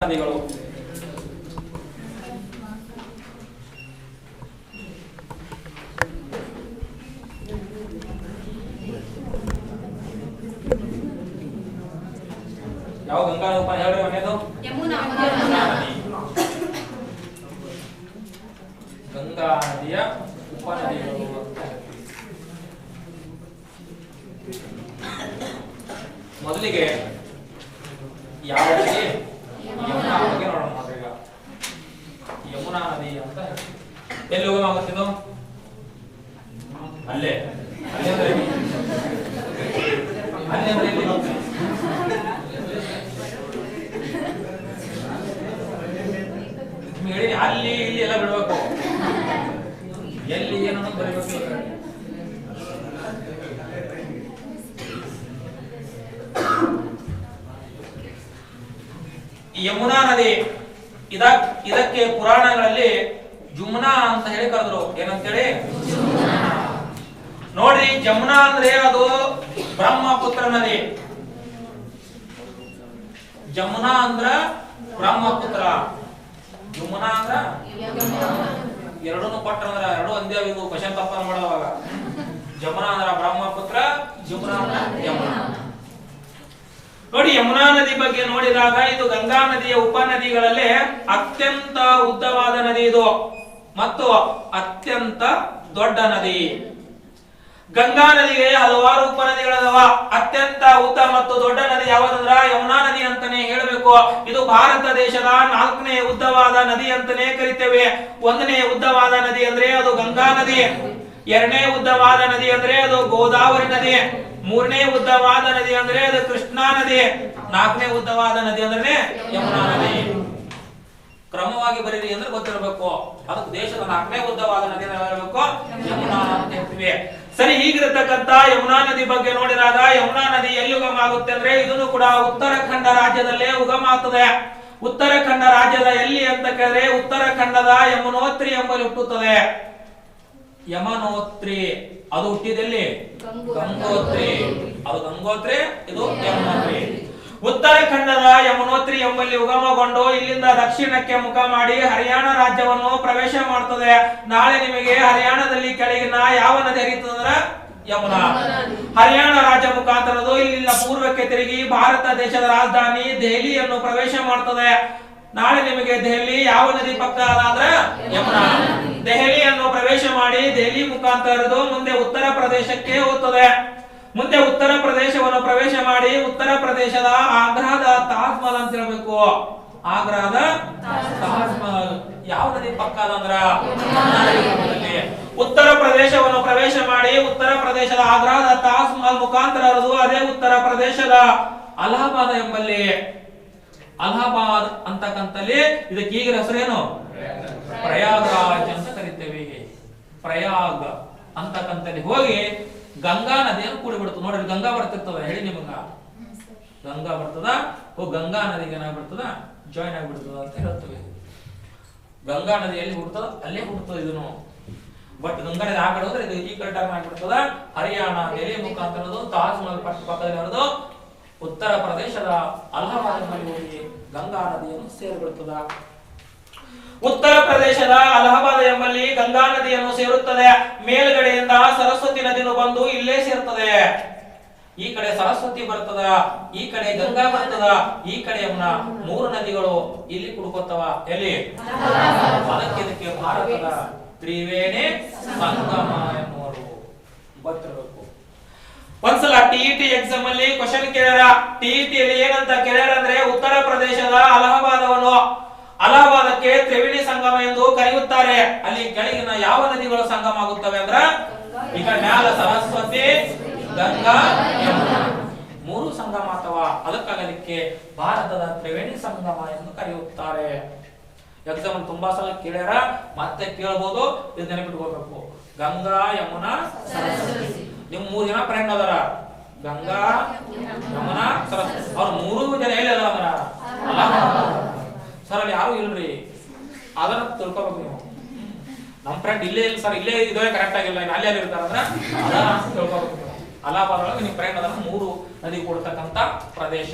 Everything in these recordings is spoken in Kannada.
ನದಿಗಳು ಯಾವ ಗಂಗಾ ಉಪ ಹೇಳ್ರಿ ಮನೆಯದು ಯಮುನಾ ನದಿ ಗಂಗಾ ನದಿಯ ಉಪನದಿಗಳು ಮೊದಲಿಗೆ ಯಾವ ನದಿ ಯಮುನಾ ಬಗ್ಗೆ ನೋಡೋಣ ಮಾತ್ರ ಈಗ ಯಮುನಾ ನದಿ ಅಂತ ಹೇಳ್ತೀವಿ ಎಲ್ಲಿ ಉಗಮ ಆಗುತ್ತಿದ್ದು ಅಲ್ಲೇ ಅಲ್ಲೇ ಅಂದ್ರೆ ಅಲ್ಲೇ ಅಂದ್ರೆ ಎಲ್ಲಿ ಹೇಳಿ ಅಲ್ಲಿ ಇಲ್ಲಿ ಎಲ್ಲ ಬಿಡ್ಬೇಕು ಎಲ್ಲಿ ಏನನ್ನು ಬರೀಬೇಕು ಯಮುನಾ ನದಿ ಇದಕ್ಕೆ ಪುರಾಣಗಳಲ್ಲಿ ಜುಮ್ನಾ ಅಂತ ಹೇಳಿ ಕರೆದ್ರು ಏನಂತೇಳಿ ನೋಡ್ರಿ ಜಮುನಾ ಅಂದ್ರೆ ಅದು ಬ್ರಹ್ಮಪುತ್ರ ನದಿ ಜಮುನಾ ಅಂದ್ರ ಬ್ರಹ್ಮಪುತ್ರ ಜಮುನಾ ಅಂದ್ರ ಎರಡೂ ಪಟ್ಟ ಅಂದ್ರ ಎರಡು ಒಂದೇ ಇವು ಕ್ವಶನ್ ತಪ್ಪ ಮಾಡೋವಾಗ ಜಮುನಾ ಅಂದ್ರ ಬ್ರಹ್ಮಪುತ್ರ ಜಮುನಾ ಅಂದ್ರ ಯಮುನಾ ನೋಡಿ ಯಮುನಾ ನದಿ ಬಗ್ಗೆ ನೋಡಿದಾಗ ಇದು ಗಂಗಾ ನದಿಯ ಉಪನದಿಗಳಲ್ಲಿ ಅತ್ಯಂತ ಉದ್ದವಾದ ನದಿ ಇದು ಮತ್ತು ಅತ್ಯಂತ ದೊಡ್ಡ ನದಿ ಗಂಗಾ ನದಿಗೆ ಹಲವಾರು ಉಪನದಿಗಳದಾವ ಅತ್ಯಂತ ಉದ್ದ ಮತ್ತು ದೊಡ್ಡ ನದಿ ಯಾವುದಂದ್ರ ಯಮುನಾ ನದಿ ಅಂತಾನೆ ಹೇಳಬೇಕು ಇದು ಭಾರತ ದೇಶದ 4ನೇ ಉದ್ದವಾದ ನದಿ ಅಂತಾನೆ ಕರಿತೇವೆ 1ನೇ ಉದ್ದವಾದ ನದಿ ಅಂದ್ರೆ ಅದು ಗಂಗಾ ನದಿ 2ನೇ ಉದ್ದವಾದ ನದಿ ಅಂದ್ರೆ ಅದು ಗೋದಾವರಿ ನದಿ 3ನೇ ಉದ್ದವಾದ ನದಿ ಅಂದ್ರೆ ಅದು ಕೃಷ್ಣಾ ನದಿ 4ನೇ ಉದ್ದವಾದ ನದಿ ಅಂದ್ರೆ ಯಮುನಾ ನದಿ ಕ್ರಮವಾಗಿ ಬರೀರಿ ಅಂದ್ರೆ ಗೊತ್ತಿರಬೇಕು ಅದಕ್ಕೆ ದೇಶದ 4ನೇ ಉದ್ದವಾದ ನದಿ ಹೇಳಬೇಕು ಯಮುನಾ ಅಂತ ಹೇಳ್ತೀವಿ ಸರಿ ಹೀಗಿರತಕ್ಕಂತ ಯಮುನಾ ನದಿ ಬಗ್ಗೆ ನೋಡಿದಾಗ ಯಮುನಾ ನದಿ ಎಲ್ಲಿ ಉಗಮ ಆಗುತ್ತೆ ಅಂದ್ರೆ ಇದನ್ನು ಕೂಡ ಉತ್ತರಾಖಂಡ ರಾಜ್ಯದಲ್ಲೇ ಉಗಮ ಆಗ್ತದೆ ಉತ್ತರಾಖಂಡ ರಾಜ್ಯದ ಎಲ್ಲಿ ಅಂತ ಕೇಳಿದ್ರೆ ಉತ್ತರಾಖಂಡದ ಯಮುನೋತ್ರಿ ಎಂಬಲ್ಲಿ ಹುಟ್ಟುತ್ತದೆ ಯಮನೋತ್ರಿ ಅದು ಹುಟ್ಟಿದಲ್ಲಿ ಗಂಗೋತ್ರಿ ಅದು ಗಂಗೋತ್ರಿ ಇದು ಯಮುನೋತ್ರಿ ಉತ್ತರಾಖಂಡದ ಯಮುನೋತ್ರಿ ಎಂಬಲ್ಲಿ ಉಗಮಗೊಂಡು ಇಲ್ಲಿಂದ ದಕ್ಷಿಣಕ್ಕೆ ಮುಖ ಮಾಡಿ ಹರಿಯಾಣ ರಾಜ್ಯವನ್ನು ಪ್ರವೇಶ ಮಾಡುತ್ತದೆ ನಾಳೆ ನಿಮಗೆ ಹರಿಯಾಣದಲ್ಲಿ ಕೆಳಗಿನ ಯಾವ ನದಿ ಹರಿಯುತ್ತದೆ ಯಮುನಾ ಹರಿಯಾಣ ರಾಜ್ಯ ಮುಖಾಂತರದು ಇಲ್ಲಿಂದ ಪೂರ್ವಕ್ಕೆ ತಿರುಗಿ ಭಾರತ ದೇಶದ ರಾಜಧಾನಿ ದೆಹಲಿಯನ್ನು ಪ್ರವೇಶ ಮಾಡುತ್ತದೆ ನಾಳೆ ನಿಮಗೆ ದೆಹಲಿ ಯಾವ ನದಿ ಪಕ್ಕ ಅಂದ್ರೆ ಯಮುನಾ ದೆಹಲಿಯನ್ನು ಪ್ರವೇಶ ಮಾಡಿ ದೆಹಲಿ ಮುಖಾಂತರ ಮುಂದೆ ಉತ್ತರ ಪ್ರದೇಶಕ್ಕೆ ಹೋಗುತ್ತದೆ ಮುಂದೆ ಉತ್ತರ ಪ್ರದೇಶವನ್ನು ಪ್ರವೇಶ ಮಾಡಿ ಉತ್ತರ ಪ್ರದೇಶದ ಆಗ್ರಾದ ತಾಜ್ ಮಹಲ್ ಅಂತ ಹೇಳ್ಬೇಕು ಆಗ್ರಾದ ತಾಜ್ ಮಹಲ್ ಯಾವ ನದಿ ಪಕ್ಕ ಅಂದ್ರ ಉತ್ತರ ಪ್ರದೇಶವನ್ನು ಪ್ರವೇಶ ಮಾಡಿ ಉತ್ತರ ಪ್ರದೇಶದ ಆಗ್ರಾದ ತಾಜ್ ಮಹಲ್ ಮುಖಾಂತರ ಅದೇ ಉತ್ತರ ಪ್ರದೇಶದ ಅಲಹಾಬಾದ್ ಎಂಬಲ್ಲಿ ಅಲಹಾಬಾದ್ ಅಂತಕ್ಕಂತಲ್ಲಿ ಇದಕ್ಕೆ ಈಗಿನ ಹೆಸರೇನು ಪ್ರಯಾಗ್ರಾಜ್ ಅಂತ ಕರಿತೇವೆ ಪ್ರಯಾಗ್ ಅಂತಕ್ಕಂತಲ್ಲಿ ಹೋಗಿ ಗಂಗಾ ನದಿಯನ್ನು ಕೂಡಿಬಿಡ್ತದೆ ನೋಡ್ರಿ ಗಂಗಾ ಬರ್ತಿರ್ತದ ಹೇಳಿ ನಿಮಗ ಗಂಗಾ ಬರ್ತದ ಗಂಗಾ ನದಿಗೆ ಏನಾಗ್ಬಿಡ್ತದ ಜಾಯಿನ್ ಆಗ್ಬಿಡ್ತದ ಅಂತ ಹೇಳ್ತೇವೆ ಗಂಗಾ ನದಿ ಎಲ್ಲಿ ಹುಡ್ತದ ಅಲ್ಲೇ ಹುಡ್ತದ ಇದನ್ನು ಬಟ್ ಗಂಗಾ ನದಿ ಆ ಕಡೆ ಹೋದ್ರೆ ಇದು ಈ ಕಡೆ ಟರ್ನ್ ಆಗ್ಬಿಡ್ತದ ಹರಿಯಾಣ ದೆಹಲಿ ಮುಖಾಂತರದು ತಾಜ್ ಮಹಲ್ ಪಕ್ಕದಲ್ಲಿ ಇರೋದು ಉತ್ತರ ಪ್ರದೇಶದ ಅಲಹಾಬಾದ್ ಹೋಗಿ ಗಂಗಾ ನದಿಯನ್ನು ಸೇರಿಬಿಡ್ತದ ಉತ್ತರ ಪ್ರದೇಶದ ಅಲಹಾಬಾದ್ ಎಂಬಲ್ಲಿ ಗಂಗಾ ನದಿಯನ್ನು ಸೇರುತ್ತದೆ ಮೇಲ್ಗಡೆಯಿಂದ ಸರಸ್ವತಿ ನದಿಯನ್ನು ಬಂದು ಇಲ್ಲೇ ಸೇರ್ತದೆ ಈ ಕಡೆ ಸರಸ್ವತಿ ಬರ್ತದ ಈ ಕಡೆ ಗಂಗಾ ಬರ್ತದ ಈ ಕಡೆ ಯಮುನಾ 3 ನದಿಗಳು ಇಲ್ಲಿ ಕುಡ್ಕೋತವ ಎಲ್ಲಿ ಅದಕ್ಕೆ ಭಾರತದ ತ್ರಿವೇಣಿ ಸಂಗಮ ಎನ್ನುವರು ಗೊತ್ತಿರಬೇಕು ಒಂದ್ಸಲ ಟಿಇಟಿ ಎಕ್ಸಾಮ್ ಅಲ್ಲಿ ಕ್ವಶನ್ ಕೇಳ್ಯಾರ ಟಿಇಟಿ ಅಲ್ಲಿ ಏನಂತ ಕೇಳ್ಯಾರ ಅಂದ್ರೆ ಉತ್ತರ ಪ್ರದೇಶದ ಅಲಹಾಬಾದಕ್ಕೆ ತ್ರಿವೇಣಿ ಸಂಗಮ ಎಂದು ಕರೆಯುತ್ತಾರೆ ಅಲ್ಲಿ ಕೆಳಗಿನ ಯಾವ ನದಿಗಳು ಸಂಗಮ ಆಗುತ್ತವೆ ಅಂದ್ರ ಈಗ ಮ್ಯಾಲ ಸರಸ್ವತಿ ಗಂಗಾ ಯಮುನಾ 3 ಸಂಗಮ ಅಥವಾ ಅದಕ್ಕಾಗಿ ಅದಕ್ಕೆ ಭಾರತದ ತ್ರಿವೇಣಿ ಸಂಗಮ ಎಂದು ಕರೆಯುತ್ತಾರೆ ಎಕ್ಸಾಮ್ ತುಂಬಾ ಸಲ ಕೇಳ್ಯಾರ ಮತ್ತೆ ಕೇಳಬಹುದು ಇದು ನೆನಪಿಟ್ಕೋಬೇಕು ಗಂಗಾ ಯಮುನಾ ಸರಸ್ವತಿ ನಿಮ್ 3 ಜನ ಫ್ರೆಂಡ್ ಅದಾರ ಗಂಗಾ ಯಮುನಾ ಸರಸ್ವತಿ ಅವ್ರ 3 ಜನ ಎಲ್ಲಿ ಅದಾರ ಸರ್ ಅಲ್ಲಿ ಯಾರು ಇಲ್ರಿ ಅದನ್ನ ತಿಳ್ಕೊಬೇಕು ನೀವು ನಮ್ ಫ್ರೆಂಡ್ ಇಲ್ಲೇ ಇಲ್ಲ ಸರ್ ಇಲ್ಲೇ ಇದೇ ಕರೆಕ್ಟ್ ಆಗಿಲ್ಲ ಅಲ್ಲಿ ಇರ್ತಾರ ಅಂದ್ರೆ ಅದನ್ನ ತಿಳ್ಕೊಬೇಕು ಅಲಹಾಬಾದ್ ಒಳಗೆ ನಿಮ್ ಫ್ರೆಂಡ್ ಅದನ್ನ 3 ನದಿ ಕೂಡತಕ್ಕಂತ ಪ್ರದೇಶ.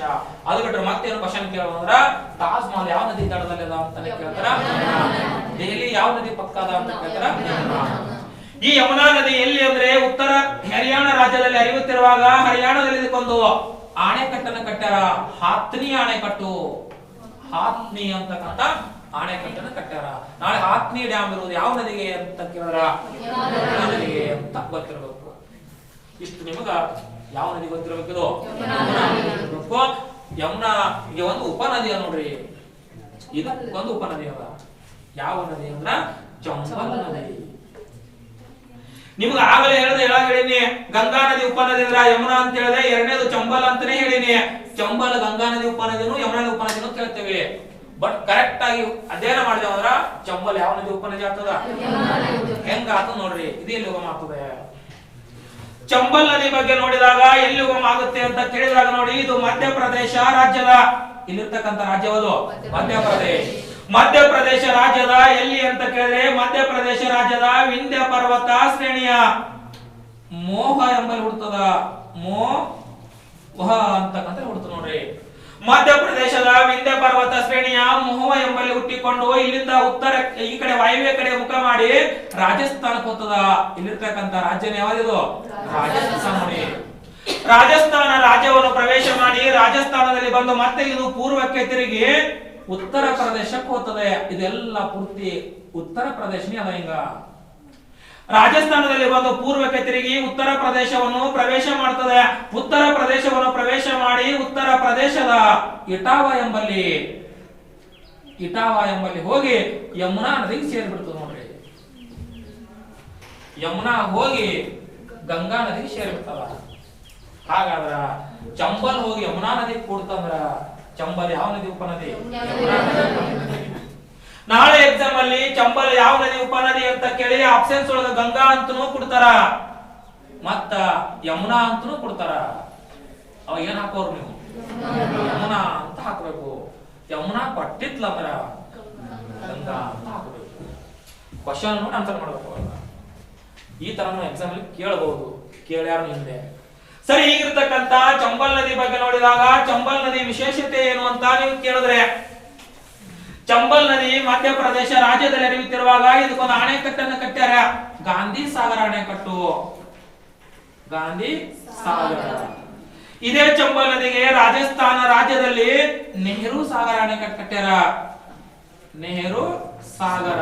ಅದು ಬಿಟ್ರೆ ಮತ್ತೇನು ಕ್ವಶನ್ ಕೇಳೋದಂದ್ರ ತಾಜ್ ಮಹಲ್ ಯಾವ ನದಿ ದಡದಲ್ಲಿ ಅದ ಅಂತ ಕೇಳ್ತಾರ. ದೆಹಲಿ ಯಾವ ನದಿ ಪಕ್ಕ ಅದ ಅಂತ ಕೇಳ್ತಾರ. ಈ ಯಮುನಾ ನದಿ ಎಲ್ಲಿ ಅಂದ್ರೆ ಉತ್ತರ ಹರಿಯಾಣ ರಾಜ್ಯದಲ್ಲಿ ಹರಿಯುತ್ತಿರುವಾಗ ಹರಿಯಾಣದಲ್ಲಿ ಇದಕ್ಕೊಂದು ಅಣೆಕಟ್ಟನ್ನು ಕಟ್ಟಾರ. ಹಾತ್ನಿ ಅಣೆಕಟ್ಟು, ಹಾತ್ನಿ ಅಂತಕ್ಕಂತ ಅಣೆಕಟ್ಟನ್ನು ಕಟ್ಟಾರ. ನಾಳೆ ಹಾತ್ನಿ ಡ್ಯಾಮ್ ಇರುವುದು ಯಾವ ನದಿಗೆ ಅಂತ ಕೇಳಿದ್ರ ಯಮುನಾ ನದಿಗೆ ಅಂತ ಗೊತ್ತಿರಬೇಕು. ಇಷ್ಟು ನಿಮಗ ಯಾವ ನದಿ ಗೊತ್ತಿರಬೇಕು? ಯಮುನಾ ಈಗ ಒಂದು ಉಪನದಿ ಅದ ನೋಡ್ರಿ, ಇದು ಒಂದು ಉಪನದಿ ಅದ. ಯಾವ ನದಿ ಅಂದ್ರ ಚಂಬಲ್ ನದಿ. ನಿಮ್ಗೆ ಆಗಲೇ ಹೇಳಿನಿ ಗಂಗಾ ನದಿ ಉಪನದಿ ಅಂದ್ರ ಯಮುನಾ ಅಂತ ಹೇಳಿದೆ. ಎರಡನೇದು ಚಂಬಲ್ ಅಂತಾನೆ ಹೇಳಿನಿ. ಚಂಬಲ್ ಗಂಗಾ ನದಿ ಉಪನದಿನು ಯಮುನಾ ನದಿ ಉಪನದಿನು ಕೇಳ್ತೇವೆ. ಬಟ್ ಕರೆಕ್ಟ್ ಆಗಿ ಅಧ್ಯಯನ ಮಾಡಿದೇವ ಅಂದ್ರ ಚಂಬಲ್ ಯಾವ ನದಿ ಉಪನದಿ ಆಗ್ತದ? ಹೆಂಗ ಆತ ನೋಡ್ರಿ, ಇದು ಎಲ್ಲಿ ಉಗಮ ಆಗ್ತದೆ? ಚಂಬಲ್ ನದಿ ಬಗ್ಗೆ ನೋಡಿದಾಗ ಎಲ್ಲಿ ಉಗಮ ಆಗುತ್ತೆ ಅಂತ ಕೇಳಿದಾಗ ನೋಡಿ, ಇದು ಮಧ್ಯಪ್ರದೇಶ ರಾಜ್ಯದ ಇಲ್ಲಿರ್ತಕ್ಕಂಥ ರಾಜ್ಯವದು ಮಧ್ಯಪ್ರದೇಶ. ಮಧ್ಯಪ್ರದೇಶ ರಾಜ್ಯದ ಎಲ್ಲಿ ಅಂತ ಕೇಳಿದ್ರೆ ಮಧ್ಯಪ್ರದೇಶ ರಾಜ್ಯದ ವಿಂಧ್ಯ ಪರ್ವತ ಶ್ರೇಣಿಯ ಮೋಹ ಎಂಬಲ್ಲಿ ಹುಡ್ತದ. ಮೋಹ ಅಂತಕ್ಕಂಥ ಹುಡ್ತದ ನೋಡ್ರಿ. ಮಧ್ಯಪ್ರದೇಶದ ವಿಂಧ್ಯ ಪರ್ವತ ಶ್ರೇಣಿಯ ಮೋಹ ಎಂಬಲ್ಲಿ ಹುಟ್ಟಿಕೊಂಡು ಇಲ್ಲಿಂದ ಉತ್ತರ ಈ ಕಡೆ ವಾಯುವ್ಯ ಕಡೆ ಮುಖ ಮಾಡಿ ರಾಜಸ್ಥಾನಕ್ಕೆ ಹೋಗ್ತದ. ಇಲ್ಲಿರ್ತಕ್ಕಂಥ ರಾಜ್ಯನ ಯಾವ್ದಿದು? ರಾಜಸ್ಥಾನ ನೋಡಿ. ರಾಜಸ್ಥಾನ ರಾಜ್ಯವನ್ನು ಪ್ರವೇಶ ಮಾಡಿ ರಾಜಸ್ಥಾನದಲ್ಲಿ ಬಂದು ಮತ್ತೆ ಇದು ಪೂರ್ವಕ್ಕೆ ತಿರುಗಿ ಉತ್ತರ ಪ್ರದೇಶಕ್ಕೆ ಹೋಗ್ತದೆ. ಇದೆಲ್ಲ ಪೂರ್ತಿ ಉತ್ತರ ಪ್ರದೇಶನೇ ಅದ. ಹಿಂಗ ರಾಜಸ್ಥಾನದಲ್ಲಿ ಬಂದು ಪೂರ್ವಕ್ಕೆ ತಿರುಗಿ ಉತ್ತರ ಪ್ರದೇಶವನ್ನು ಪ್ರವೇಶ ಮಾಡ್ತದೆ. ಉತ್ತರ ಪ್ರದೇಶವನ್ನು ಪ್ರವೇಶ ಮಾಡಿ ಉತ್ತರ ಪ್ರದೇಶದ ಇಟಾವಾ ಎಂಬಲ್ಲಿ ಹೋಗಿ ಯಮುನಾ ನದಿಗೆ ಸೇರಿಬಿಡ್ತದೆ ನೋಡ್ರಿ. ಯಮುನಾ ಹೋಗಿ ಗಂಗಾ ನದಿಗೆ ಸೇರಿಬಿಡ್ತದ. ಹಾಗಾದ್ರ ಚಂಬಲ್ ಹೋಗಿ ಯಮುನಾ ನದಿ ಕೂಡ್ತಂದ್ರ ಚಂಬಲ್ ಯಾವ ನದಿ ಉಪನದಿ? ನಾಳೆ ಎಕ್ಸಾಮ್ ಅಲ್ಲಿ ಚಂಬಲ್ ಯಾವ ನದಿ ಉಪನದಿ ಅಂತ ಕೇಳಿ ಆಪ್ಷನ್ಸ್ ಒಳಗ ಗಂಗಾ ಅಂತನೂ ಕೊಡ್ತಾರ, ಮತ್ತ ಯಮುನಾ ಅಂತನೂ ಕೊಡ್ತಾರ. ಅವ ಏನ್ ಹಾಕೋರು ನೀವು? ಯಮುನಾ ಅಂತ ಹಾಕಬೇಕು. ಯಮುನಾ ಕೊಟ್ಟಿತ್ಲಂದ್ರ ಗಂಗಾ ಅಂತ ಹಾಕಬೇಕು. ಕ್ವಶನ್ ನೋಡಿ ಆನ್ಸರ್ ಮಾಡಬೇಕು. ಈ ತರ ಎಕ್ಸಾಮ್ ಅಲ್ಲಿ ಕೇಳಬಹುದು, ಕೇಳ್ಯಾರ ಹಿಂದೆ. ಸರಿ, ಈಗಿರ್ತಕ್ಕಂತ ಚಂಬಲ್ ನದಿ ಬಗ್ಗೆ ನೋಡಿದಾಗ ಚಂಬಲ್ ನದಿ ವಿಶೇಷತೆ ಏನು ಅಂತ ನೀವು ಕೇಳಿದ್ರೆ, ಚಂಬಲ್ ನದಿ ಮಧ್ಯಪ್ರದೇಶ ರಾಜ್ಯದಲ್ಲಿ ಹರಿಯುತ್ತಿರುವಾಗ ಇದಕ್ಕೊಂದು ಅಣೆಕಟ್ಟನ್ನು ಕಟ್ಟ್ಯಾರ. ಗಾಂಧಿ ಸಾಗರ ಅಣೆಕಟ್ಟು. ಗಾಂಧಿ ಸಾಗರ. ಇದೇ ಚಂಬಲ್ ನದಿಗೆ ರಾಜಸ್ಥಾನ ರಾಜ್ಯದಲ್ಲಿ ನೆಹರು ಸಾಗರ ಅಣೆಕಟ್ಟು ಕಟ್ಟ್ಯಾರ. ನೆಹರು ಸಾಗರ.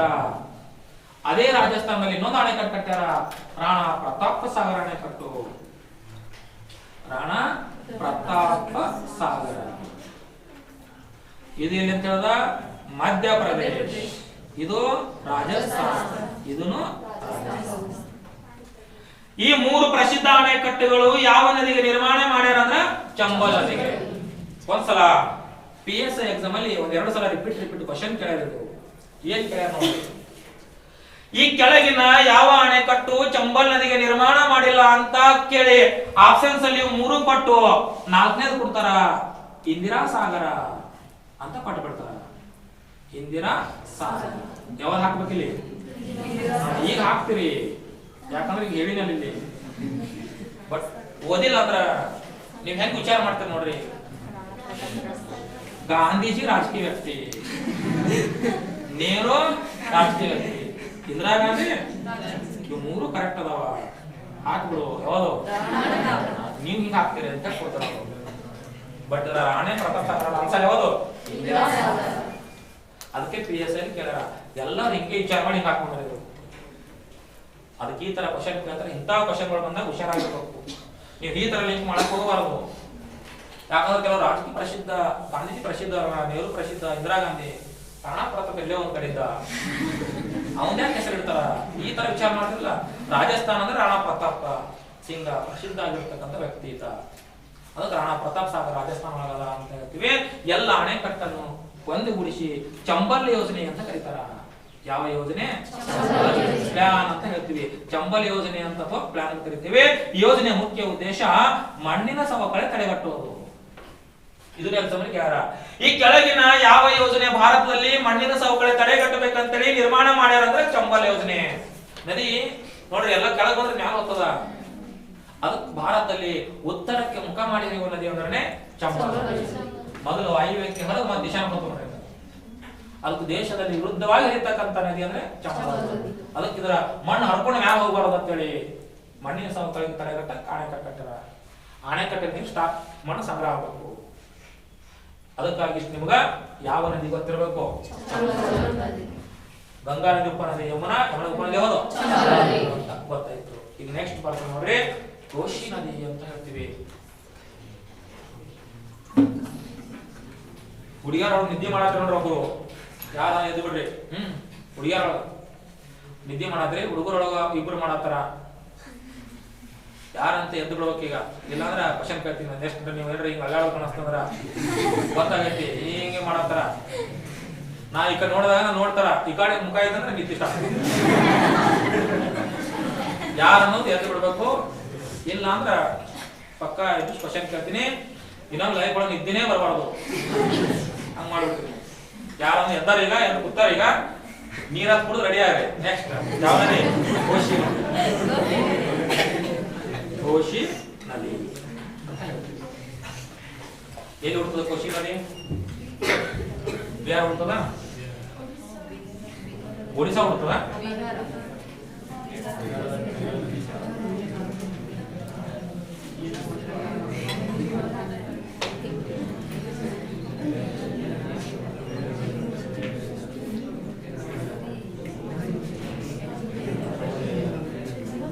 ಅದೇ ರಾಜಸ್ಥಾನದಲ್ಲಿ ಇನ್ನೊಂದು ಅಣೆಕಟ್ಟು ಕಟ್ಟ್ಯಾರ, ರಾಣಾ ಪ್ರತಾಪ್ ಸಾಗರ ಅಣೆಕಟ್ಟು. ರಾಣಾ ಪ್ರತಾಪ ಸಾಗರ. ಇದು ಎಲ್ಲಿ ಅಂತ ಹೇಳ್ದ? ಮಧ್ಯಪ್ರದೇಶ. ಇದು ರಾಜಸ್ಥಾನ. ಇದನ್ನು ಈ ಮೂರು ಪ್ರಸಿದ್ಧ ಅಣೆಕಟ್ಟುಗಳು ಯಾವ ನದಿಗೆ ನಿರ್ಮಾಣ ಮಾಡ್ಯಾರ ಅಂದ್ರ ಚಂಬಲ್ ನದಿಗೆ. ಒಂದ್ಸಲ PSI ಎಕ್ಸಾಮ್ ಅಲ್ಲಿ ಒಂದೆರಡು ಸಲ ರಿಪೀಟ್ ಕ್ವಶನ್ ಕೇಳಿದ್ರು. ಏನ್ ಕೇಳ್ಯಾರ ನೋಡಿ, ಈ ಕೆಳಗಿನ ಯಾವ ಅಣೆಕಟ್ಟು ಚಂಬಲ್ ನದಿಗೆ ನಿರ್ಮಾಣ ಮಾಡಿಲ್ಲ ಅಂತ ಕೇಳಿ ಆಪ್ಷನ್ಸ್ ಅಲ್ಲಿ 3 ಕೊಟ್ಟು 4ನೇದು ಕೊಡ್ತಾರ ಇಂದಿರಾ ಸಾಗರ ಅಂತ ಕೊಟ್ಟು ಬಿಡ್ತಾರ. ಇಂದಿರಾ ಸಾಗರ ಯಾವಾಗ ಹಾಕ್ಬೇಕಿಲ್ಲಿ? ಈಗ ಹಾಕ್ತಿರಿ, ಯಾಕಂದ್ರೆ ಈಗ ಹೇಳಿನಲ್ಲಿ ಇಲ್ಲಿ. ಬಟ್ ಓದಿಲ್ಲ ಅಂದ್ರ ನೀವ್ ಹೆಂಗ್ ವಿಚಾರ ಮಾಡ್ತೀರಿ ನೋಡ್ರಿ. ಗಾಂಧೀಜಿ ರಾಜಕೀಯ ವ್ಯಕ್ತಿ, ನೆಹರು ರಾಜಕೀಯ ವ್ಯಕ್ತಿ, ಇಂದಿರಾ ಗಾಂಧಿ, ಇವು 3 ಕರೆಕ್ಟ್ ಅದಾವ, ಹಾಕ್ಬಿಡು. ಯಾವ್ದು ನೀವ್ ಹಿಂಗ ಹಾಕ್ತೀರಿ ಅಂತ ಕೊಡ್ತಾರ. ಬಟ್ ರಾಣೆ ಪ್ರತಾಪ್ ಸಾಗರ ಆನ್ಸರ್ ಯಾವುದು? ಇಂದಿರಾ ಸಾಗರ. ಅದಕ್ಕೆ PSI ಕೇಳ್ಯಾರ. ಎಲ್ಲರೂ ಹಿಂಗೆ ವಿಚಾರ ಮಾಡಿ ಹಿಂಗ ಹಾಕೊಂಡಿದ್ರು. ಅದಕ್ಕೆ ಈ ತರ ಕ್ವಶನ್ ಕೇಳ್ತಾರೆ. ಇಂಥ ಕ್ವಶನ್ಗಳು ಬಂದಾಗ ಹುಷಾರಾಗಿರ್ಬೇಕು. ನೀವು ಈ ತರ ಲಿಂಕ್ ಮಾಡಕ್ ಹೋಗಬಾರದು. ಯಾಕಂದ್ರೆ ಕೆಲವರು ರಾಜಕೀಯ ಪ್ರಸಿದ್ಧ, ಗಾಂಧೀಜಿ ಪ್ರಸಿದ್ಧ, ನೆಹರು ಪ್ರಸಿದ್ಧ, ಇಂದಿರಾ ಗಾಂಧಿ, ರಾಣಾ ಪ್ರತಾಪ್ ಎಲ್ಲೇ ಒಂದ್ ಕಡೆ ಇದ್ದ, ಅವನ್ಯಾಕ ಹೆಸರು ಇಡ್ತಾರ? ಈ ತರ ವಿಚಾರ ಮಾಡ್ತಿಲ್ಲ. ರಾಜಸ್ಥಾನ ಅಂದ್ರೆ ರಾಣಾ ಪ್ರತಾಪ್ ಸಿಂಗ್ ಪ್ರಸಿದ್ಧ ಆಗಿರ್ತಕ್ಕಂಥ ವ್ಯಕ್ತಿ ಈತ. ಅದಕ್ಕೆ ರಾಣಾ ಪ್ರತಾಪ್ ಸಾಗರ ರಾಜಸ್ಥಾನ ಒಳಗದ ಅಂತ ಹೇಳ್ತೀವಿ. ಎಲ್ಲ ಅಣೆಕಟ್ಟನ್ನು ಒಂದುಗೂಡಿಸಿ ಚಂಬಲ್ ಯೋಜನೆ ಅಂತ ಕರೀತಾರ. ಯಾವ ಯೋಜನೆ? ಪ್ಲಾನ್ ಅಂತ ಹೇಳ್ತೀವಿ. ಚಂಬಲ್ ಯೋಜನೆ ಅಂತ ಅಥವಾ ಪ್ಲಾನ್ ಅಂತ ಕರಿತೀವಿ. ಈ ಯೋಜನೆಯ ಮುಖ್ಯ ಉದ್ದೇಶ ಮಣ್ಣಿನ ಸವಕಳಿ ತಡೆಗಟ್ಟುವುದು. ಇದು ಎಕ್ಸಾಮ್ಗೆ ಯಾರ? ಈ ಕೆಳಗಿನ ಯಾವ ಯೋಜನೆ ಭಾರತದಲ್ಲಿ ಮಣ್ಣಿನ ಸವಕಳಿ ತಡೆಗಟ್ಟಬೇಕಂತೇಳಿ ನಿರ್ಮಾಣ ಮಾಡ್ಯಾರ ಅಂದ್ರೆ ಚಂಬಲ್ ಯೋಜನೆ. ನದಿ ನೋಡ್ರಿ, ಎಲ್ಲ ಕೆಳಗೆ ಬಂದ್ರೆ ಮ್ಯಾಲ ಹೋಗ್ತದ. ಅದಕ್ಕೆ ಭಾರತದಲ್ಲಿ ಉತ್ತರಕ್ಕೆ ಮುಖ ಮಾಡಿರುವ ನದಿ ಅಂದ್ರೆ ಚಂಪಾ ನದಿ. ಮೊದಲು ವಾಯುವ್ಯಕ್ಕೆ ಹರಿದು ಮತ್ತೆ ದಿಶಾಂತರ ಅದಕ್ಕೆ ದೇಶದಲ್ಲಿ ವಿರುದ್ಧವಾಗಿ ಹರಿತಕ್ಕಂಥ ನದಿ ಅಂದ್ರೆ ಚಂಪಾ ನದಿ. ಅದಕ್ಕೆ ಇದರ ಮಣ್ಣು ಹರ್ಕೊಂಡು ಮ್ಯಾಗ ಹೋಗ್ಬಾರ್ದು ಅಂತೇಳಿ ಮಣ್ಣಿನ ಸವಕಳಿಗೆ ತಡೆಗಟ್ಟ ಆಣೆಕಟ್ಟು ಕಟ್ಟರ. ಆಣೆಕಟ್ಟಿನ ನೀರು ಸ್ಟಾಕ್ ಮಣ್ಣು ಸಂಗ್ರಹ ಆಗಬೇಕು. ಅದಕ್ಕಾಗಿ ನಿಮ್ಗ ಯಾವ ನದಿ ಗೊತ್ತಿರಬೇಕು? ಗಂಗಾ ನದಿ ಉಪನದಿ, ಯಮುನಾ ಉಪನದಿ ಯಾವುದು ಗೊತ್ತಾಯ್ತು. ಈಗ ನೆಕ್ಸ್ಟ್ ಬರ್ತದೆ ನೋಡ್ರಿ, ಕೋಶಿ ನದಿ ಅಂತ ಹೇಳ್ತೀವಿ. ಹುಡುಗಿಯರ ನಿದ್ದೆ ಮಾಡಾತ್ರ ನೋಡ್ರಿ ಒಬ್ರು, ಯಾರ ಎದ್ದು ಬಿಡ್ರಿ. ಹುಡುಗಿಯರ ನಿದ್ದೆ ಮಾಡಾದ್ರಿ, ಹುಡುಗರೊಳಗ ಇಬ್ರು ಮಾಡತ್ತಾರ, ಯಾರಂತ ಎದ್ದು ಬಿಡ್ಬೇಕು. ಈಗ ಇಲ್ಲಾಂದ್ರ ಕ್ವಶನ್ ಕೇಳ್ತೀನಿ ನೆಕ್ಸ್ಟ್. ನೀವು ಏನ್ರಿ ಹಿಂಗ ಅಲ್ಲಾಡ್ಬೇಕು ಅನಸ್ತಂದ್ರ ಗೊತ್ತಾಗೈತಿ ಹಿಂಗೆ ಮಾಡತ್ತಾರ. ನಾ ಈ ಕಡೆ ನೋಡಿದಾಗ ನೋಡ್ತಾರ, ಈ ಕಡೆ ಮುಖ ಇದ್ದಂದ್ರೆ ನಿದ್ದೆ ಸ್ಟಾರ್ಟ್. ಯಾರನ್ನೋದು ಎದ್ದು ಬಿಡ್ಬೇಕು. ಇಲ್ಲ ಅಂದ್ರ ಪಕ್ಕ ಇದು ಕ್ವಶನ್ ಕೇಳ್ತೀನಿ. ಇನ್ನೊಂದು ಲೈಫ್ ಒಳಗೆ ನಿದ್ದೆನೇ ಬರಬಾರ್ದು, ಹಂಗ ಮಾಡ್ಬಿಡ್ತೀನಿ. ಯಾರನ್ನು ಎದ್ದಾರ ಈಗ ಎದ್ದು ಕೂತಾರ, ಈಗ ನೀರ್ ಹಾಕಿ ಕುಡಿದು ರೆಡಿ ಆಗ್ರಿ. ನೆಕ್ಸ್ಟ್ ಯಾವ ನದಿ? ಕೋಶಿ ನದಿ. ಕೋಶಿ ನದಿ ಎಲ್ಲಿ ಹುಡ್ತದ? ಕೋಶಿ ನದಿ ಬಿಹಾರ ಹುಡ್ತದ? ಒಡಿಶಾ ಹುಡ್ತದ?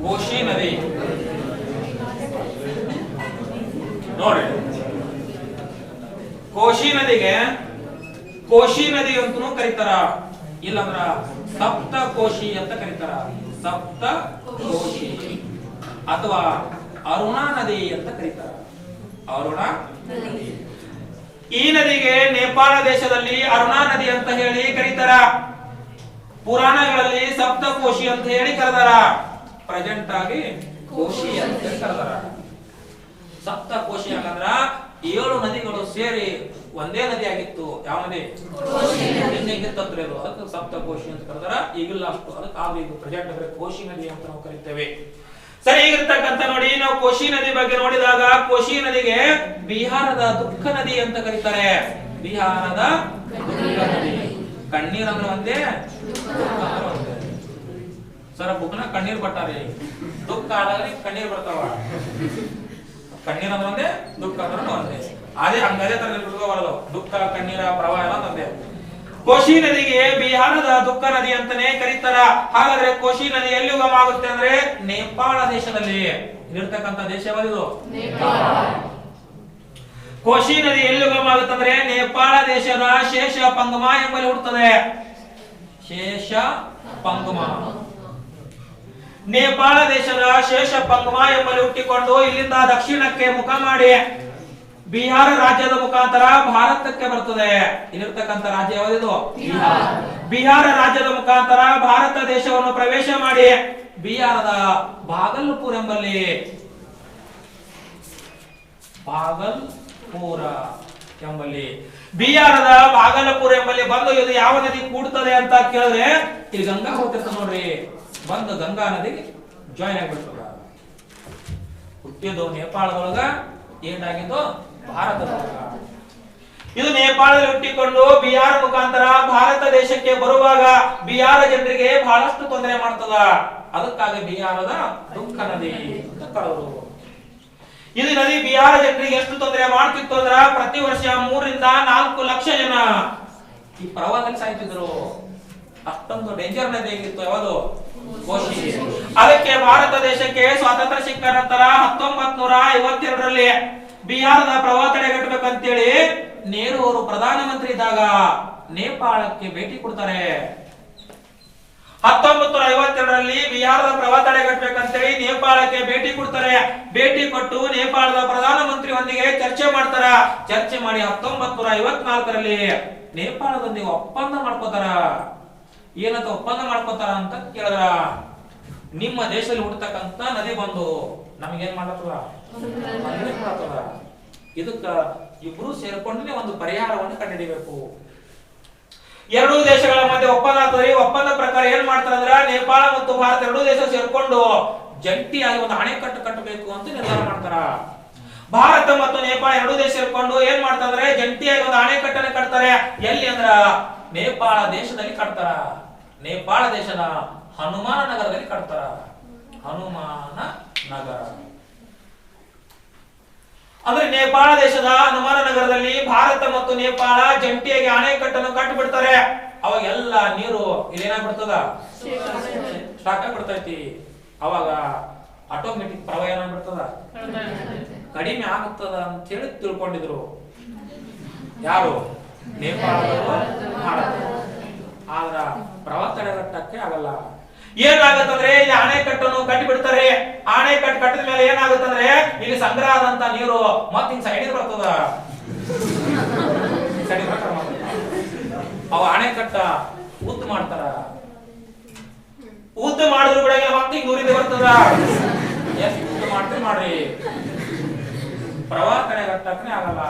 ಕೋಶಿ ನದಿ ನೋಡ್ರಿ, ಕೋಶಿ ನದಿಗೆ ಕೋಶಿ ನದಿ ಅಂತೂ ಕರೀತಾರ, ಇಲ್ಲಂದ್ರ ಸಪ್ತ ಕೋಶಿ ಅಂತ ಕರೀತಾರ. ಸಪ್ತ ಕೋಶಿ ಅಥವಾ ಅರುಣಾ ನದಿ ಅಂತ ಕರೀತಾರ. ಅರುಣಾ ನದಿ. ಈ ನದಿಗೆ ನೇಪಾಳ ದೇಶದಲ್ಲಿ ಅರುಣಾ ನದಿ ಅಂತ ಹೇಳಿ ಕರೀತಾರ. ಪುರಾಣಗಳಲ್ಲಿ ಸಪ್ತ ಕೋಶಿ ಅಂತ ಹೇಳಿ ಕರೆದಾರ. ಪ್ರೆಸೆಂಟ್ ಆಗಿ ಕೋಶಿ ಅಂತ ಕರೆದಾರ. ಸಪ್ತ ಕೋಶಿ ಹಂಗಂದ್ರ 7 ನದಿಗಳು ಸೇರಿ ಒಂದೇ ನದಿ ಆಗಿತ್ತು. ಯಾವ ನದಿ? ಹೆಂಗಿತ್ತಂದ್ರೆ ಅದು, ಅದಕ್ಕೆ ಸಪ್ತ ಕೋಶಿ ಅಂತ ಕರೆದಾರ. ಈಗಿಲ್ಲ ಅಷ್ಟು, ಅದಕ್ಕೆ ಆಗ ಇದು ಪ್ರೆಸೆಂಟ್ ಅಂದ್ರೆ ಕೋಶಿ ನದಿ ಅಂತ ನಾವು ಕರಿತೇವೆ. ಸರಿ, ಈಗಿರ್ತಕ್ಕಂಥ ನೋಡಿ, ನಾವು ಕೋಶಿ ನದಿ ಬಗ್ಗೆ ನೋಡಿದಾಗ ಕೋಶಿ ನದಿಗೆ ಬಿಹಾರದ ದುಃಖ ನದಿ ಅಂತ ಕರೀತಾರೆ. ಬಿಹಾರದ ದುಃಖ ನದಿ. ಕಣ್ಣೀರ್ ಅಂದ್ರೆ ಒಂದೇ, ದುಃಖ ಅಂದ್ರೆ ಒಂದೇ. ಸರ ಬುಕ್ನ ಕಣ್ಣೀರ್ ಬಟ್ಟಾರಿ, ದುಃಖ ಆದಾಗ ಕಣ್ಣೀರ್ ಬರ್ತಾವ. ಕಣ್ಣೀರ್ ಅಂದ್ರೆ ಒಂದೇ, ದುಃಖ ಅಂದ್ರೆ ಒಂದೇ. ಅದೇ ಹಂಗದೇ ತರ ಬರೋದು, ದುಃಖ ಕಣ್ಣೀರ ಪ್ರವಾಹ ಎಲ್ಲ ಒಂದೇ. ಕೋಶಿ ನದಿಗೆ ಬಿಹಾರದ ದುಃಖ ನದಿ ಅಂತಾನೆ ಕರೀತಾರ. ಹಾಗಾದ್ರೆ ಕೋಶಿ ನದಿ ಎಲ್ಲಿ ಉಗಮ ಆಗುತ್ತೆ ಅಂದ್ರೆ ನೇಪಾಳ ದೇಶದಲ್ಲಿ. ಇಲ್ಲಿರ್ತಕ್ಕಂಥ ದೇಶ ಯಾವುದು? ಕೋಶಿ ನದಿ ಎಲ್ಲಿ ಉಗಮ ಆಗುತ್ತೆ ಅಂದ್ರೆ ನೇಪಾಳ ದೇಶದ ಶೇಷ ಪಂಗಮ ಎಂಬಲ್ಲಿ ಹುಟ್ಟುತ್ತದೆ. ಶೇಷ ಪಂಗಮ ನೇಪಾಳ ದೇಶದ ಶೇಷ ಪಂಗಮ ಎಂಬಲ್ಲಿ ಹುಟ್ಟಿಕೊಂಡು ಇಲ್ಲಿಂದ ದಕ್ಷಿಣಕ್ಕೆ ಮುಖ ಮಾಡಿ ಬಿಹಾರ ರಾಜ್ಯದ ಮುಖಾಂತರ ಭಾರತಕ್ಕೆ ಬರ್ತದೆ. ಇಲ್ಲಿರ್ತಕ್ಕಂಥ ರಾಜ್ಯ ಯಾವುದು? ಬಿಹಾರ ರಾಜ್ಯದ ಮುಖಾಂತರ ಭಾರತ ದೇಶವನ್ನು ಪ್ರವೇಶ ಮಾಡಿ ಬಿಹಾರದ ಭಾಗಲ್ಪುರ್ ಎಂಬಲ್ಲಿ, ಭಾಗಲ್ಪುರ ಎಂಬಲ್ಲಿ, ಬಿಹಾರದ ಭಾಗಲ್ಪುರ್ ಎಂಬಲ್ಲಿ ಬಂದು ಇದು ಯಾವ ನದಿ ಕೂಡ್ತದೆ ಅಂತ ಕೇಳಿದ್ರೆ ಇಲ್ಲಿ ಗಂಗಾ ಹೋಗ್ತಿರ್ತ ನೋಡ್ರಿ. ಬಂದು ಗಂಗಾ ನದಿಗೆ ಜಾಯಿನ್ ಆಗ್ಬಿಡ್ತದ. ಹುಟ್ಟಿದ್ದು ನೇಪಾಳದೊಳಗ, ಏನಾಗಿದ್ದು ಭಾರತದೊಳಗ. ಇದು ನೇಪಾಳದಲ್ಲಿ ಹುಟ್ಟಿಕೊಂಡು ಬಿಹಾರ ಮುಖಾಂತರ ಭಾರತ ದೇಶಕ್ಕೆ ಬರುವಾಗ ಬಿಹಾರ ಜನರಿಗೆ ಬಹಳಷ್ಟು ತೊಂದರೆ ಮಾಡ್ತದ. ಅದಕ್ಕಾಗಿ ಬಿಹಾರದ ದುಃಖ ನದಿ ಅಂತ ಕರೆದರು. ಇದು ನದಿ ಬಿಹಾರ ಜನರಿಗೆ ಎಷ್ಟು ತೊಂದರೆ ಮಾಡ್ತಿತ್ತು ಅಂದ್ರ ಪ್ರತಿ ವರ್ಷ 3 ರಿಂದ 4 ಲಕ್ಷ ಜನ ಈ ಪ್ರವಾಹದಲ್ಲಿ ಸಾಯ್ತಿದ್ರು. ಅಷ್ಟೊಂದು ಡೇಂಜರ್ ನದಿ ಆಗಿತ್ತು. ಯಾವುದು? ಕೋಶಿ. ಅದಕ್ಕೆ ಭಾರತ ದೇಶಕ್ಕೆ ಸ್ವಾತಂತ್ರ್ಯ ಸಿಕ್ಕ ನಂತರ 1952ರಲ್ಲಿ ಬಿಹಾರದ ಪ್ರವಾಹ ತಡೆಗಟ್ಟಬೇಕಂತೇಳಿ ನೆಹರು ಅವರು ಪ್ರಧಾನಮಂತ್ರಿ ಇದ್ದಾಗ ನೇಪಾಳಕ್ಕೆ ಭೇಟಿ ಕೊಡ್ತಾರೆ. 1952ರಲ್ಲಿ ಬಿಹಾರದ ಪ್ರವಾಹ ತಡೆಗಟ್ಟಬೇಕಂತೇಳಿ ನೇಪಾಳಕ್ಕೆ ಭೇಟಿ ಕೊಡ್ತಾರೆ. ಭೇಟಿ ಕೊಟ್ಟು ನೇಪಾಳದ ಪ್ರಧಾನಮಂತ್ರಿ ಒಂದಿಗೆ ಚರ್ಚೆ ಮಾಡ್ತಾರ. ಚರ್ಚೆ ಮಾಡಿ 1954ರಲ್ಲಿ ನೇಪಾಳದೊಂದಿಗೆ ಒಪ್ಪಂದ ಮಾಡ್ಕೋತಾರ. ಏನಂತ ಒಪ್ಪಂದ ಮಾಡ್ಕೋತಾರ ಅಂತ ಕೇಳಿದ್ರ, ನಿಮ್ಮ ದೇಶದಲ್ಲಿ ಹುಟ್ಟತಕ್ಕಂತ ನದಿ ಬಂದು ನಮಗೇನ್ ಮಾಡತ್ತದ? ಇದಕ್ಕ ಇಬ್ರು ಸೇರ್ಕೊಂಡ್ರೆ ಒಂದು ಪರಿಹಾರವನ್ನು ಕಂಡುಹಿಡಿಯಬೇಕು. ಎರಡೂ ದೇಶಗಳ ಮಧ್ಯೆ ಒಪ್ಪಂದ ಆಗ್ತದೆ. ಒಪ್ಪಂದ ಪ್ರಕಾರ ಏನ್ ಮಾಡ್ತಾರಂದ್ರ ನೇಪಾಳ ಮತ್ತು ಭಾರತ ಎರಡೂ ದೇಶ ಸೇರ್ಕೊಂಡು ಜಂಟಿಯಾಗಿ ಒಂದು ಅಣೆಕಟ್ಟು ಕಟ್ಟಬೇಕು ಅಂತ ನಿರ್ಧಾರ ಮಾಡ್ತಾರ. ಭಾರತ ಮತ್ತು ನೇಪಾಳ ಎರಡೂ ದೇಶ ಸೇರ್ಕೊಂಡು ಏನ್ ಮಾಡ್ತಾರೆ, ಜಂಟಿಯಾಗಿ ಒಂದು ಅಣೆಕಟ್ಟನ್ನು ಕಟ್ತಾರೆ. ಎಲ್ಲಿ ಅಂದ್ರ ನೇಪಾಳ ದೇಶದಲ್ಲಿ ಕಟ್ತಾರ. ನೇಪಾಳ ದೇಶದ ಹನುಮಾನ ನಗರದಲ್ಲಿ ಕಟ್ತಾರ. ಹನುಮಾನ ನಗರ ಅಂದ್ರೆ ನೇಪಾಳ ದೇಶದ ಹನುಮಾನ ನಗರದಲ್ಲಿ ಭಾರತ ಮತ್ತು ನೇಪಾಳ ಜಂಟಿಯಾಗಿ ಅಣೆಕಟ್ಟನ್ನು ಕಟ್ಟಿಬಿಡ್ತಾರೆ. ಅವಾಗ ಎಲ್ಲ ನೀರು ಇಲ್ಲೇನಾಗ್ಬಿಡ್ತದ, ಸ್ಟಾಕ್ ಆಗ್ಬಿಡ್ತೈತಿ. ಅವಾಗ ಆಟೋಮೆಟಿಕ್ ಪ್ರವಾಹ ಏನಾಗ್ಬಿಡ್ತದ, ಕಡಿಮೆ ಆಗುತ್ತದ ಅಂತ ಹೇಳಿ ತಿಳ್ಕೊಂಡಿದ್ರು ಯಾರು, ನೇಪಾಳದವರು, ಭಾರತ. ಆದ್ರ ಪ್ರವಾಹ ತಡೆಗಟ್ಟಕ್ಕೆ ಆಗಲ್ಲ. ಏನಾಗುತ್ತಂದ್ರೆ ಇಲ್ಲಿ ಅಣೆಕಟ್ಟನ್ನು ಕಟ್ಟಿ ಬಿಡ್ತಾರೆ. ಅಣೆಕಟ್ಟು ಕಟ್ಟಿದ ಮೇಲೆ ಏನಾಗುತ್ತಂದ್ರೆ ಇಲ್ಲಿ ಸಂಗ್ರಹ ಆದಂತ ನೀರು ಮತ್ತೆ ಹಿಂಗ್ ಸೈಡಿಗೆ ಬರ್ತದ. ಅವ ಅಣೆಕಟ್ಟ ಉದ್ದು ಮಾಡ್ತಾರ. ಉದ್ದು ಮಾಡಿದ್ರು ಕೂಡ ಮತ್ತೆ ಹಿಂಗ್ ಊರಿದೆ ಬರ್ತದ. ಎಷ್ಟು ಉದ್ದು ಮಾಡ್ತೀರಿ ಮಾಡ್ರಿ, ಪ್ರವಾಹ ತಡೆಗಟ್ಟಕ್ಕೆ ಆಗಲ್ಲ.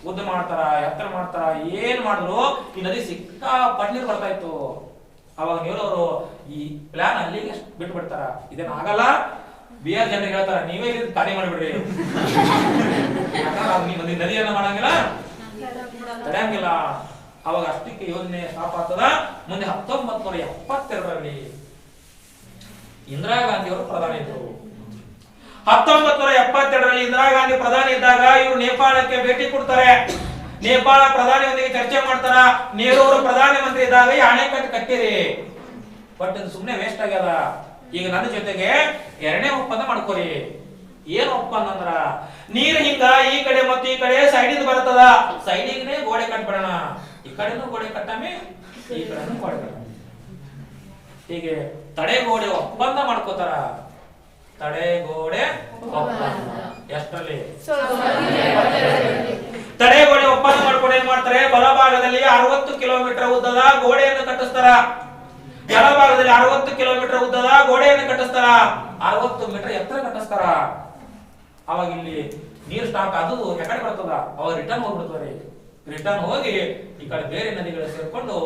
ಉದ್ದು ಮಾಡ್ತಾರ, ಎತ್ತರ ಮಾಡ್ತಾರ, ಏನ್ ಮಾಡಿದ್ರು ಈ ನದಿ ಸಿಕ್ಕಾಪಟ್ಟೆ ನೀರು ಬರ್ತಾ ಇತ್ತು. ಅವಾಗ ನೀರವರು ಈ ಪ್ಲಾನ್ ಅಲ್ಲಿಗೆ ಬಿಟ್ಟು ಬಿಡ್ತಾರ. ಇದೇನು ಆಗಲ್ಲ, ಬಿಆರ್ ಜನರಿಗೆ ಹೇಳ್ತಾರ, ನೀವೇ ಖಾಲಿ ಮಾಡಿಬಿಡ್ರಿ, ಯಾಕಂದ್ರೆ ನದಿಯನ್ನ ಮಾಡಂಗಿಲ್ಲ, ತಡೆಯಂಗಿಲ್ಲ. ಅವಾಗ ಅಷ್ಟಕ್ಕೆ ಯೋಜನೆ ಸ್ಟಾಪ್ ಆಗ್ತದ. ಮುಂದೆ 1972ರಲ್ಲಿ ಇಂದಿರಾ ಗಾಂಧಿ ಅವರು ಪ್ರಧಾನಿ ಇದ್ರು. 1972ರಲ್ಲಿ ಇಂದಿರಾ ಗಾಂಧಿ ಪ್ರಧಾನಿ ಇದ್ದಾಗ ಇವರು ನೇಪಾಳಕ್ಕೆ ಭೇಟಿ ಕೊಡ್ತಾರೆ. ನೇಪಾಳ ಪ್ರಧಾನಿಯೊಂದಿಗೆ ಚರ್ಚೆ ಮಾಡ್ತಾರ. ನೆಹರು ಅವರು ಪ್ರಧಾನ ಮಂತ್ರಿ ಇದ್ದಾಗ ಈ ಅಣೆಕಟ್ಟು ಕಟ್ಟಿರಿ, ಬಟ್ ಇದು ಸುಮ್ಮನೆ ವೇಸ್ಟ್ ಆಗ್ಯದ. ಈಗ ನನ್ನ ಜೊತೆಗೆ ಎರಡನೇ ಒಪ್ಪಂದ ಮಾಡ್ಕೋರಿ. ಏನ್ ಒಪ್ಪಂದ ಅಂದ್ರ, ನೀರು ಹಿಂಗ ಈ ಕಡೆ ಮತ್ತು ಈ ಕಡೆ ಸೈಡಿಂದ ಬರ್ತದ, ಸೈಡಿಗೆ ಗೋಡೆ ಕಟ್ಬಿಡೋಣ. ಈ ಕಡೆನೂ ಗೋಡೆ ಕಟ್ಟಮೆ, ಈ ಕಡೆನೂ ಗೋಡೆ ಕಟ್ಟಮೆ. ಹೀಗೆ ತಡೆಗೋಡೆ ಒಪ್ಪಂದ ಮಾಡ್ಕೋತಾರ. ತಡೆಗೋಡೆ ಒಪ್ಪಂದ ಎಷ್ಟರಲ್ಲಿ, ತಡೆಗೋಡೆ ಒಪ್ಪಂದ ಮಾಡ್ಕೊಂಡು ಏನ್ ಮಾಡ್ತಾರೆ, ಬಲಭಾಗದಲ್ಲಿ 60 ಕಿಲೋಮೀಟರ್ ಉದ್ದದ ಗೋಡೆಯನ್ನು ಕಟ್ಟಿಸ್ತಾರ. ಎಡಭಾಗದಲ್ಲಿ 60 ಕಿಲೋಮೀಟರ್ ಉದ್ದದ ಗೋಡೆಯನ್ನು ಕಟ್ಟಿಸ್ತಾರ. 60 ಮೀಟರ್ ಎತ್ತರ ಕಟ್ಟಿಸ್ತಾರ. ಅವಾಗ ಇಲ್ಲಿ ನೀರು ಸ್ಟಾಕ್ ಅದು ಯಾಕಡೆ ಬರ್ತದ, ಅವಾಗ ರಿಟರ್ನ್ ಹೋಗ್ಬಿಡ್ತಾರೆ. ರಿಟರ್ನ್ ಹೋಗಿ ಈ ಕಡೆ ಬೇರೆ ನದಿಗಳು ಸೇರ್ಕೊಂಡು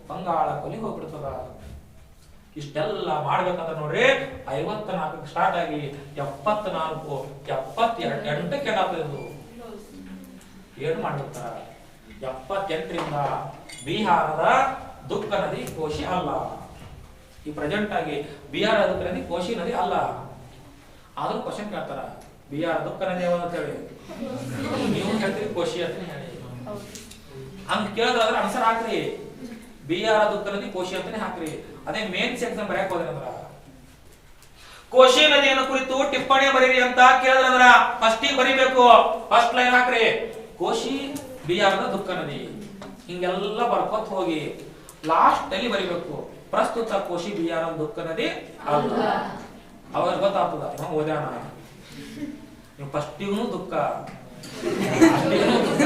ಬಂಗಾಳ ಕೊಲ್ಲಿಗೆ ಹೋಗ್ಬಿಡ್ತದ. ಇಷ್ಟೆಲ್ಲ ಮಾಡ್ಬೇಕಂತ ನೋಡ್ರಿ 54 ಸ್ಟಾರ್ಟ್ ಆಗಿ 74, 78ಕ್ಕೆ ಏನಾಗ್ತದೆ, ಏನು ಮಾಡಿರ್ತಾರ. 78ರಿಂದ ಬಿಹಾರದ ದುಃಖ ನದಿ ಕೋಶಿ ಅಲ್ಲ. ಈ ಪ್ರೆಸೆಂಟ್ ಆಗಿ ಬಿಹಾರ ದುಃಖ ನದಿ ಕೋಶಿ ನದಿ ಅಲ್ಲ. ಆದ್ರೂ ಕ್ವಶನ್ ಕೇಳ್ತಾರ, ಬಿಹಾರ ದುಃಖ ನದಿ ಯಾವ್ದು ಅಂತ ಹೇಳಿ, ನೀವು ಹೇಳ್ತೀರಿ ಕೋಶಿ ಅಂತ ಹೇಳಿ. ಹಂಗ ಕೇಳಿದ್ರೆ ಆನ್ಸರ್ ಹಾಕ್ರಿ, ಬಿಹಾರ ದುಃಖ ನದಿ ಕೋಶಿ ಅಂತಾನೆ ಹಾಕ್ರಿ. ಅದೇ ಮೇನ್ಸ್ ಎಕ್ಸಾಮ್ ಬರೆಯಕ್ ಹೋದ್ರೆ ಅಂದ್ರ ಕೋಶಿ ನದಿಯನ್ನು ಕುರಿತು ಟಿಪ್ಪಣಿ ಬರೀರಿ ಅಂತ ಕೇಳಿದ್ರಂದ್ರ ಫಸ್ಟ್ ಬರಿಬೇಕು. ಫಸ್ಟ್ ಲೈನ್ ಹಾಕ್ರಿ, ಕೋಶಿ ಬಿಹಾರದ ದುಃಖ ನದಿ, ಹಿಂಗೆಲ್ಲ ಬರ್ಕೊತ್ ಹೋಗಿ ಲಾಸ್ಟ್ ಅಲ್ಲಿ ಬರಿಬೇಕು, ಪ್ರಸ್ತುತ ಕೋಶಿ ಬಿಹಾರದ ದುಃಖ ನದಿ ಅಲ್ಲ. ಅವಾಗ ಗೊತ್ತಾಗ್ತದ ಇವ ಓದ್ಯಾನ, ನೀವು ಫಸ್ಟಿಗೂ ದುಃಖ, ದುಃಖ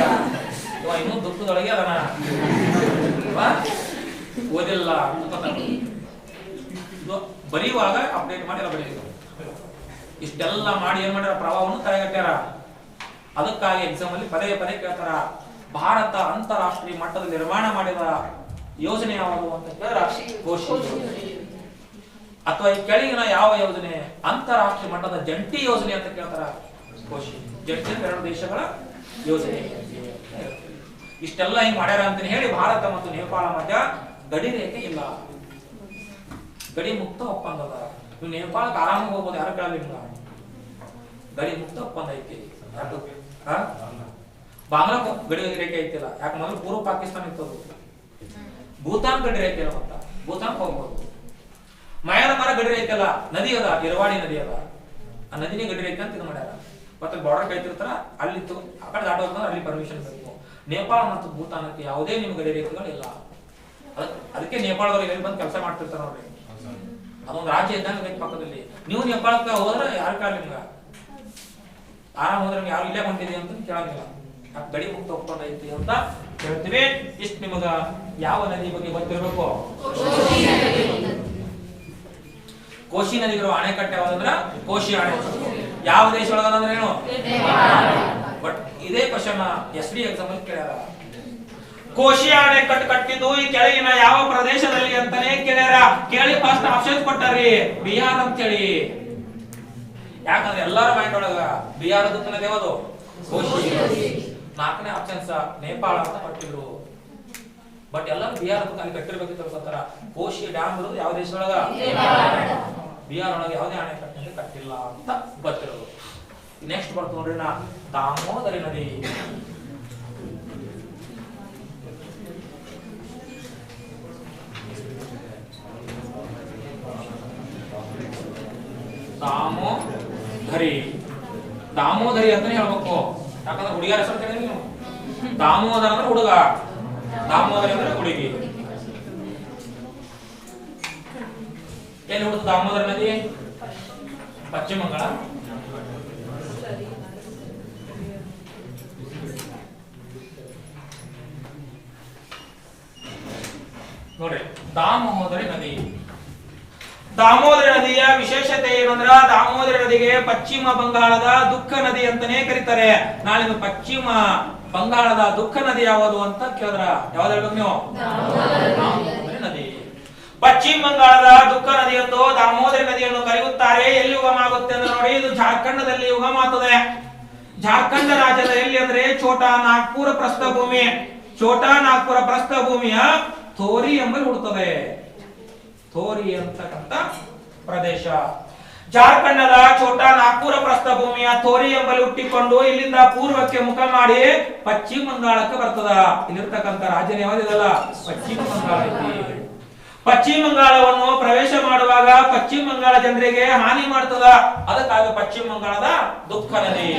ಇನ್ನೂ ದುಃಖದೊಳಗೆ ಅದನ ಓದಿಲ್ಲ. ಬರೆಯುವಾಗ ಅಪ್ಡೇಟ್ ಮಾಡಿ ಎಲ್ಲ ಬರೀಬೇಕು. ಇಷ್ಟೆಲ್ಲ ಮಾಡಿ ಏನ್ ಮಾಡ್ಯಾರ, ಪ್ರವಾಹವನ್ನು ತಡೆಗಟ್ಟ್ಯಾರ. ಅದಕ್ಕಾಗಿ ಎಕ್ಸಾಮ್ ಅಲ್ಲಿ ಪದೇ ಪದೇ ಕೇಳ್ತಾರ, ಭಾರತ ಅಂತಾರಾಷ್ಟ್ರೀಯ ಮಟ್ಟದಲ್ಲಿ ನಿರ್ಮಾಣ ಮಾಡಿದ ಯೋಜನೆ ಯಾವುದು ಅಂತ ಕೇಳಿದ್ರ ಕೋಶಿ. ಅಥವಾ ಈ ಕೆಳಗಿನ ಯಾವ ಯೋಜನೆ ಅಂತಾರಾಷ್ಟ್ರೀಯ ಮಟ್ಟದ ಜಂಟಿ ಯೋಜನೆ ಅಂತ ಕೇಳ್ತಾರ, ಕೋಶಿ. ಜಂಟಿ ಎರಡು ದೇಶಗಳ ಯೋಜನೆ. ಇಷ್ಟೆಲ್ಲ ಹಿಂಗ್ ಮಾಡ್ಯಾರ ಅಂತ ಹೇಳಿ ಭಾರತ ಮತ್ತು ನೇಪಾಳ ಮಧ್ಯ ಗಡಿ ರೇಖೆ ಇಲ್ಲ, ಗಡಿ ಮುಕ್ತ ಒಪ್ಪಂದದ. ನೀವು ನೇಪಾಳಕ್ಕೆ ಆರಾಮಾಗಿ ಹೋಗ್ಬೋದು, ಯಾರು ಕೇಳಲಿಲ್ಲ. ಗಡಿ ಮುಕ್ತ ಒಪ್ಪಂದ ಐತಿ. ಬಾಂಗ್ಲಾ ಗಡಿ ರೇಖೆ ಐತಿಲ್ಲ, ಯಾಕೆ ಮೊದಲು ಪೂರ್ವ ಪಾಕಿಸ್ತಾನ ಇರ್ತದ. ಭೂತಾನ್ ಗಡಿ ರೇಖೆ ಇಲ್ಲ, ಮತ್ತ ಭೂತಾನ್ ಹೋಗ್ಬೋದು. ಮಯನ್ಮಾರ ಗಡಿ ರೇಖೆ ಅಲ್ಲ, ನದಿ ಅದ, ಇರವಾಡಿ ನದಿ ಅದ, ಆ ನದಿನೇ ಗಡಿ ರೇಖೆ ಅಂತ ಇದು ಮಾಡ್ಯಾರ. ಮತ್ತೆ ಬಾರ್ಡರ್ ಕೈತಿರ್ತಾರ, ಅಲ್ಲಿ ಆ ಕಡೆ ದಾಟೋದ್ರೆ ಅಲ್ಲಿ ಪರ್ಮಿಷನ್ ಬೇಕು. ನೇಪಾಳ ಮತ್ತು ಭೂತಾನಕ್ಕೆ ಯಾವುದೇ ನಿಮ್ ಗಡಿ ರೇಖೆಗಳು ಇಲ್ಲ. ಅದಕ್ಕೆ ನೇಪಾಳದವ್ರಿಗೆ ಎಲ್ಲಿ ಬಂದು ಕೆಲಸ ಮಾಡ್ತಿರ್ತಾರ ನೋಡ್ರಿ. ಅದೊಂದು ರಾಜ್ಯ ಇದ್ದಂಗೆ ಬೇಕು ಪಕ್ಕದಲ್ಲಿ. ನೀವು ನೇಪಾಳಕ್ಕೆ ಹೋದ್ರೆ ಯಾರು ಕೇಳ, ನಿಮ್ಗ ಆರಾಮ್ ಹೋದ್ರೆ ಯಾರು ಇಲ್ಲೇ ಹೊಂಟಿದೆ ಅಂತ ಕೇಳಂಗಿಲ್ಲ. ಗಡಿ ಮುಕ್ತ ಒಪ್ಪಂದ ಐತಿ ಅಂತ ಹೇಳ್ತೀವಿ. ಇಷ್ಟು ನಿಮಗ ಯಾವ ನದಿ ಬಗ್ಗೆ ಗೊತ್ತಿರಬೇಕು, ಕೋಶಿ ನದಿಗಿರುವ ಅಣೆಕಟ್ಟೆ ಯಾವ್ದಂದ್ರ ಕೋಶಿ ಅಣೆಕಟ್ಟು. ಯಾವ ದೇಶ ಒಳಗಂದ್ರೆ ಏನು, ಬಟ್ ಇದೇ ಕ್ವಶನ್ SD ಎಕ್ಸಾಮ್ ಅಲ್ಲಿ ಕೇಳ್ಯಾರ. ಕೋಶಿ ಅಣೆಕಟ್ಟು ಕಟ್ಟಿದ್ದು ಈ ಕೆಳಗಿನ ಯಾವ ಪ್ರದೇಶದಲ್ಲಿ ಅಂತಾನೆ ಕೇಳ್ಯಾರ. ಕೇಳಿ ಫಸ್ಟ್ ಆಪ್ಷನ್ ಕೊಟ್ಟಾರಿ, ಬಿಹಾರ್ ಅಂತ ಹೇಳಿ. ಯಾಕಂದ್ರೆ ಎಲ್ಲರ ಮೈಂಡ್ ಒಳಗ ಬಿಹಾರ ದುಃಖ ನದಿ ಯಾವುದು? ಕೋಶಿ. 4ನೇ ಆಪ್ಷನ್ಸ್ ನೇಪಾಳ ಅಂತ ಕೊಟ್ಟಿದ್ರು. ಬಟ್ ಎಲ್ಲರೂ ಬಿಹಾರ ದುಃಖ ಅಲ್ಲಿ ಕಟ್ಟಿರ್ಬೇಕಿತ್ತು ಗೊತ್ತಾರ. ಕೋಶಿ ಡ್ಯಾಮ್ ಇರೋದು ಯಾವ ದೇಶದೊಳಗ? ಬಿಹಾರ ಒಳಗೆ ಯಾವುದೇ ಅಣೆಕಟ್ಟೆ ಕಟ್ಟಿಲ್ಲ ಅಂತ ಗೊತ್ತಿರೋದು. ನೆಕ್ಸ್ಟ್ ಬರ್ತ ನೋಡ್ರಿ ನಾ ದಾಮೋದರಿ ನದಿ. ದಾಮೋದರಿ ದಾಮೋದರಿ ಅಂತಾನೆ ಹೇಳ್ಬೇಕು. ಯಾಕಂದ್ರೆ ಹುಡುಗಿಯರ ಹೆಸರು ಕೇಳಿದ್ರಿ ನೀವು. ದಾಮೋದರ ಅಂದ್ರೆ ಹುಡುಗ, ದಾಮೋದರಿ ಅಂದ್ರೆ ಹುಡುಗಿ. ಎಲ್ಲಿ ಹುಡುಗ ದಾಮೋದರ ನದಿ? ಪಶ್ಚಿಮ ಬಂಗಾಳ. ನೋಡ್ರಿ ದಾಮೋದರಿ ನದಿ. ದಾಮೋದರಿ ನದಿಯ ವಿಶೇಷತೆ ಏನಂದ್ರ ದಾಮೋದರಿ ನದಿಗೆ ಪಶ್ಚಿಮ ಬಂಗಾಳದ ದುಃಖ ನದಿ ಅಂತಾನೆ ಕರೀತಾರೆ. ನಾಳೆ ಪಶ್ಚಿಮ ಬಂಗಾಳದ ದುಃಖ ನದಿ ಯಾವುದು ಅಂತ ಕೇಳಿದ್ರ ಯಾವ್ದು ಹೇಳ್ಬೇಕು ನೀವು? ದಾಮೋದರಿ ನದಿ. ಪಶ್ಚಿಮ ಬಂಗಾಳದ ದುಃಖ ನದಿಯಂದು ದಾಮೋದರಿ ನದಿಯನ್ನು ಕರೆಯುತ್ತಾರೆ. ಎಲ್ಲಿ ಉಗಮ ಆಗುತ್ತೆ ಅಂದ್ರೆ ನೋಡಿ, ಇದು ಜಾರ್ಖಂಡದಲ್ಲಿ ಉಗಮ ಆಗ್ತದೆ. ಜಾರ್ಖಂಡ ರಾಜ್ಯದ ಎಲ್ಲಿ ಅಂದ್ರೆ ಛೋಟಾ ನಾಗ್ಪುರ ಪ್ರಸ್ಥಭೂಮಿ. ಛೋಟಾ ನಾಗ್ಪುರ ಪ್ರಸ್ಥಭೂಮಿಯ ಥೋರಿ ಎಂಬಲ್ಲಿ ಹುಡುತ್ತದೆ. ಥೋರಿ ಅಂತಕ್ಕಂಥ ಪ್ರದೇಶ ಜಾರ್ಖಂಡದ ಛೋಟಾ ನಾಗ್ಪುರ ಪ್ರಸ್ಥಭೂಮಿಯ ಥೋರಿ ಎಂಬಲ್ಲಿ ಹುಟ್ಟಿಕೊಂಡು ಇಲ್ಲಿಂದ ಪೂರ್ವಕ್ಕೆ ಮುಖ ಮಾಡಿ ಪಶ್ಚಿಮ ಬಂಗಾಳಕ್ಕೆ ಬರ್ತದ. ಇಲ್ಲಿರ್ತಕ್ಕಂಥ ರಾಜ್ಯ ಯಾವ್ದಿದಲ್ಲ ಪಶ್ಚಿಮ ಬಂಗಾಳ ಐತಿ. ಪಶ್ಚಿಮ ಬಂಗಾಳವನ್ನು ಪ್ರವೇಶ ಮಾಡುವಾಗ ಪಶ್ಚಿಮ ಬಂಗಾಳ ಜನರಿಗೆ ಹಾನಿ ಮಾಡ್ತದ. ಅದಕ್ಕಾಗಿ ಪಶ್ಚಿಮ ಬಂಗಾಳದ ದುಃಖ ನದಿ.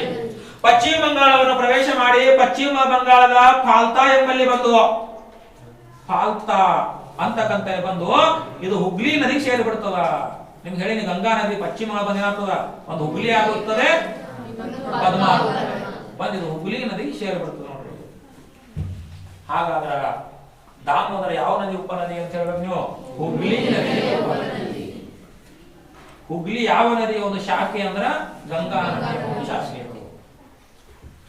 ಪಶ್ಚಿಮ ಬಂಗಾಳವನ್ನು ಪ್ರವೇಶ ಮಾಡಿ ಪಶ್ಚಿಮ ಬಂಗಾಳದ ಫಾಲ್ತಾ ಎಂಬಲ್ಲಿ ಬಂದು, ಫಾಲ್ತಾ ಅಂತಕ್ಕಂತ ಬಂದು ಇದು ಹುಗ್ಲಿ ನದಿಗೆ ಸೇರಿ ಬಿಡ್ತದ. ನಿಮ್ಗೆ ಹೇಳಿ, ಗಂಗಾ ನದಿ ಪಶ್ಚಿಮ ಬಂದ ಏನಾಗ್ತದ, ಒಂದು ಹುಗ್ಲಿ ಆಗುತ್ತದೆ, ಪದ್ಮ ಬಂದು ಇದು ಹುಗ್ಲಿ ನದಿಗೆ ಸೇರಿ ಬಿಡ್ತದೆ ನೋಡ್ರಿ. ಹಾಗಾದ್ರ ದಾಮೋದರ ಯಾವ ನದಿ ಉಪನದಿ ಅಂತ ಹೇಳ್ಬೇಕು ನೀವು? ಹುಗ್ಲಿ ನದಿ ಉಪನದಿ. ಹುಗ್ಲಿ ಯಾವ ನದಿಯ ಒಂದು ಶಾಖೆ ಅಂದ್ರ ಗಂಗಾ ನದಿಯ ಶಾಖೆ.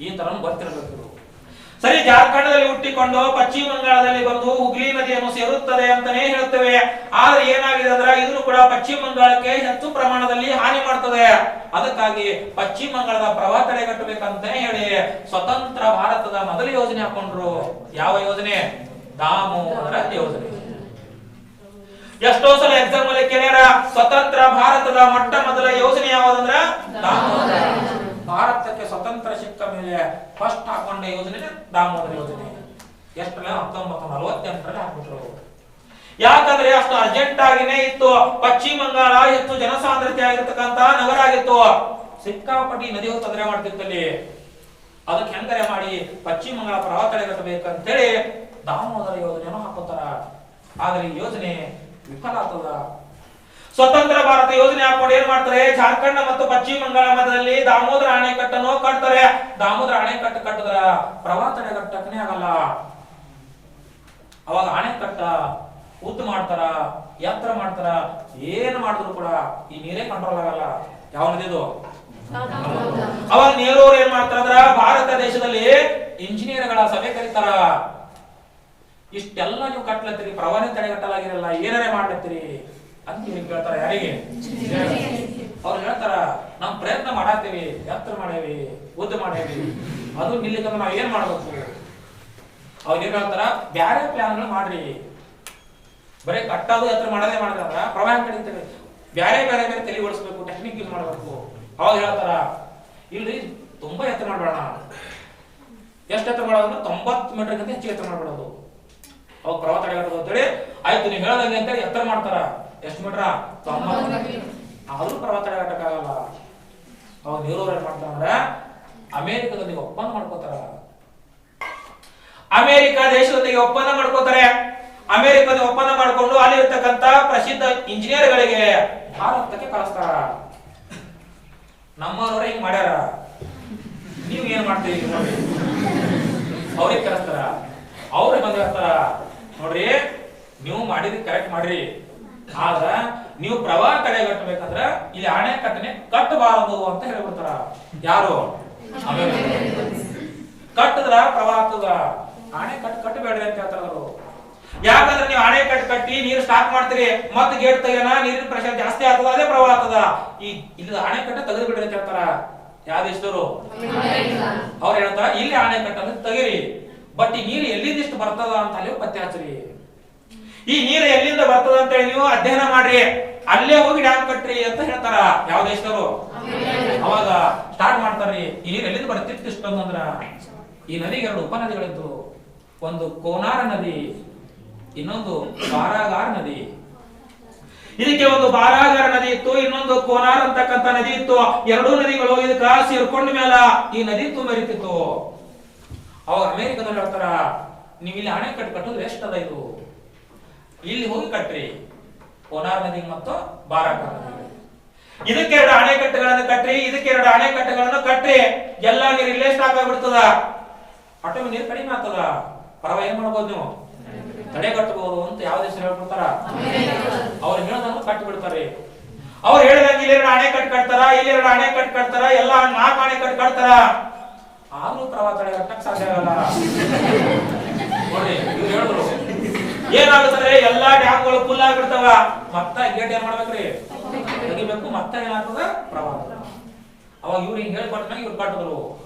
ಈ ತರ ಗೊತ್ತಿರಬೇಕು. ಸರಿ, ಜಾರ್ಖಂಡದಲ್ಲಿ ಹುಟ್ಟಿಕೊಂಡು ಪಶ್ಚಿಮ ಬಂಗಾಳದಲ್ಲಿ ಬಂದು ಹುಗ್ಲಿ ನದಿಯನ್ನು ಸೇರುತ್ತದೆ ಅಂತಾನೆ ಹೇಳ್ತೇವೆ. ಆದ್ರೆ ಏನಾಗಿದೆ ಅಂದ್ರೆ ಇದನ್ನು ಕೂಡ ಪಶ್ಚಿಮ ಬಂಗಾಳಕ್ಕೆ ಹೆಚ್ಚು ಪ್ರಮಾಣದಲ್ಲಿ ಹಾನಿ ಮಾಡ್ತದೆ. ಅದಕ್ಕಾಗಿ ಪಶ್ಚಿಮ ಬಂಗಾಳದ ಪ್ರವಾಹ ತಡೆಗಟ್ಟಬೇಕಂತ ಹೇಳಿ ಸ್ವತಂತ್ರ ಭಾರತದ ಮೊದಲ ಯೋಜನೆ ಹಾಕೊಂಡ್ರು. ಯಾವ ಯೋಜನೆ? ದಾಮೋದರ ಯೋಜನೆ. ಎಷ್ಟೋ ಸಲ ಎಕ್ಸಾಮ್ ಅಲ್ಲಿ ಕೇಳ್ಯಾರ, ಸ್ವತಂತ್ರ ಭಾರತದ ಮೊಟ್ಟ ಮೊದಲ ಯೋಜನೆ ಯಾವ್ದಂದ್ರ ದಾಮೋದರ. ಭಾರತಕ್ಕೆ ಸ್ವತಂತ್ರ ಸಿಕ್ಕ ಮೇಲೆ ಫಸ್ಟ್ ಹಾಕೊಂಡ ಯೋಜನೆ ದಾಮೋದರ ಯೋಜನೆ. ಎಷ್ಟಲ್ಲ 1948ರಲ್ಲಿ ಹಾಕ್ಬಿಟ್ರು. ಯಾಕಂದ್ರೆ ಅಷ್ಟು ಅರ್ಜೆಂಟ್ ಆಗಿನೇ ಇತ್ತು. ಪಶ್ಚಿಮ ಬಂಗಾಳ ಹೆಚ್ಚು ಜನಸಾಂದ್ರತೆ ಆಗಿರ್ತಕ್ಕಂತ ನಗರ ಆಗಿತ್ತು. ಸಿಕ್ಕಾಪಟ್ಟಿ ನದಿಯು ತೊಂದರೆ ಮಾಡ್ತಿತ್ತಲ್ಲಿ. ಅದಕ್ಕೆ ಹೆಂಗರೆ ಮಾಡಿ ಪಶ್ಚಿಮ ಬಂಗಾಳ ಪ್ರವಾಹ ತಡೆಗಟ್ಟಬೇಕಂತೇಳಿ ದಾಮೋದರ ಯೋಜನೆಯನ್ನು ಹಾಕೋತಾರ. ಆದ್ರೆ ಈ ಯೋಜನೆ ವಿಫಲ ಆಗ್ತದ. ಸ್ವತಂತ್ರ ಭಾರತ ಯೋಜನೆ ಹಾಕೊಂಡು ಏನ್ ಮಾಡ್ತಾರೆ, ಜಾರ್ಖಂಡ್ ಮತ್ತು ಪಶ್ಚಿಮ ಬಂಗಾಳ ಮಧ್ಯದಲ್ಲಿ ದಾಮೋದರ ಅಣೆಕಟ್ಟನ್ನು ಕಟ್ತಾರೆ. ದಾಮೋದರ ಅಣೆಕಟ್ಟು ಕಟ್ಟಿದ್ರ ಪ್ರವಾಹ ತಡೆಗಟ್ಟಕನೇ ಆಗಲ್ಲ. ಅವಾಗ ಅಣೆಕಟ್ಟ ಉದ್ದ ಮಾಡ್ತಾರ, ಎತ್ತರ ಮಾಡ್ತಾರ, ಏನ್ ಮಾಡಿದ್ರು ಕೂಡ ಈ ನೀರೇ ಕಂಟ್ರೋಲ್ ಆಗಲ್ಲ. ಯಾವ ನದಿದು? ಅವಾಗ ನೆಹರು ಏನ್ ಮಾಡ್ತಾರ, ಭಾರತ ದೇಶದಲ್ಲಿ ಇಂಜಿನಿಯರ್ಗಳ ಸಭೆ ಕರೀತಾರ. ಇಷ್ಟೆಲ್ಲ ನೀವು ಕಟ್ಲತ್ತೀರಿ, ಪ್ರವಾಹ ತಡೆಗಟ್ಟಲಾಗಿರಲ್ಲ, ಏನಾರೇ ಮಾಡ್ಲತ್ತೀರಿ ಅಂತ ನೀವು ಕೇಳ್ತಾರ. ಯಾರಿಗೆ? ಅವ್ರು ಹೇಳ್ತಾರ, ನಮ್ ಪ್ರಯತ್ನ ಮಾಡಾತೀವಿ, ಎತ್ತರ ಮಾಡೇವಿ, ಉದ್ದ ಮಾಡೇವಿ, ಅದು ನಿಲ್ಲಿಕಂದ್ರೆ ನಾವ್ ಏನ್ ಮಾಡ್ಬೇಕು? ಅವ್ರು ಏನ್ ಹೇಳ್ತಾರ, ಬ್ಯಾರೆ ಪ್ಲಾನ್ಗಳು ಮಾಡ್ರಿ. ಬರೀ ಕಟ್ಟೋದು ಎತ್ತರ ಮಾಡದೇ ಮಾಡಿದ್ರ ಪ್ರವಾಹ ಕಡಿತೇವೆ. ಬ್ಯಾರೆ ಬೇರೆ ಬೇರೆ ತಲೆ ಓಡಿಸ್ಬೇಕು, ಟೆಕ್ನಿಕ್ ಯೂಸ್ ಮಾಡ್ಬೇಕು. ಅವಾಗ ಹೇಳ್ತಾರ, ಇಲ್ರಿ ತುಂಬಾ ಎತ್ತರ ಮಾಡ್ಬೇಡ. ಎಷ್ಟು ಎತ್ತರ ಮಾಡೋದಂದ್ರೆ 90 ಮೀಟರ್ಗಿಂತ ಹೆಚ್ಚಿಗೆ ಎತ್ತರ ಮಾಡ್ಬಿಡೋದು. ಅವಾಗ ಪ್ರವಾಹ ತಡೆಗಟ್ಟೋದು ಅಂತೇಳಿ ಆಯ್ತು ನೀವು ಹೇಳದಂಗೆ ಅಂತೇಳಿ ಎತ್ತರ ಮಾಡ್ತಾರ. ಎಷ್ಟು ಮೀಟರ್? 90. ಆದ್ರೂ ಪ್ರವಾಹ ತಡೆಗಟ್ಟಕ್ಕಾಗಲ್ಲ. ಅವಾಗ ನೆಹರು ಏನ್ ಮಾಡ್ತಾರ, ಅಮೆರಿಕದಲ್ಲಿ ಒಪ್ಪಂದ ಮಾಡ್ಕೋತಾರ. ಅಮೆರಿಕ ದೇಶದೊಂದಿಗೆ ಒಪ್ಪಂದ ಮಾಡ್ಕೋತಾರೆ. ಅಮೆರಿಕದ ಒಪ್ಪಂದ ಮಾಡ್ಕೊಂಡು ಅಲ್ಲಿ ಇರ್ತಕ್ಕಂತ ಪ್ರಸಿದ್ಧ ಇಂಜಿನಿಯರ್ಗಳಿಗೆ ಭಾರತಕ್ಕೆ ಕಳಿಸ್ತಾರ. ನಮ್ಮವರೇ ಹಿಂಗ್ ಮಾಡ್ಯಾರ, ನೀವ್ ಏನ್ ಮಾಡ್ತೀರಿ ನೋಡಿ. ಅವ್ರಿಗೆ ಕಳಿಸ್ತಾರ. ಅವ್ರಿಗೆ ಬಂದ್ ಹೇಳ್ತಾರ, ನೋಡ್ರಿ ನೀವು ಮಾಡಿದ್ರಿ ಕರೆಕ್ಟ್ ಮಾಡ್ರಿ, ಆದ್ರ ನೀವು ಪ್ರವಾಹ ತಡೆಗಟ್ಟಬೇಕಂದ್ರ ಇಲ್ಲಿ ಅಣೆಕಟ್ಟನೆ ಕಟ್ಟಬಾರದು ಅಂತ ಹೇಳ್ಬಿಡ್ತಾರ. ಯಾರು? ಕಟ್ಟದ್ರ ಪ್ರವಾಹ ಆಗ್ತದ, ಅಣೆಕಟ್ಟು ಕಟ್ಟಬೇಡ್ರಿ ಅಂತ ಹೇಳ್ತಾರ ಅವರು. ಯಾಕಂದ್ರೆ ನೀವು ಅಣೆಕಟ್ಟು ಕಟ್ಟಿ ನೀರು ಸ್ಟಾಕ್ ಮಾಡ್ತೀರಿ, ಮತ್ತೆ ಗೇಟ್ ತೆಗೆನ ನೀರಿನ ಪ್ರೆಷರ್ ಜಾಸ್ತಿ ಆಗ್ತದ, ಅದೇ ಪ್ರವಾಹ ಆಗ್ತದ. ಈ ಇಲ್ಲಿ ಅಣೆಕಟ್ಟ ತೆಗೆದು ಬಿಡ್ರಿ ಅಂತ ಹೇಳ್ತಾರ ಯಾವ ದೇಶದವರು. ಅವ್ರು ಹೇಳ್ತಾರ ಇಲ್ಲಿ ಅಣೆಕಟ್ಟನ್ನು ತೆಗಿರಿ, ಬಟ್ ಈ ನೀರು ಎಲ್ಲಿಂದ ಇಷ್ಟು ಬರ್ತದ ಅಂತ ಅಲ್ಲಿ ಪತ್ತೆ ಹಚ್ಚ್ರಿ. ಈ ನೀರು ಎಲ್ಲಿಂದ ಬರ್ತದ ಅಂತ ಹೇಳಿ ನೀವು ಅಧ್ಯಯನ ಮಾಡ್ರಿ, ಅಲ್ಲೇ ಹೋಗಿ ಡ್ಯಾಮ್ ಕಟ್ರಿ ಅಂತ ಹೇಳ್ತಾರ ಯಾವ ದೇಶದವರು. ಅವಾಗ ಸ್ಟಾರ್ಟ್ ಮಾಡ್ತಾರ್ರಿ ಈ ನೀರು ಎಲ್ಲಿಂದ ಬರ್ತಿತ್ತು ಇಷ್ಟೊಂದಂದ್ರ. ಈ ನದಿಗೆ 2 ಉಪನದಿಗಳಿದ್ದು, ಒಂದು ಕೋನಾರ ನದಿ, ಇನ್ನೊಂದು ಬಾರಾಗಾರ ನದಿ. ಇದಕ್ಕೆ ಒಂದು ಬಾರಾಗಾರ ನದಿ ಇತ್ತು, ಇನ್ನೊಂದು ಕೋನಾರ್ ಅಂತಕ್ಕಂಥ ನದಿ ಇತ್ತು. 2 ನದಿಗಳು ಇದಕ್ಕ ಸೇರ್ಕೊಂಡ ಮೇಲೆ ಈ ನದಿ ತುಂಬರಿತಿತ್ತು. ಅವಾಗ ಅಮೆರಿಕದಲ್ಲಿ ಹೇಳ್ತಾರ ನೀವು ಇಲ್ಲಿ ಅಣೆಕಟ್ಟು ಕಟ್ಟೋದು ವೇಸ್ಟ್ ಅದ, ಇದು ಇಲ್ಲಿ ಹೋಗಿ ಕಟ್ರಿ ಕೋನಾರ್ ನದಿ ಮತ್ತು ಬಾರಾಗಾರ ನದಿ. ಇದಕ್ಕೆ 2 ಅಣೆಕಟ್ಟುಗಳನ್ನು ಕಟ್ರಿ, ಇದಕ್ಕೆ 2 ಅಣೆಕಟ್ಟುಗಳನ್ನು ಕಟ್ರಿ, ಎಲ್ಲಾ ನೀರು ಇಲ್ಲೇ ಸ್ಟಾಕ್ ಆಗ್ಬಿಡ್ತದ. ಆಟೋಮೆಟಿಕ್ ನೀರು ಕಡಿಮೆ ಆಗ್ತದ. ಪರವ ಏನ್ ಮಾಡ್ಬೋದು ನೀವು ತಡೆ ಕಟ್ಟಬಹುದು ಅಂತ ಯಾವ ದೇಶ ಹೇಳ್ಬಿಡ್ತಾರ. ಅವ್ರು ಹೇಳೋದನ್ನು ಕಟ್ಟಿ ಬಿಡ್ತಾರೆ. ಅವ್ರು ಹೇಳಿದಂಗ ಇಲ್ಲಿ 2 ಅಣೆಕಟ್ಟು ಕಟ್ತಾರ, ಇಲ್ಲಿ 2 ಅಣೆಕಟ್ಟು ಕಟ್ತಾರ, ಎಲ್ಲಾ 4 ಅಣೆಕಟ್ಟು ಕಟ್ತಾರ. ಆದ್ರೂ ಪ್ರವಾಹ ತಡೆ ಕಟ್ಟಕ್ ಸಾಧ್ಯ ಆಗಲ್ಲ ನೋಡ್ರಿ. ಇವ್ರು ಹೇಳಿದ್ರು ಏನಾಗುತ್ತದೆ, ಎಲ್ಲಾ ಡ್ಯಾಮ್ಗಳು ಫುಲ್ ಆಗ್ಬಿಡ್ತಾವ, ಮತ್ತ ಗೇಟ್ ಏನ್ ಮಾಡ್ಬೇಕ್ರಿ ತೆಗಿಬೇಕು, ಮತ್ತೆ ಏನಾಗ್ತದ ಪ್ರವಾಹ. ಅವಾಗ ಇವ್ರು ಹಿಂಗ್ ಹೇಳ್ಕೊಟ್ಟಾಗ ಇವ್ರು ಕಟ್ಟಿದ್ರು,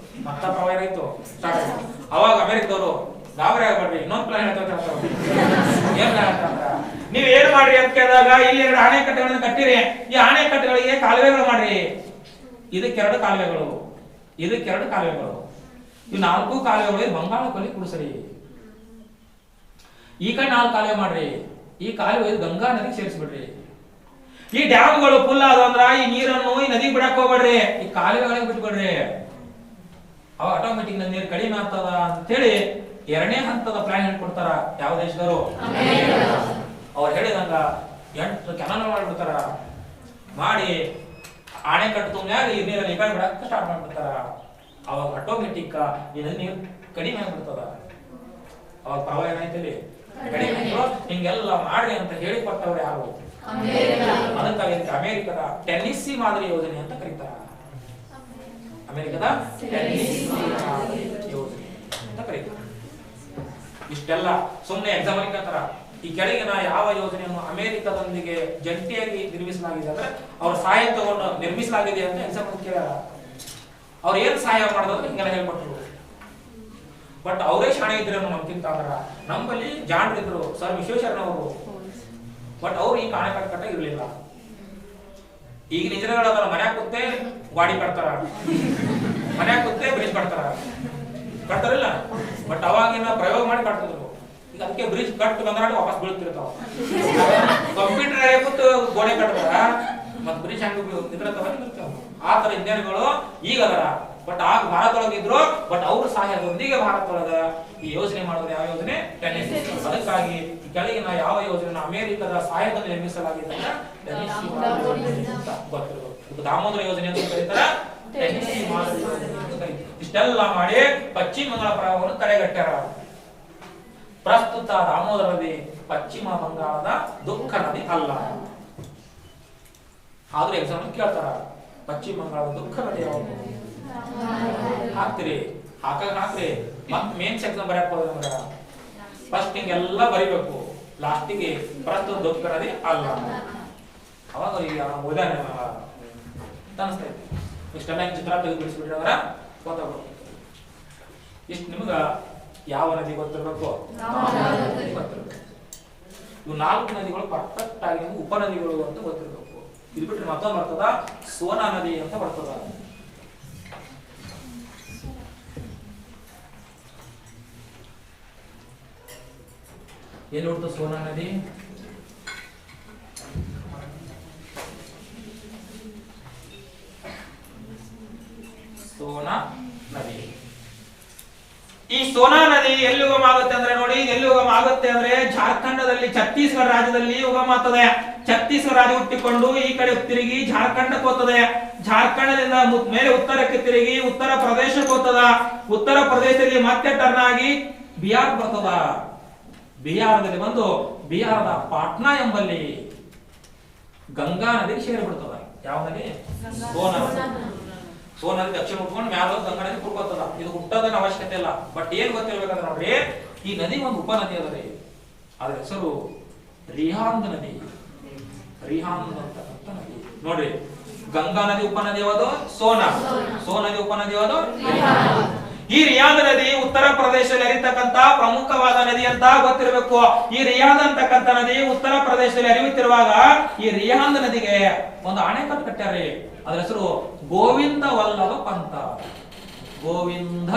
ಮತ್ತ ಪ್ರವಾಹ ಏನಾಯ್ತು ಸ್ಟಾರ್ಟ್ ಆಯ್ತು. ಅವಾಗ ಅಮೆರಿಕದವರು ಗಾಬರಿ ಆಗ್ಬೇಡ್ರಿ, ಇನ್ನೊಂದು ಪ್ಲಾನ್ ಹೇಳ್ತಾರೆ. ಏನ್ ಪ್ಲಾನ್ ಅಂತಂದ್ರ ನೀವ್ ಏನ್ ಮಾಡ್ರಿ ಅಂತ ಕೇಳಿದಾಗ ಇಲ್ಲಿ 2 ಅಣೆಕಟ್ಟುಗಳನ್ನ ಕಟ್ಟಿರಿ, ಈ ಅಣೆಕಟ್ಟುಗಳಿಗೆ ಕಾಲುವೆಗಳು ಮಾಡ್ರಿ. ಇದಕ್ಕೆ 2 ಕಾಲುವೆಗಳು, ಇದಕ್ಕೆ 2 ಕಾಲುವೆಗಳು, ಈ 4 ಕಾಲುವೆಗಳು ಬಂಗಾಳ ಕೊಲ್ಲಿ ಕುಡಿಸ್ರಿ. ಈ ಕಡೆ 4 ಕಾಲುವೆ ಮಾಡ್ರಿ, ಈ ಕಾಲುವೆ ಗಂಗಾ ನದಿಗೆ ಸೇರಿಸ್ಬಿಡ್ರಿ. ಈ ಡ್ಯಾಮ್ಗಳು ಫುಲ್ ಆದಂದ್ರ ಈ ನೀರನ್ನು ಈ ನದಿಗೆ ಬಿಡಕ್ ಹೋಗ್ಬೇಡ್ರಿ, ಈ ಕಾಲುವೆಗಳಿಗೆ ಬಿಟ್ಬಿಡ್ರಿ. ಅವ ಆಟೋಮೆಟಿಕ್ ನೀರು ಕಡಿಮೆ ಆಗ್ತದ ಅಂತೇಳಿ 2ನೇ ಹಂತದ ಪ್ಲಾನ್ ಹೇಳ್ಕೊಡ್ತಾರ ಯಾವ ದೇಶದವರು. ಅವ್ರು ಹೇಳಿದಂಗ 8 ಕೆನಾಲ್ ಮಾಡ್ಬಿಡ್ತಾರ, ಮಾಡಿ ಅಣೆಕಟ್ಟು ತುಂಬ್ಯಾಗ ಈ ನೀರಲ್ಲಿ ಈ ಕಡೆ ಬಿಡಕ್ಕೆ ಸ್ಟಾರ್ಟ್ ಮಾಡ್ಬಿಡ್ತಾರ. ಅವಾಗ ಆಟೋಮೆಟಿಕ್ ಈ ನದಿ ನೀರು ಕಡಿಮೆ ಆಗ್ಬಿಡ್ತದ. ಅವಾಗ ಪ್ರವಾಹ ಏನಾಯ್ತಲ್ಲಿ ಕಡಿಮೆ. ಹಿಂಗೆಲ್ಲ ಮಾಡ್ರಿ ಅಂತ ಹೇಳಿಕೊಟ್ಟವ್ರು ಯಾರು? ಅದಕ್ಕಾಗಿ ಅಮೆರಿಕದ ಟೆನ್ನಿಸಿ ಮಾದರಿ ಯೋಜನೆ ಅಂತ ಕರೀತಾರ. ಅಮೆರಿಕದ ಟೆನ್ನಿಸಿ ಮಾದರಿ ಯೋಜನೆ ಅಂತ ಕರೀತಾರ. ಇಷ್ಟೆಲ್ಲ ಸುಮ್ಮನೆ ಎಕ್ಸಾಮ್ ಅಲ್ಲಿಕತ್ತಾರ. ಈ ಕೆಳಗಿನ ಯಾವ ಯೋಜನೆಯನ್ನು ಅಮೆರಿಕದೊಂದಿಗೆ ಜಂಟಿಯಾಗಿ ನಿರ್ಮಿಸಲಾಗಿದೆ ಅಂದ್ರೆ ಅವ್ರ ಸಹಾಯ ತಗೊಂಡು ನಿರ್ಮಿಸಲಾಗಿದೆ ಅಂತ ಎಕ್ಸಾಮ್ ಕೇಳ್ಯಾರ. ಅವ್ರು ಏನ್ ಸಹಾಯ ಮಾಡೋದು ಹಿಂಗೆಲ್ಲ ಹೇಳ್ಕೊಟ್ರು. ಬಟ್ ಅವರೇ ಶಾಣೆ ಇದ್ರೇನು ನಮ್ಗಿಂತ ಅಂದ್ರ, ನಮ್ಮಲ್ಲಿ ಜಾಣರಿದ್ರು ಸರ್ ವಿಶ್ವೇಶ್ವರನವರು. ಬಟ್ ಅವ್ರು ಈ ಅಣೆಕಟ್ಟು ಕಟ್ಟ ಇರ್ಲಿಲ್ಲ. ಈಗ ನಿಜಗಳದ ಮನ್ಯಾಗ ಕೂತೆ ಗಾಡಿ ಕಟ್ತಾರ, ಮನ್ಯಾಗ ಕೂತೆ ಬ್ರಿಡ್ಜ್ ಕಟ್ತಾರಿಲ್ಲ. ಬಟ್ ಅವಾಗಿನ ಪ್ರಯೋಗ ಮಾಡಿ ಕಟ್ತಿದ್ರು. ಈಗ ಅದಕ್ಕೆ ಬ್ರಿಡ್ಜ್ ಕಟ್ ಬಂದ್ರೆ ವಾಪಸ್ ಬೀಳ್ತಿರ್ತಾವ. ಕಂಪ್ಯೂಟರ್ ಕೂತು ಗೋಡೆ ಕಟ್ತಾರ, ಮತ್ ಬ್ರಿಡ್ಜ್ ಹಂಗ ನಿಂತಿರ್ತಾವ. ಆ ತರ ಇಂಜಿನಿಯರ್ಗಳು ಈಗ ಅದರ. ಬಟ್ ಆಗ ಭಾರತದೊಳಗಿದ್ರು. ಬಟ್ ಅವ್ರ ಸಹಾಯದೊಂದಿಗೆ ಭಾರತದೊಳಗ ಈ ಯೋಜನೆ ಮಾಡಿದ್ರೆ ಯಾವ ಯೋಜನೆ? ಟೆನ್ನಿಸಿ. ಅದಕ್ಕಾಗಿ ಕೆಳಗಿನ ಯಾವ ಯೋಜನೆ ಅಮೆರಿಕದ ಸಹಾಯದಲ್ಲಿ ನಿರ್ಮಿಸಲಾಗಿದೆ ಅಂದ್ರೆ ಟೆನ್ನಿಸಿ ಯೋಜನೆ ಅಂತ ಗೊತ್ತಿರಬೇಕು. ದಾಮೋದರ ಯೋಜನೆ ಅಂತ ಕರೀತಾರ, ಟೆನ್ನಿಸಿ ಮಾದರಿ ಯೋಜನೆ ಅಂತ ಕರೀತಾರೆ. ಇಷ್ಟೆಲ್ಲ ಮಾಡಿ ಪಶ್ಚಿಮ ಬಂಗಾಳ ಪ್ರವಾಹವನ್ನು ತಡೆಗಟ್ಟಾರ. ಪ್ರಸ್ತುತ ದಾಮೋದರ ನದಿ ಪಶ್ಚಿಮ ಬಂಗಾಳದ ದುಃಖ ನದಿ ಅಲ್ಲ. ಆದ್ರೂ ಎಕ್ಸಾಮ್ ಕೇಳ್ತಾರ, ಪಶ್ಚಿಮ ಬಂಗಾಳದ ದುಃಖ ನದಿ ಯಾವುದು ಹಾಕ್ತಿರಿ? ಹಾಕ್ರಿ. ಮತ್ ಮೇನ್ಸ್ ಎಕ್ಸಾಮ್ ಬರೆಯಕ್ ಹೋದ್ರೆ ಫಸ್ಟ್ ಹಿಂಗೆಲ್ಲ ಬರಿಬೇಕು, ಲಾಸ್ಟಿಗೆ ಪ್ರಸ್ತುತ ದುಃಖ ನದಿ ಅಲ್ಲ. ಅವಾಗ ಈಗ ಉದಾಹರಣೆ ಅನಿಸ್ತೈತಿ. ಇಷ್ಟೆಲ್ಲ ಹಿಂಗ್ ಚಿತ್ರ ತೆಗೆದು ಬಿಡಿಸ್ಬಿಟ್ರೆ ಗೊತ್ತಾಗ್ಬೇಕು. ಇಷ್ಟು ನಿಮ್ಗ ಯಾವ ನದಿ ಗೊತ್ತಿರ್ಬೇಕು? ಗೊತ್ತಿರ್ಬೇಕು. ಇವು 4 ನದಿಗಳು ಪರ್ಫೆಕ್ಟ್ ಆಗಿ ಉಪನದಿಗಳು ಅಂತ ಗೊತ್ತಿರ್ಬೇಕು. ಇದು ಬಿಟ್ರೆ ಮತ್ತೊಂದು ಬರ್ತದ, ಸೋನಾ ನದಿ ಅಂತ ಬರ್ತದ. ಎಲ್ಲಿ ಹುಡ್ತು ಸೋನಾ ನದಿ? ಸೋನಾ ನದಿ. ಈ ಸೋನಾ ನದಿ ಎಲ್ಲಿ ಉಗಮ ಆಗುತ್ತೆ ಅಂದ್ರೆ ನೋಡಿ, ಎಲ್ಲಿ ಉಗಮ ಆಗುತ್ತೆ ಅಂದ್ರೆ ಜಾರ್ಖಂಡದಲ್ಲಿ, ಛತ್ತೀಸ್ಗಢ ರಾಜ್ಯದಲ್ಲಿ ಉಗಮ ಆಗ್ತದೆ. ಛತ್ತೀಸ್ಗಢ ರಾಜ್ಯ ಹುಟ್ಟಿಕೊಂಡು ಈ ಕಡೆ ತಿರುಗಿ ಜಾರ್ಖಂಡಕ್ಕೆ ಹೋಗ್ತದೆ. ಜಾರ್ಖಂಡದಿಂದ ಮೇಲೆ ಉತ್ತರಕ್ಕೆ ತಿರುಗಿ ಉತ್ತರ ಪ್ರದೇಶಕ್ಕೆ ಹೋಗ್ತದ. ಉತ್ತರ ಪ್ರದೇಶದಲ್ಲಿ ಮತ್ತೆ ಟರ್ನ್ ಆಗಿ ಬಿಹಾರ್ ಬರ್ತದ. ಬಿಹಾರದಲ್ಲಿ ಬಂದು ಬಿಹಾರದ ಪಾಟ್ನಾ ಎಂಬಲ್ಲಿ ಗಂಗಾ ನದಿಗೆ ಸೇರಿಬಿಡ್ತದ. ಯಾವ ನದಿ? ಸೋನಾ. ಸೋನಾ ನದಿ ದಕ್ಷಿಣ ಉಟ್ಕೊಂಡು ಮ್ಯಾಲ ಗಂಗಾ ನದಿ ಕುಡ್ಕೋತದ. ಇದು ಹುಟ್ಟೋದನ್ನ ಅವಶ್ಯಕತೆ ಇಲ್ಲ. ಬಟ್ ಏನ್ ಗೊತ್ತಿರ್ಬೇಕಂದ್ರೆ ನೋಡ್ರಿ, ಈ ನದಿ ಒಂದು ಉಪನದಿ ಅದ ರೀ. ಅದರ ಹೆಸರು ರಿಹಾಂದ್ ನದಿ. ರಿಹಾಂದ್ ಅಂತಕ್ಕಂಥ ನದಿ ನೋಡ್ರಿ. ಗಂಗಾ ನದಿ ಉಪನದಿ ಯಾವುದು? ಸೋನಾ. ಸೋನ ನದಿ ಉಪನದಿ ಯಾವುದು? ಈ ರಿಯಾದ್ ನದಿ ಉತ್ತರ ಪ್ರದೇಶದಲ್ಲಿ ಹರಿತಕ್ಕಂತ ಪ್ರಮುಖವಾದ ನದಿ ಅಂತ ಗೊತ್ತಿರಬೇಕು. ಈ ರಿಯಾದ್ ಅಂತಕ್ಕಂಥ ನದಿ ಉತ್ತರ ಪ್ರದೇಶದಲ್ಲಿ ಹರಿಯುತ್ತಿರುವಾಗ ಈ ರಿಯಾದ್ ನದಿಗೆ ಒಂದು ಅಣೆಕಟ್ಟು ಕಟ್ಟಾರೆ. ಅದರ ಹೆಸರು ಗೋವಿಂದ ವಲ್ಲಭ ಪಂತ. ಗೋವಿಂದ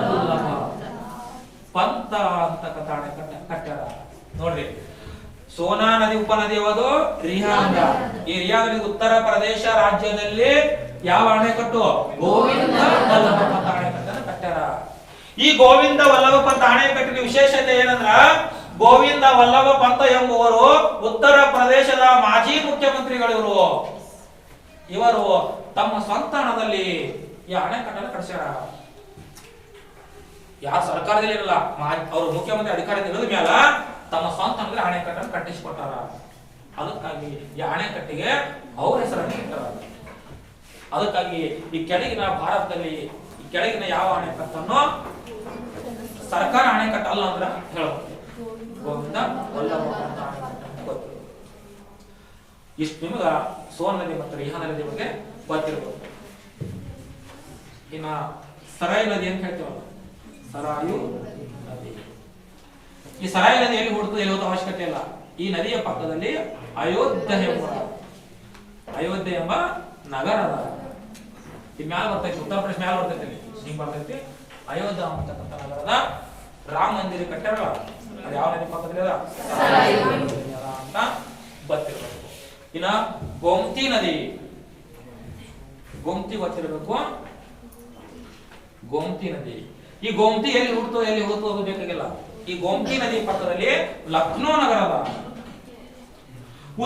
ವಲ್ಲಭ ಪಂತ ಅಂತಕ್ಕಂಥ ಅಣೆಕಟ್ಟು ಕಟ್ಟಾರ ನೋಡ್ರಿ. ಸೋನಾ ನದಿ ಉಪನದಿ ಯಾವುದು? ರಿಯಾದ್. ಈ ರಿಯಾದ್ ನದಿ ಉತ್ತರ ಪ್ರದೇಶ ರಾಜ್ಯದಲ್ಲಿ ಯಾವ ಅಣೆಕಟ್ಟು? ಗೋವಿಂದ ವಲ್ಲಭ ಪಂತ ಅಣೆಕಟ್ಟನ್ನು ಕಟ್ಟಾರ. ಈ ಗೋವಿಂದ ವಲ್ಲಭ ಪಂತ ಅಣೆಕಟ್ಟಿನ ವಿಶೇಷತೆ ಏನಂದ್ರ, ಗೋವಿಂದ ವಲ್ಲಭ ಪಂತ ಎಂಬುವರು ಉತ್ತರ ಪ್ರದೇಶದ ಮಾಜಿ ಮುಖ್ಯಮಂತ್ರಿಗಳು. ಇವರು ತಮ್ಮ ಸ್ವಂತ ಹಣದಲ್ಲಿ ಈ ಅಣೆಕಟ್ಟನ್ನು ಕಟ್ಟಿಸ್ಯಾರ. ಯಾರ ಸರ್ಕಾರದಲ್ಲಿ ಇರಲ್ಲ, ಅವರು ಮುಖ್ಯಮಂತ್ರಿ ಅಧಿಕಾರದಲ್ಲಿ ಇರೋದ ಮೇಲೆ ತಮ್ಮ ಸ್ವಂತ ಹಣದಲ್ಲಿ ಅಣೆಕಟ್ಟನ್ನು ಕಟ್ಟಿಸಿಕೊಟ್ಟಾರ. ಅದಕ್ಕಾಗಿ ಈ ಅಣೆಕಟ್ಟಿಗೆ ಅವ್ರ ಹೆಸರನ್ನು ಇಟ್ಟಾರ. ಅದಕ್ಕಾಗಿ ಈ ಕೆಳಗಿನ ಭಾರತದಲ್ಲಿ ಈ ಕೆಳಗಿನ ಯಾವ ಅಣೆಕಟ್ಟನ್ನು ಸರ್ಕಾರ ಅಣೆಕಟ್ಟು ಅಲ್ಲ ಅಂದ್ರೆ ಹೇಳಬಹುದು. ಗೋವಿಂದ ವಲ್ಲಭ ಪಂತ ಅಣೆಕಟ್ಟು ಗೊತ್ತು. ಇಷ್ಟು ನಿಮಗ ಸೋನ್ ನದಿ ಮತ್ತು ರಿಹಾಂದ್ ನದಿ ಬಗ್ಗೆ ಗೊತ್ತಿರಬಹುದು. ಇನ್ನ ಸರಾಯಿ ನದಿ ಅಂತ ಹೇಳ್ತೀವಲ್ಲ, ಸರಾಯು ನದಿ. ಈ ಸರಾಯಿ ನದಿ ಎಲ್ಲಿ ಹುಡುಕುವುದು ಎಲ್ಲಿ ಹೋದ ಅವಶ್ಯಕತೆ ಇಲ್ಲ. ಈ ನದಿಯ ಪಕ್ಕದಲ್ಲಿ ಅಯೋಧ್ಯೆ ಎಂಬ ನಗರ ಅದ. ಈ ಮ್ಯಾಲ ಬರ್ತೈತಿ, ಉತ್ತರ ಪ್ರದೇಶ ಮ್ಯಾಲ ಬರ್ತೈತಿ, ಹಿಂಗ್ ಬರ್ತೈತಿ. ಅಯೋಧ್ಯ ಅಂತಕ್ಕಂಥ ನಗರದ ರಾಮ ಮಂದಿರ ಕಟ್ಟಾರ. ಅದು ಯಾವ ನದಿ ಪಕ್ಕದಲ್ಲಿ ಅದ? ಅಂತ ಗೊತ್ತಿರಬೇಕು. ಇನ್ನ ಗೋಮತಿ ನದಿ, ಗೋಮತಿ ಗೊತ್ತಿರಬೇಕು. ಗೋಮತಿ ನದಿ, ಈ ಗೋಮತಿ ಎಲ್ಲಿ ಹುಡ್ತೋ ಎಲ್ಲಿ ಹೋಗ್ತೋ ಅದು ಬೇಕಾಗಿಲ್ಲ. ಈ ಗೋಮತಿ ನದಿ ಪಕ್ಕದಲ್ಲಿ ಲಕ್ನೋ ನಗರ ಅದ.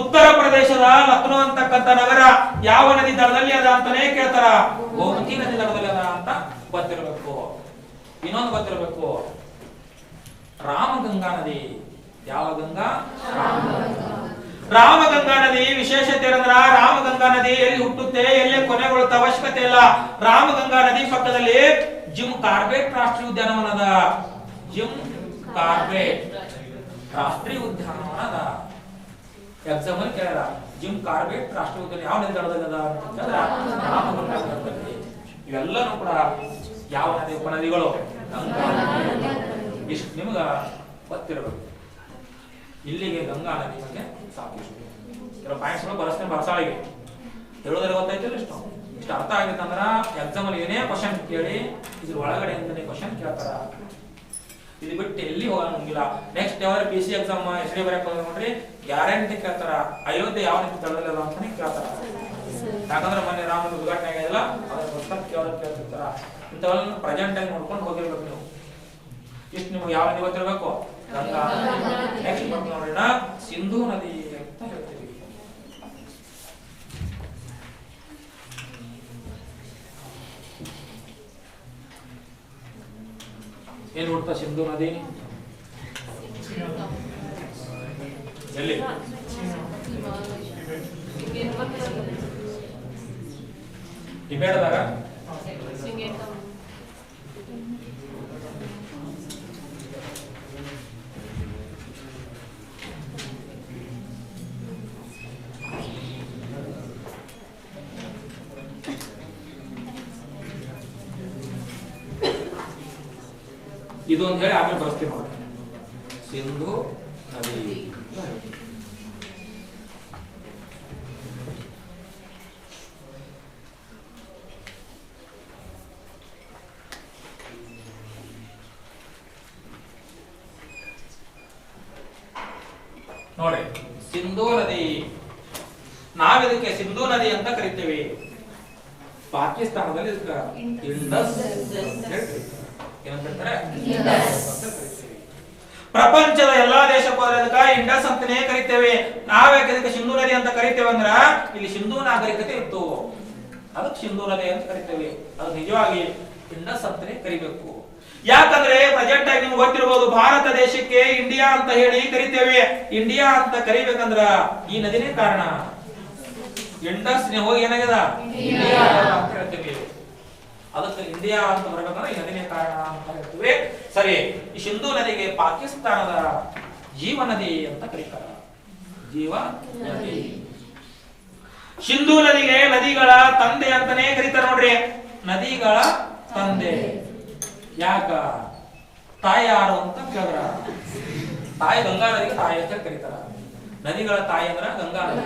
ಉತ್ತರ ಪ್ರದೇಶದ ಲಕ್ನೋ ಅಂತಕ್ಕಂಥ ನಗರ ಯಾವ ನದಿ ದಡದಲ್ಲಿ ಅದ ಅಂತಾನೆ ಕೇಳ್ತಾರ. ಗೋಮತಿ ನದಿ ದಡದಲ್ಲಿ ಅದ ಅಂತ ಗೊತ್ತಿರಬೇಕು. ಇನ್ನೊಂದು ಗೊತ್ತಿರಬೇಕು, ರಾಮಗಂಗಾ ನದಿ. ಯಾವ ಗಂಗಾ? ರಾಮಗಂಗಾ ನದಿ ವಿಶೇಷತೆ ಏನಂದ್ರ, ರಾಮಗಂಗಾ ನದಿ ಎಲ್ಲಿ ಹುಟ್ಟುತ್ತೆ ಎಲ್ಲಿ ಕೊನೆಗೊಳ್ಳುತ್ತೆ ಅವಶ್ಯಕತೆ ಇಲ್ಲ. ರಾಮಗಂಗಾ ನದಿ ಪಕ್ಕದಲ್ಲಿ ಜಿಮ್ ಕಾರ್ಬೆಟ್ ರಾಷ್ಟ್ರೀಯ ಉದ್ಯಾನವನ ಅದ. ಜಿಮ್ ಕಾರ್ಬೆಟ್ ರಾಷ್ಟ್ರೀಯ ಉದ್ಯಾನವನ ಅದ. ಎಕ್ಸಾಮ್ ಅಲ್ಲಿ ಕೇಳಾರ, ಜಿಮ್ ಕಾರ್ಬೆಟ್ ರಾಷ್ಟ್ರೀಯ ಉದ್ಯಾನ ಯಾವ ನದಿ ದಡದಲ್ಲಿ ಅದ ಅಂತಂದ್ರೆ ರಾಮಗಂಗಾ ನದಿ. ಇವೆಲ್ಲನೂ ಕೂಡ ಯಾವ ನದಿ ಉಪನದಿಗಳು? ಗಂಗಾ ನದಿ. ಇಷ್ಟು ನಿಮಗ ಗೊತ್ತಿರಬೇಕು. ಇಲ್ಲಿಗೆ ಗಂಗಾ ನದಿ ಬಗ್ಗೆ ಸಾಕಿಷ್ಟು ಕೆಲವು ಪಾಯಿಂಟ್ಸ್ ಬರಸಾಳಿಗೆ ಹೇಳೋದ್ರೆ ಗೊತ್ತಾಯ್ತಿಲ್ಲ. ಇಷ್ಟು ಅರ್ಥ ಆಗಿತ್ತು ಅಂದ್ರ ಎಕ್ಸಾಮ್ ಅಲ್ಲಿ ಏನೇ ಕ್ವಶನ್ ಕೇಳಿ ಇದ್ರ ಒಳಗಡೆ ಇಂದನೇ ಕ್ವಶನ್ ಕೇಳ್ತಾರ. ಇದು ಬಿಟ್ಟು ಎಲ್ಲಿ ಹೋಗಂಗಿಲ್ಲ. ನೆಕ್ಸ್ಟ್ ಯಾವ್ದಾರು PC ಎಕ್ಸಾಮ್ ಹೆಸರಿ ಬರಕ್ ನೋಡ್ರಿ, ಗ್ಯಾರಂಟಿ ಕೇಳ್ತಾರ ಅಯೋಧ್ಯೆ ಯಾವ ರೀತಿ ತಳದಲ್ಲ ಅಂತಾನೆ ಕೇಳ್ತಾರ. ಯಾಕಂದ್ರೆ ಮೊನ್ನೆ ರಾಮನ ಉದ್ಘಾಟನೆ ಆಗಿಲ್ಲ, ಅದಕ್ಕೋಸ್ಕರ ಕೇಳ್ತಿರ್ತಾರ. ಇಂಥವೆಲ್ಲ ಪ್ರೆಸೆಂಟ್ ಆಗಿ ನೋಡ್ಕೊಂಡು ಹೋಗಿರ್ಬೇಕು ನೀವು. ಇಷ್ಟು ನಿಮ್ಗೆ ಯಾವ ನದಿ ಗೊತ್ತಿರ್ಬೇಕು? ಗಂಗಾ. ನೆಕ್ಸ್ಟ್ ನೋಡೋಣ, ಸಿಂಧೂ ನದಿ ಅಂತ ಹೇಳ್ತೀವಿ. ಏನ್ ಹುಡ್ತಾ ಸಿಂಧೂ ನದಿ? ಎಲ್ಲಿ? ಟಿಬೇಟ್ದಾಗ. ಇದು ಅಂತ ಹೇಳಿ ಆಮೇಲೆ ಬರ್ತೀವಿ ನೋಡಿ. ಸಿಂಧೂ ನದಿ ನೋಡಿ. ಸಿಂಧೂ ನದಿ ನಾವಿದಕ್ಕೆ ಸಿಂಧೂ ನದಿ ಅಂತ ಕರಿತೀವಿ. ಪಾಕಿಸ್ತಾನದಲ್ಲಿ ಇಂಡಸ್ ಪ್ರಪಂಚದ ಎಲ್ಲಾ ದೇಶಕ್ಕೂ ಇಂಡಸ್ ಅಂತಾನೆ ಕರಿತೇವೆ. ನಾವ್ಯಾಕೆ ಇದಕ್ಕೆ ಸಿಂಧೂ ನದಿ ಅಂತ ಕರಿತೇವೆ ಅಂದ್ರ ಇಲ್ಲಿ ಸಿಂಧೂ ನಾಗರಿಕತೆ ಇತ್ತು, ಅದಕ್ಕೆ ಸಿಂಧೂ ನದಿ ಅಂತ ಕರಿತೇವೆ. ಅದು ನಿಜವಾಗಿ ಇಂಡಸ್ ಅಂತಾನೆ ಕರಿಬೇಕು. ಯಾಕಂದ್ರೆ ಪ್ರೆಸೆಂಟ್ ಆಗಿ ನಿಮ್ಗೆ ಗೊತ್ತಿರಬಹುದು, ಭಾರತ ದೇಶಕ್ಕೆ ಇಂಡಿಯಾ ಅಂತ ಹೇಳಿ ಕರಿತೇವೆ. ಇಂಡಿಯಾ ಅಂತ ಕರಿಬೇಕಂದ್ರ ಈ ನದಿನೇ ಕಾರಣ. ಇಂಡಸ್ ಹೋಗಿ ಏನಾಗ್ಯದ ಇಂಡಿಯಾ ಅಂತ ಹೇಳ್ತೇವೆ. ಅದಕ್ಕೆ ಇಂಡಿಯಾ ಅಂತ ಬರಬೇಕಂದ್ರೆ ಈ ನದಿನೇ ಕಾರಣ ಅಂತ ಹೇಳ್ತೀವಿ. ಸರಿ, ಈ ಸಿಂಧೂ ನದಿಗೆ ಪಾಕಿಸ್ತಾನದ ಜೀವ ನದಿ ಅಂತ ಕರೀತಾರ. ಜೀವ ನದಿ. ಸಿಂಧೂ ನದಿಗೆ ನದಿಗಳ ತಂದೆ ಅಂತಾನೆ ಕರೀತಾರ ನೋಡ್ರಿ. ನದಿಗಳ ತಂದೆ. ಯಾಕ? ತಾಯಿ ಯಾರು ಅಂತ ಕೇಳಿದ್ರ, ತಾಯಿ ಗಂಗಾ ನದಿಗೆ ತಾಯಿ ಅಂತ ಕರೀತಾರ. ನದಿಗಳ ತಾಯಿ ಅಂದ್ರ ಗಂಗಾ ನದಿ,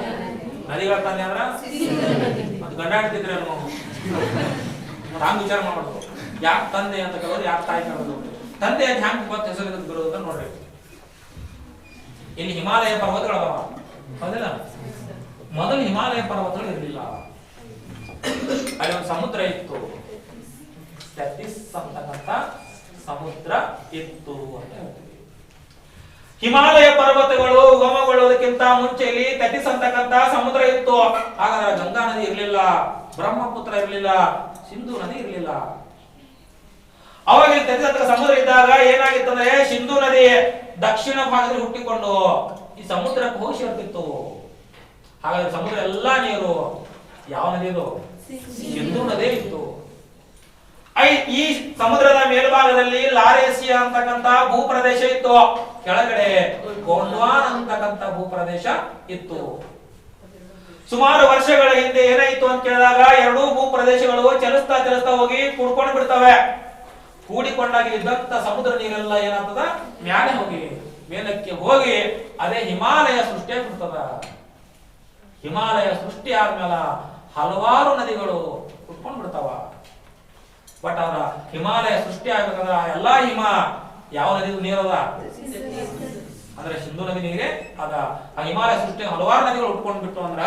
ನದಿಗಳ ತಂದೆ ಅಂದ್ರ ಮತ್ತೆ ಗಂಡಾಡ್ತಿದ್ರೆ ಹಂಗ ವಿಚಾರ ಮಾಡ್ಬೋದು. ಯಾಕೆ ತಂದೆ ಅಂತ ಕೇಳೋದು, ಯಾಕೆ ತಾಯಿ ಕೇಳೋದು? ತಂದೆ ಅಂತ ಹ್ಯಾಂಗ ಗೊತ್ತ ಹೆಸರು ಬರೋದ ನೋಡ್ರಿ. ಇಲ್ಲಿ ಹಿಮಾಲಯ ಪರ್ವತಗಳದಾವ, ಹೌದಿಲ್ಲ? ಮೊದಲು ಹಿಮಾಲಯ ಪರ್ವತಗಳು ಇರಲಿಲ್ಲ. ಅಲ್ಲಿ ಒಂದು ಸಮುದ್ರ ಇತ್ತು, ಟೆಥಿಸ್ ಅಂತಕ್ಕಂಥ ಸಮುದ್ರ ಇತ್ತು ಅಂತ ಹೇಳ್ತೀವಿ. ಹಿಮಾಲಯ ಪರ್ವತಗಳು ಉಗಮಗೊಳ್ಳುವುದಕ್ಕಿಂತ ಮುಂಚೆ ಇಲ್ಲಿ ಟೆಥಿಸ್ ಅಂತಕ್ಕಂಥ ಸಮುದ್ರ ಇತ್ತು. ಹಾಗಾದ್ರೆ ಗಂಗಾ ನದಿ ಇರಲಿಲ್ಲ, ಬ್ರಹ್ಮಪುತ್ರ ಇರಲಿಲ್ಲ, ಸಿಂಧೂ ನದಿ ಇರಲಿಲ್ಲ. ಅವಾಗ ಟೆಥಿಸ್ ಅಂತ ಸಮುದ್ರ ಇದ್ದಾಗ ಏನಾಗಿತ್ತಂದ್ರೆ, ಸಿಂಧೂ ನದಿ ದಕ್ಷಿಣ ಭಾಗದಲ್ಲಿ ಹುಟ್ಟಿಕೊಂಡು ಈ ಸಮುದ್ರಕ್ಕೆ ಹೋಗಿ ಸೇರ್ತಿತ್ತು. ಹಾಗಾದ್ರೆ ಸಮುದ್ರ ಎಲ್ಲಾ ನೀರು ಯಾವ ನದಿ ಇದು? ಸಿಂಧೂ ನದಿ ಇತ್ತು. ಈ ಸಮುದ್ರದ ಮೇಲ್ಭಾಗದಲ್ಲಿ ಲಾರೇಸಿಯಾ ಅಂತಕ್ಕಂತ ಭೂಪ್ರದೇಶ ಇತ್ತು, ಕೆಳಗಡೆ ಗೋಂಡ್ವಾನ ಅಂತಕ್ಕಂತ ಭೂಪ್ರದೇಶ ಇತ್ತು. ಸುಮಾರು ವರ್ಷಗಳ ಹಿಂದೆ ಏನಾಯ್ತು ಅಂತ ಕೇಳಿದಾಗ, ಎರಡೂ ಭೂಪ್ರದೇಶಗಳು ಚಲಿಸ್ತಾ ಚಲಿಸ್ತಾ ಹೋಗಿ ಕೂಡ್ಕೊಂಡು ಬಿಡ್ತವೆ. ಕೂಡಿಕೊಂಡಾಗಿ ಇದ್ದಂತ ಸಮುದ್ರ ನೀರೆಲ್ಲ ಏನಾಗ್ತದ, ಮ್ಯಾಲೆ ಹೋಗಿ ಮೇಲಕ್ಕೆ ಹೋಗಿ ಅದೇ ಹಿಮಾಲಯ ಸೃಷ್ಟಿಯಾಗ್ಬಿಡ್ತದ. ಹಿಮಾಲಯ ಸೃಷ್ಟಿ ಆದ್ಮೇಲೆ ಹಲವಾರು ನದಿಗಳು ಹುಟ್ಕೊಂಡ್ ಬಿಡ್ತಾವ. ಬಟ್ ಅವರ ಹಿಮಾಲಯ ಸೃಷ್ಟಿ ಆಗ್ಬೇಕಂದ್ರ ಎಲ್ಲಾ ಹಿಮ ಯಾವ ನದಿ ನೀರದ ಅಂದ್ರೆ ಸಿಂಧೂ ನದಿ ನೀರೇ ಅದ. ಆ ಹಿಮಾಲಯ ಸೃಷ್ಟಿ ಹಲವಾರು ನದಿಗಳು ಹುಟ್ಕೊಂಡ್ ಬಿಟ್ಟು ಅಂದ್ರ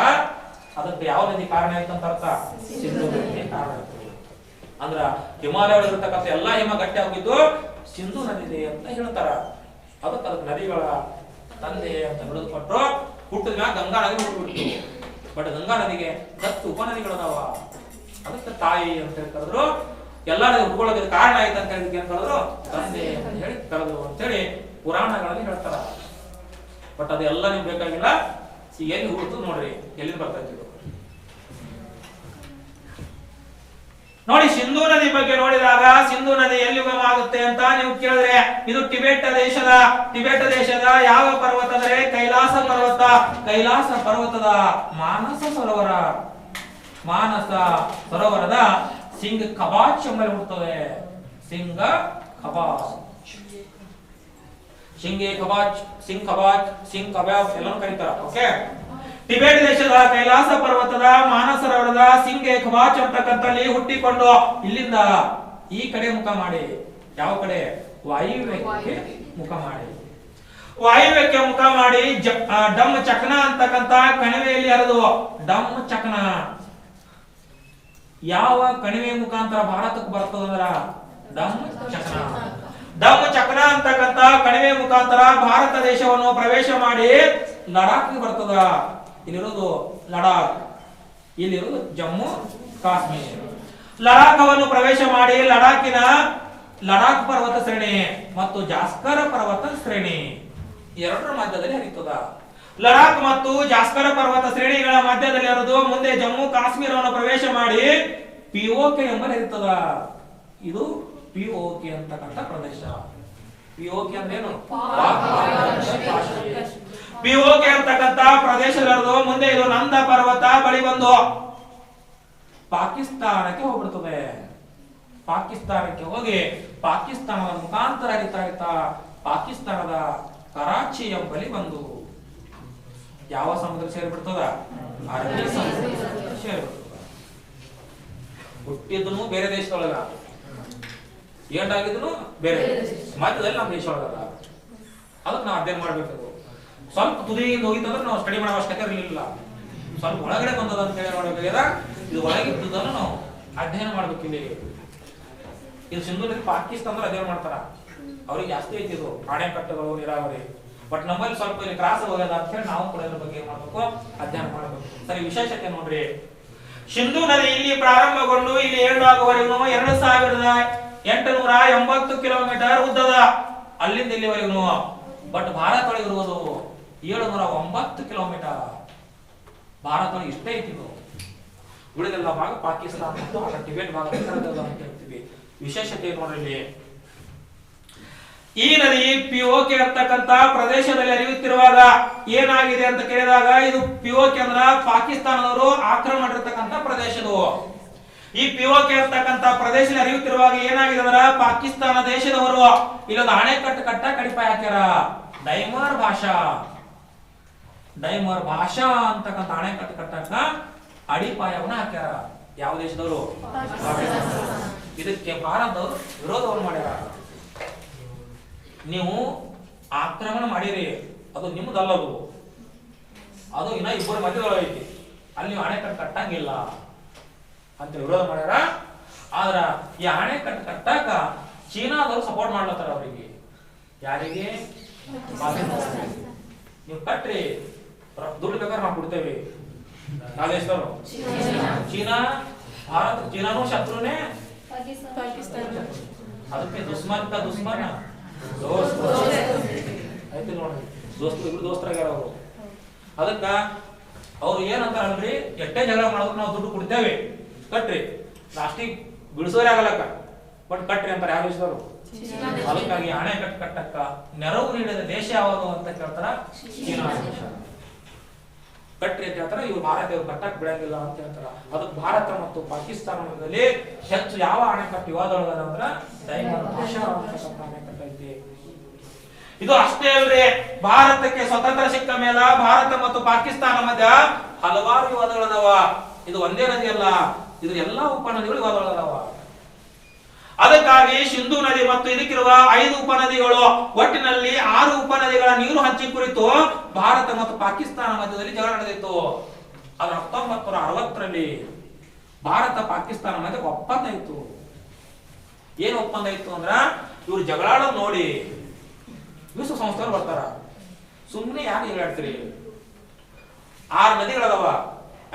ಅದಕ್ಕೆ ಯಾವ ನದಿ ಕಾರಣ ಆಯ್ತು ಅಂತ ಅರ್ಥ, ಸಿಂಧೂ ನದಿ ಕಾರಣ ಆಯ್ತು. ಅಂದ್ರ ಹಿಮಾಲಯ ಇರತಕ್ಕಂಥ ಎಲ್ಲಾ ಹಿಮ ಗಟ್ಟಿ ಆಗಿದ್ದು ಸಿಂಧೂ ನದಿ ಅಂತ ಹೇಳ್ತಾರ. ಅದಕ್ಕೆ ನದಿಗಳ ತಂದೆ ಅಂತ ಹಿಡಿದುಕೊಟ್ರು. ಹುಟ್ಟಿದ ಮ್ಯಾಗ ಗಂಗಾ ನದಿ ಹುಟ್ಟುಬಿಡ್ತು. ಬಟ್ ಗಂಗಾ ನದಿಗೆ 10 ಉಪನದಿಗಳದಾವ. ಅದಕ್ಕೆ ತಾಯಿ ಅಂತ ಹೇಳಿ ಕರೆದ್ರು. ಎಲ್ಲಾ ನದಿ ಹುಟ್ಕೊಳ್ಳೋದಕ್ಕೆ ಕಾರಣ ಆಯ್ತು ಅಂತ ಹೇಳಿ ಏನ್ ಕರೆದ್ರು, ತಂದೆ ಅಂತ ಹೇಳಿ ಕರೆದ್ರು ಅಂತ ಹೇಳಿ ಪುರಾಣಗಳಲ್ಲಿ ಹೇಳ್ತಾರ. ಬಟ್ ಅದೆಲ್ಲ ನಿಮ್ಗೆ ಬೇಕಾಗಿಲ್ಲ. ಎಲ್ಲಿ ಹುಡುತು ನೋಡ್ರಿ, ಎಲ್ಲಿ ಬರ್ತಾ ಇದ್ದೀವಿ ನೋಡಿ. ಸಿಂಧೂ ನದಿ ಬಗ್ಗೆ ನೋಡಿದಾಗ, ಸಿಂಧೂ ನದಿ ಎಲ್ಲಿ ಉಗಮ ಆಗುತ್ತೆ ಅಂತ ನೀವು ಕೇಳಿದ್ರೆ, ಇದು ಟಿಬೆಟ್ ದೇಶದ ಯಾವ ಪರ್ವತ ಅಂದ್ರೆ ಕೈಲಾಸ ಪರ್ವತ. ಕೈಲಾಸ ಪರ್ವತದ ಮಾನಸ ಸರೋವರದ ಸಿಂಗ್ ಖಬಾಚ್ ಎಂಬಲ್ಲಿ ಹುಟ್ಟುತ್ತದೆ. ಸಿಂಗ್ ಖಬಾಚ್ ಎಲ್ಲರೂ ಕರೀತಾರ. ಓಕೆ. ಟಿಬೆಟ್ ದೇಶದ ಕೈಲಾಸ ಪರ್ವತದ ಮಾನಸ ಸರೋವರದ ಸಿಂಗೆ ಖಬಾಚ್ ಅಂತಕ್ಕಂಥಲ್ಲಿ ಹುಟ್ಟಿಕೊಂಡು ಇಲ್ಲಿಂದ ಈ ಕಡೆ ಮುಖ ಮಾಡಿ, ಯಾವ ಕಡೆ? ವಾಯುವ್ಯಕ್ಕೆ ಮುಖ ಮಾಡಿ. ವಾಯುವ್ಯಕ್ಕೆ ಮುಖ ಮಾಡಿ ಡಮ್ ಚಕ್ನ ಅಂತಕ್ಕಂಥ ಕಣಿವೆಯಲ್ಲಿ ಹರಿದು, ಡಮ್ ಚಕ್ನ ಯಾವ ಕಣಿವೆ ಮುಖಾಂತರ ಭಾರತಕ್ಕೆ ಬರ್ತದಂದ್ರ ಡಮ್ ಚಕ್ನ ಅಂತಕ್ಕಂಥ ಕಣಿವೆ ಮುಖಾಂತರ ಭಾರತ ದೇಶವನ್ನು ಪ್ರವೇಶ ಮಾಡಿ ಲಡಾಖ್ ಬರ್ತದ. ಇಲ್ಲಿರೋದು ಲಡಾಖ್, ಇಲ್ಲಿರೋದು ಜಮ್ಮು ಕಾಶ್ಮೀರ. ಲಡಾಖವನ್ನು ಪ್ರವೇಶ ಮಾಡಿ ಲಡಾಖ್ ಪರ್ವತ ಶ್ರೇಣಿ ಮತ್ತು ಜಾಸ್ಕರ ಪರ್ವತ ಶ್ರೇಣಿ ಎರಡರ ಮಧ್ಯದಲ್ಲಿ ಹರಿತದ. ಲಡಾಖ್ ಮತ್ತು ಜಾಸ್ಕರ ಪರ್ವತ ಶ್ರೇಣಿಗಳ ಮಧ್ಯದಲ್ಲಿ ಹರಿದು ಮುಂದೆ ಜಮ್ಮು ಕಾಶ್ಮೀರವನ್ನು ಪ್ರವೇಶ ಮಾಡಿ ಪಿಒಕೆ ಎಂಬಲ್ಲಿ ಹರಿತದ. ಇದು ಪಿಒಕೆ ಅಂತಕ್ಕಂಥ ಪ್ರದೇಶ. ಪಿಒಕೆ ಅಂದ್ರೆ ಏನು? ಪಿಒಕೆ ಅಂತಕ್ಕಂಥ ಪ್ರದೇಶದಲ್ಲಿರೋದು ಮುಂದೆ ಇದು ನಂದ ಪರ್ವತ ಬಳಿ ಬಂದು ಪಾಕಿಸ್ತಾನಕ್ಕೆ ಹೋಗ್ಬಿಡ್ತದೆ. ಪಾಕಿಸ್ತಾನಕ್ಕೆ ಹೋಗಿ ಪಾಕಿಸ್ತಾನದ ಮುಖಾಂತರ ಹರಿತಾ ಪಾಕಿಸ್ತಾನದ ಕರಾಚಿ ಎಂಬಲ್ಲಿ ಬಂದು ಯಾವ ಸಮುದ್ರ ಸೇರಿಬಿಡ್ತದ? ಅರಬ್ಬಿ ಸಮುದ್ರ ಸೇರಿಬಿಡ್ತದ. ಹುಟ್ಟಿದ್ನು ಬೇರೆ ದೇಶದೊಳಗ, ಏಟಾಗಿದ್ನು ಬೇರೆ, ಮಧ್ಯದಲ್ಲಿ ನಮ್ಮ ದೇಶ ಒಳಗದ. ಅದಕ್ಕೆ ನಾವು ಅಧ್ಯಯನ ಮಾಡ್ಬೇಕು. ಸ್ವಲ್ಪ ತುದಿಯಿಂದ ಹೋಗಿತ್ತಂದ್ರೆ ನಾವು ಸ್ಟಡಿ ಮಾಡೋ ಅವಶ್ಯಕತೆ ಇರಲಿಲ್ಲ. ಸ್ವಲ್ಪ ಒಳಗಡೆ ಬಂದದ ಅಂತ ಹೇಳಿ ನೋಡಬೇಕಾಗ್ಯದ. ಇದು ಒಳಗಿದ್ದದನ್ನು ನಾವು ಅಧ್ಯಯನ ಮಾಡ್ಬೇಕು. ಇಲ್ಲಿ ಇದು ಸಿಂಧೂ ನದಿ ಪಾಕಿಸ್ತಾನದಲ್ಲಿ ಅಧ್ಯಯನ ಮಾಡ್ತಾರ. ಅವ್ರಿಗೆ ಜಾಸ್ತಿ ಐತಿ ಇದು ಅಣೆಕಟ್ಟೆಗಳು, ನೀರಾವರಿ. ಬಟ್ ನಮ್ಮಲ್ಲಿ ಸ್ವಲ್ಪ ಇಲ್ಲಿ ಕ್ರಾಸ್ ಹೋಗ್ಯದ ಅಂತ ಹೇಳಿ ನಾವು ಕೂಡ ಇದ್ರ ಬಗ್ಗೆ ಏನ್ ಮಾಡ್ಬೇಕು, ಅಧ್ಯಯನ ಮಾಡಬೇಕು. ಸರಿ, ವಿಶೇಷತೆ ನೋಡ್ರಿ. ಸಿಂಧೂ ನದಿ ಇಲ್ಲಿ ಪ್ರಾರಂಭಗೊಂಡು ಇಲ್ಲಿ ಏಳುವರೆಗೂ 2880 ಕಿಲೋಮೀಟರ್ ಉದ್ದದ, ಅಲ್ಲಿಂದ ಇಲ್ಲಿವರೆಗೂ. ಬಟ್ ಭಾರತ ಒಳಗಿರುವುದು 709 ಕಿಲೋಮೀಟರ್. ಭಾರತ ಒಳಗೆ ಇಷ್ಟೇ ಐತಿ. ಉಳಿದೆಲ್ಲ ಭಾಗ ಪಾಕಿಸ್ತಾನ ಮತ್ತು ಟಿಬೆಟ್ ಭಾಗ ಅಂತ ಹೇಳ್ತೀವಿ. ವಿಶೇಷತೆ ನೋಡ್ರಿ, ಈ ನದಿ ಪಿಒಕೆ ಅಂತಕ್ಕಂತ ಪ್ರದೇಶದಲ್ಲಿ ಹರಿಯುತ್ತಿರುವಾಗ ಏನಾಗಿದೆ ಅಂತ ಕೇಳಿದಾಗ ಇದು ಪಿಒಕೆ ಅಂದ್ರ ಪಾಕಿಸ್ತಾನದವರು ಆಕ್ರಮಣ ಮಾಡಿರ್ತಕ್ಕಂಥ ಪ್ರದೇಶದು. ಈ ಪಿಒಕೆ ಅಂತಕ್ಕಂತ ಪ್ರದೇಶದಲ್ಲಿ ಹರಿಯುತ್ತಿರುವಾಗ ಏನಾಗಿದೆ ಅಂದ್ರ ಪಾಕಿಸ್ತಾನ ದೇಶದವರು ಇಲ್ಲೊಂದು ಅಣೆಕಟ್ಟು ಕಟ್ಟಕ್ಕೆ ಅಡಿಪಾಯ ಹಾಕ್ಯಾರ. ಡೈಮರ್ ಭಾಷಾ ಅಂತಕ್ಕಂಥ ಅಣೆಕಟ್ಟು ಕಟ್ಟಕ್ಕ ಅಡಿಪಾಯವನ್ನ ಹಾಕ್ಯಾರ. ಯಾವ ದೇಶದವರು? ಇದಕ್ಕೆ ಭಾರತದವರು ವಿರೋಧವನ್ನು ಮಾಡ್ಯಾರ. ನೀವು ಆಕ್ರಮಣ ಮಾಡಿರಿ, ಅದು ನಿಮ್ದಲ್ಲದು, ಅದು ಇನ್ನ ಇಬ್ಬರ ಮಧ್ಯದೊಳಗೈತಿ, ಅಲ್ಲಿ ನೀವು ಅಣೆಕಟ್ಟು ಕಟ್ಟಂಗಿಲ್ಲ ಅಂತ ವಿರೋಧ ಮಾಡ್ಯಾರ. ಆದ್ರ ಈ ಅಣೆಕಟ್ಟು ಕಟ್ಟಾಕ ಚೀನಾದವರು ಸಪೋರ್ಟ್ ಮಾಡ್ಲತ್ತಾರ ಅವರಿಗೆ. ಯಾರಿಗೆ? ನೀವು ಕಟ್ರಿ, ದುಡ್ಡು ಬೇಕಾದ್ರೆ ನಾವು ಕೊಡ್ತೇವೆ. ಯಾವ ದೇಶದವರು? ಚೀನಾ. ಭಾರತ ಚೀನಾನು ಶತ್ರುನೇ, ಅದಕ್ಕೆ ದುಶ್ಮನ್ ದೋಸ್ತ ಐತಿ ನೋಡ್ರಿ. ಇಬ್ರು ದೋಸ್ತರಾಗ್ಯಾರ ಅವರು. ಅದಕ್ಕ ಅವ್ರು ಏನಂತಾರಲ್ರಿ, ಎಷ್ಟೇ ಜಗಳ ಮಾಡೋದಕ್ಕೆ ನಾವು ದುಡ್ಡು ಕೊಡ್ತೇವೆ, ಕಟ್ರಿ, ಲಾಸ್ಟಿಗೆ ಬಿಡಿಸೋರೇ ಆಗಲಕ್ಕ, ಬಟ್ ಕಟ್ರಿ ಅಂತಾರೆ. ಯಾವ ದೇಶದವರು? ಅದಕ್ಕಾಗಿ ಅಣೆಕಟ್ಟು ಕಟ್ಟಕ್ಕ ನೆರವು ನೀಡಿದ ದೇಶ ಯಾವುದು ಅಂತ ಕೇಳ್ತಾರ? ಚೀನಾ ದೇಶ. ಕಟ್ರಿ ಅಂತ ಹೇಳ್ತಾರ. ಇವ್ರು ಭಾರತ ಕಟ್ಟಕ್ ಬಿಡಂಗಿಲ್ಲ ಅಂತ ಹೇಳ್ತಾರ. ಅದಕ್ಕೆ ಭಾರತ ಮತ್ತು ಪಾಕಿಸ್ತಾನ ಮಧ್ಯದಲ್ಲಿ ಹೆಚ್ಚು ಯಾವ ಅಣೆಕಟ್ಟು ವಿವಾದ ಅಂದ್ರ ಡೈಮರ್ ಭಾಷಾ ಅಂತಕ್ಕಂಥ ಅಣೆಕಟ್ಟು ಐತಿ. ಇದು ಅಷ್ಟೇ ಅಲ್ರಿ, ಭಾರತಕ್ಕೆ ಸ್ವತಂತ್ರ ಸಿಕ್ಕ ಮೇಲೆ ಭಾರತ ಮತ್ತು ಪಾಕಿಸ್ತಾನ ಮಧ್ಯ ಹಲವಾರು ವಿವಾದಗಳದಾವ. ಇದು ಒಂದೇ ನದಿ ಅಲ್ಲ, ಇದು ಎಲ್ಲಾ ಉಪನದಿಗಳು ವಿವಾದಗಳದಾವ. ಅದಕ್ಕಾಗಿ ಸಿಂಧೂ ನದಿ ಮತ್ತು ಇದಕ್ಕಿರುವ 5 ಉಪನದಿಗಳು, ಒಟ್ಟಿನಲ್ಲಿ 6 ಉಪನದಿಗಳ ನೀರು ಹಂಚಿ ಕುರಿತು ಭಾರತ ಮತ್ತು ಪಾಕಿಸ್ತಾನ ಮಧ್ಯದಲ್ಲಿ ಜಗಳ ನಡೆದಿತ್ತು. ಅದು 1960ರಲ್ಲಿ ಭಾರತ ಪಾಕಿಸ್ತಾನ ಮಧ್ಯೆ ಒಪ್ಪಂದ ಇತ್ತು. ಏನ್ ಒಪ್ಪಂದ ಇತ್ತು ಅಂದ್ರ, ಇವ್ರು ಜಗಳಾಡೋದು ನೋಡಿ ವಿಶ್ವಸಂಸ್ಥೆಯವರು ಬರ್ತಾರ, ಸುಮ್ಮನೆ ಯಾಕೆ ಜಗಳಾಡ್ತೀರಿ, 6 ನದಿಗಳದಾವ,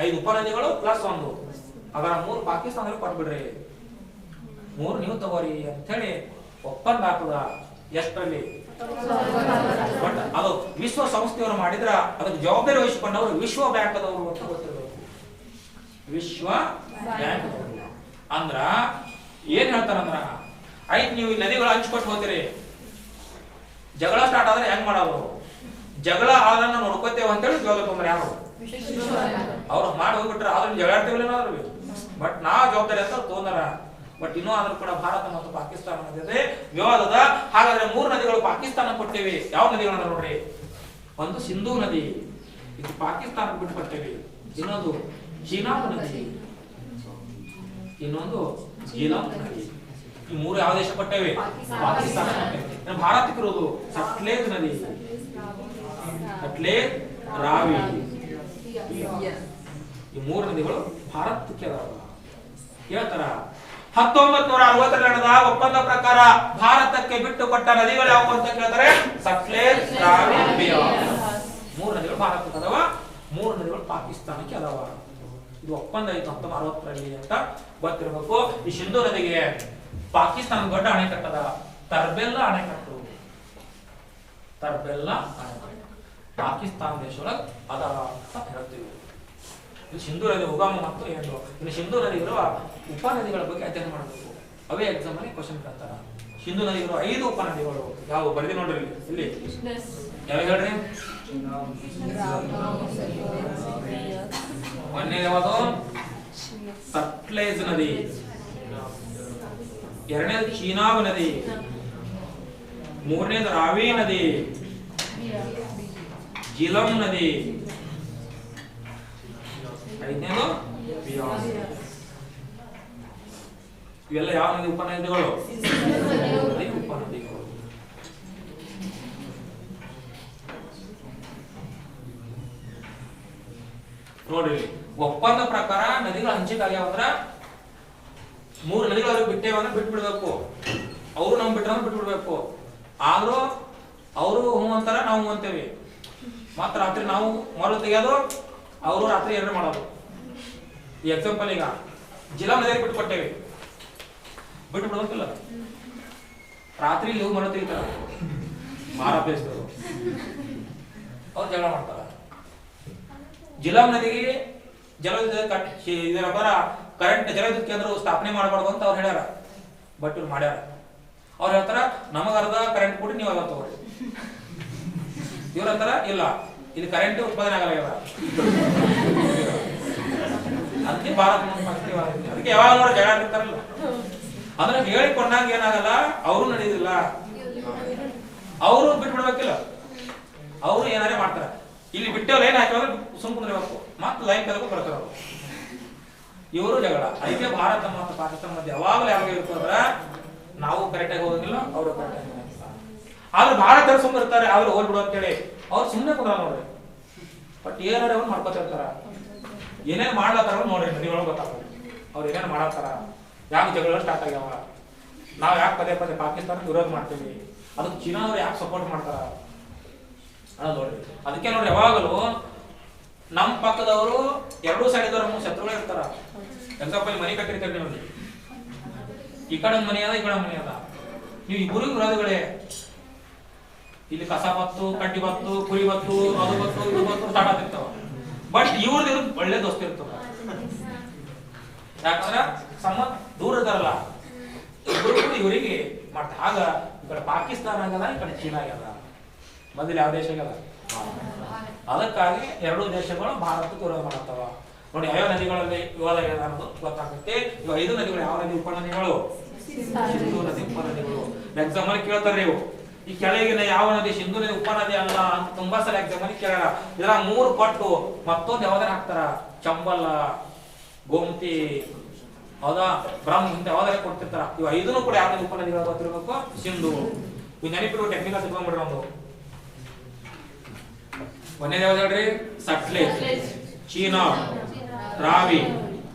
5 ಉಪನದಿಗಳು ಪ್ಲಸ್ 1, ಅದರ 3 ಪಾಕಿಸ್ತಾನದಲ್ಲಿ ಕೊಟ್ಬಿಡ್ರಿ, 3 ನೀವು ತಗೋರಿ ಅಂತ ಹೇಳಿ ಒಪ್ಪಂದ ಆಗ್ತದ. ಎಷ್ಟರಲ್ಲಿ? ಬಟ್ ಅದು ವಿಶ್ವಸಂಸ್ಥೆಯವರು ಮಾಡಿದ್ರ ಅದಕ್ಕೆ ಜವಾಬ್ದಾರಿ ವಹಿಸಿಕೊಂಡವರು ವಿಶ್ವ ಬ್ಯಾಂಕ್ ಅದವರು ಅಂತ ಗೊತ್ತಿರಬೇಕು. ವಿಶ್ವ ಬ್ಯಾಂಕ್ ಅಂದ್ರ ಏನ್ ಹೇಳ್ತಾರಂದ್ರ, ಆಯ್ತು ನೀವು ಈ ನದಿಗಳು ಹಂಚ್ಕೊಟ್ಟು ಹೋಗ್ತೀರಿ, ಜಗಳ ಸ್ಟಾರ್ಟ್ ಆದ್ರೆ ಹೆಂಗ್ ಮಾಡೋದು, ಜಗಳ ಆದನ್ನ ನೋಡ್ಕೋತೇವೆ ಅಂತ ಹೇಳಿ ಜವಾಬ್ದಾರಿ ತೊಂದ್ರೆ ಯಾರು? ಅವ್ರು ಮಾಡಿ ಹೋಗ್ಬಿಟ್ರೆ ಆದ್ರೆ ಜಗಳಾಡ್ತೇವಿಲ್ಲ ನಾದ್ರು, ಬಟ್ ನಾ ಜವಾಬ್ದಾರಿ ಅಂತ ತೊಂದರ. ಬಟ್ ಇನ್ನೂ ಆದ್ರೂ ಕೂಡ ಭಾರತ ಮತ್ತು ಪಾಕಿಸ್ತಾನ ಮಧ್ಯೆ ವಿವಾದದ. ಹಾಗಾದ್ರೆ 3 ನದಿಗಳು ಪಾಕಿಸ್ತಾನ ಕೊಟ್ಟೇವಿ. ಯಾವ ನದಿಗಳನ್ನ ನೋಡ್ರಿ? ಒಂದು ಸಿಂಧೂ ನದಿ, ಇದು ಪಾಕಿಸ್ತಾನ ಬಿಟ್ಟು ಕೊಟ್ಟೇವಿ. ಇನ್ನೊಂದು ಚೀನಾಬ್ ನದಿ, ಇನ್ನೊಂದು ಜೀಲಂ ನದಿ. ಈ 3 ಯಾವ ದೇಶ ಕೊಟ್ಟೇವಿ? ಪಾಕಿಸ್ತಾನ ಕೊಟ್ಟೇವಿ. ಭಾರತಕ್ಕೆ ಇರೋದು ಸಟ್ಲೇಜ್ ನದಿ, ಸಟ್ಲೇಜ್, ರಾವಿ, ಈ 3 ನದಿಗಳು ಭಾರತಕ್ಕೆ ಅದಾವ. ಹೇಳ್ತಾರ 1960 ನಡೆದ ಒಪ್ಪಂದ ಪ್ರಕಾರ ಭಾರತಕ್ಕೆ ಬಿಟ್ಟು ಕೊಟ್ಟ ನದಿಗಳು ಯಾವುವು ಅಂತ ಕೇಳ್ತಾರೆ? ಸಟ್ಲೇಜ್, ರಾವಿ, ಬಿಯಾಸ್. 3 ನದಿಗಳು ಭಾರತಕ್ಕೆ ಅದಾವ, 3 ನದಿಗಳು ಪಾಕಿಸ್ತಾನಕ್ಕೆ ಅದಾವ. ಇದು ಒಪ್ಪಂದ ಆಯ್ತು 1960ರಲ್ಲಿ ಅಂತ ಗೊತ್ತಿರಬೇಕು. ಈ ಸಿಂಧೂ ನದಿಗೆ ಪಾಕಿಸ್ತಾನ ದೊಡ್ಡ ಅಣೆಕಟ್ಟದ, ತರ್ಬೆಲ್ಲಾ ಅಣೆಕಟ್ಟು. ಪಾಕಿಸ್ತಾನ ದೇಶದೊಳಗೆ ಅದಾವ ಅಂತ ಹೇಳ್ತೀವಿ. ಸಿಂಧೂ ನದಿ ಉಗಮ ಮತ್ತು ಏನು, ಇನ್ನು ಸಿಂಧೂ ನದಿ ಇರುವ ಉಪನದಿಗಳ ಬಗ್ಗೆ ಅಧ್ಯಯನ ಮಾಡಬೇಕು. ಅವೇ ಎಕ್ಸಾಮ್ ಅಲ್ಲಿ ಕ್ವಶನ್ ಕೇಳ್ತಾರ. ಸಿಂಧೂ ನದಿ ಇರುವ 5 ಉಪನದಿಗಳು ಯಾವ ಬರ್ದಿ ನೋಡ್ರಿ ಇಲ್ಲಿ. ಯಾವ ಹೇಳ್ರಿ? ಒಂದನೇದು ಯಾವುದು? ಸಟ್ಲೇಜ್ ನದಿ. ಎರಡನೇದು ಚೀನಾಬ್ ನದಿ. ಮೂರನೇದು ರಾವಿ ನದಿ, ಜಿಲಂ ನದಿ, 5ನೇದು ಬಿಯಾಸ್. ಇವೆಲ್ಲ ಯಾವ ನದಿ ಉಪನದಿಗಳು? ಉಪನದಿಗಳು. ನೋಡ್ರಿ, ಒಪ್ಪಂದ ಪ್ರಕಾರ ನದಿಗಳ ಹಂಚಿಕೆ ಆಗ್ಯಾವ ಅಂದ್ರ 3 ನದಿಗಳು ಅವ್ರಿಗೆ ಬಿಟ್ಟೇವ ಅಂದ್ರೆ ಬಿಟ್ಬಿಡ್ಬೇಕು. ಅವರು ನಮ್ ಬಿಟ್ರ ಬಿಟ್ಬಿಡ್ಬೇಕು. ಆದ್ರೂ ಅವರು ಹೂ ಅಂತಾರ, ನಾವು ಹೂ ಅಂತೇವಿ. ಮತ್ತ ರಾತ್ರಿ ನಾವು ಮರು ತೆಗೆಯೋದು, ಅವರು ರಾತ್ರಿ 2 ಮಾಡೋದು. ಈ ಎಕ್ಸಾಂಪಲ್ ಈಗ ಜಿಲ್ಲಾ ನದಿಯಲ್ಲಿ ಬಿಟ್ಟು ಕೊಟ್ಟೇವಿ, ಬಿಟ್ಟು ಬಿಡ್ಬೇಕಿಲ್ಲ. ರಾತ್ರಿ ಇಲ್ಲಿ ಮರು ತೆಗಿತಾರ ಮಾರ ಬೇಯಿಸಿದ್ರು, ಅವ್ರು ಜಗಳ ಮಾಡ್ತಾರ. ಜಿಲ್ಲಾ ನದಿಗೆ ಜಲವಿದ್ಯುತ್ ಕರೆಂಟ್ ಜಲವಿದ್ಯುತ್ ಕೇಂದ್ರ ಸ್ಥಾಪನೆ ಮಾಡಬಾರ್ದು ಅಂತ ಅವ್ರು ಹೇಳ್ಯಾರ. ಬಟ್ ಇವ್ರು ಮಾಡ್ಯಾರ. ಅವ್ರು ಹೇಳ್ತಾರ ನಮಗ ಅರ್ಧ ಕರೆಂಟ್ ಕೊಡಿ ನೀವು ಅರ್ಧ ತಗೋರಿ. ಇವ್ರ ಅಂತಾರ ಇಲ್ಲ ಇಲ್ಲಿ ಕರೆಂಟ್ ಉತ್ಪಾದನೆ ಆಗಲ್ಲ. ಅದಕ್ಕೆ ಭಾರತ ಅದಕ್ಕೆ ಯಾವಾಗ ನೋಡಿ ಜಗಳ ಆಡ್ತಿರ್ತಾರಲ್ಲ, ಅದನ್ನ ಹೇಳಿಕೊಂಡಾಗ ಏನಾಗಲ್ಲ, ಅವರು ನಡೆಯುದಿಲ್ಲ, ಅವರು ಬಿಟ್ಬಿಡ್ಬೇಕಿಲ್ಲ, ಅವರು ಏನಾರೇ ಮಾಡ್ತಾರ. ಇಲ್ಲಿ ಬಿಟ್ಟವ್ರು ಏನ್ ಹಾಕಿದ್ರೆ ಸುಮ್ ಕುಂದ್ರಬೇಕು, ಮತ್ತೆ ಲೈನ್ ತೆಗೆದು ಬರ್ತಾರ ಅವರು. ಇವರು ಜಗಳ. ಅದಕ್ಕೆ ಭಾರತ ಮತ್ತು ಪಾಕಿಸ್ತಾನ ಮಧ್ಯೆ ಯಾವಾಗಲೂ ಯಾವಾಗ ಇರ್ತದ್ರ ನಾವು ಕರೆಕ್ಟ್ ಆಗಿ ಹೋಗಂಗಿಲ್ಲ, ಅವರು ಕರೆಕ್ಟ್ ಆಗಿ ಹೋಗಂಗಿಲ್ಲ. ಆದ್ರೆ ಭಾರತ ಸುಮ್ಮನೆ ಇರ್ತಾರೆ, ಅವ್ರು ಹೋಗ್ಬಿಡು ಅಂತೇಳಿ ಅವ್ರು ಸುಮ್ಮನೆ ಕುಂದ್ರ ನೋಡ್ರಿ. ಬಟ್ ಏನಾರ ಅವ್ರು ಮಾಡ್ಕೊತಿರ್ತಾರ, ಏನೇನ್ ಮಾಡ್ಲತ್ತಾರ ನೋಡ್ರಿ, ನದಿಗಳು ಗೊತ್ತಾಗ ಅವ್ರು ಏನೇನ್ ಮಾಡತ್ತಾರ, ಯಾಕೆ ಜಗಳ ಸ್ಟಾರ್ಟ್ ಆಗ್ಯಾವ, ನಾವ್ ಯಾಕೆ ಪದೇ ಪದೇ ಪಾಕಿಸ್ತಾನ ವಿರೋಧ ಮಾಡ್ತೀವಿ, ಅದಕ್ಕೆ ಚೀನಾದವ್ರು ಯಾಕೆ ಸಪೋರ್ಟ್ ಮಾಡ್ತಾರ ನೋಡ್ರಿ. ಅದಕ್ಕೆ ನೋಡ್ರಿ ಯಾವಾಗಲೂ ನಮ್ ಪಕ್ಕದವರು ಎರಡೂ ಸೈಡ್ ಇದ್ದವ್ರ ಶತ್ರುಗಳೇ ಇರ್ತಾರ. ಎಕ್ಸಾಂಪಲ್ ಮನೆ ಕಟ್ಟಿರ್ತಾರೆ, ನೀವು ಈ ಕಡೆ ಮನೆ ಅದ, ಈ ಕಡೆ ಮನೆ ಅದ, ನೀವು ಇಬ್ಬರು ವಿರೋಧಿಗಳೇ. ಇಲ್ಲಿ ಕಸ ಬತ್ತು, ಕಡ್ಡಿ ಬತ್ತು, ಕುರಿ ಬತ್ತು, ಅದು ಬತ್ತು, ಇದು ಬತ್ತು ಸ್ಟಾರ್ಟ್ ಆಗ್ತಿರ್ತಾವ. ಬಟ್ ಇವ್ರದ್ದು ಒಳ್ಳೆ ದೋಸ್ತಿ ಇರ್ತವ. ಯಾಕಂದ್ರ ಸಮ ದೂರ ಇದಾರಲ್ಲ, ಇಬ್ರು ಇವರಿಗೆ ಮಾಡ್ತಾರೆ. ಆಗ ಈ ಕಡೆ ಪಾಕಿಸ್ತಾನ ಆಗದ, ಈ ಕಡೆ ಚೀನಾ ಆಗ್ಯದ. ಮೊದಲು ಯಾವ ದೇಶ ಆಗ್ಯದ? ಅದಕ್ಕಾಗಿ ಎರಡೂ ದೇಶಗಳು ಭಾರತಕ್ಕೆ ವಿರೋಧ ಮಾಡತ್ತವ. ನೋಡಿ, ಯಾವ ನದಿಗಳಲ್ಲಿ ವಿವಾದ ಆಗ್ಯದ ಅನ್ನೋದು ಗೊತ್ತಾಗುತ್ತೆ. ಇವು 5 ನದಿಗಳು ಯಾವ ನದಿ ಉಪನದಿಗಳು? ಸಿಂಧೂ ನದಿ ಉಪನದಿಗಳು. ಎಕ್ಸಾಂಪಲ್ ಕೇಳ್ತಾರೆ ನೀವು, ಈ ಕೆಳಗಿನ ಯಾವ ನದಿ ಸಿಂಧೂ ನದಿ ಉಪನದಿ ಅಲ್ಲ ಅಂತ ತುಂಬಾ ಸಲ ಎಕ್ಸಾಂಪಲ್ ಕೇಳಾರ. ಇದರ 3 ಕೊಟ್ಟು ಮತ್ತೊಂದು ಯಾವ್ದಾರ ಹಾಕ್ತಾರ, ಚಂಬಲ್, ಗೋಮತಿ, ಹೌದಾ, ಬ್ರಹ್ಮ, ಇಂತ ಯಾವ್ದಾರ ಕೊಡ್ತಿರ್ತಾರ. ಇವು 5 ಕೂಡ ಯಾವ ನದಿ ಉಪನದಿಗಳು ಗೊತ್ತಿರ್ಬೇಕು? ಸಿಂಧು. ಇವು ನೆನಪಿರುವ ಟೆಕ್ನಿಕಲ್ ತಿಳ್ಕೊಂಡ್ಬಿಡ್ರಿ. ಒಂದು ಒಂದೇ ಯಾವ್ದು ಹೇಳ್ರಿ? ಸಟ್ಲೇಜ್, ಚೀನಾಬ್, ರಾವಿ,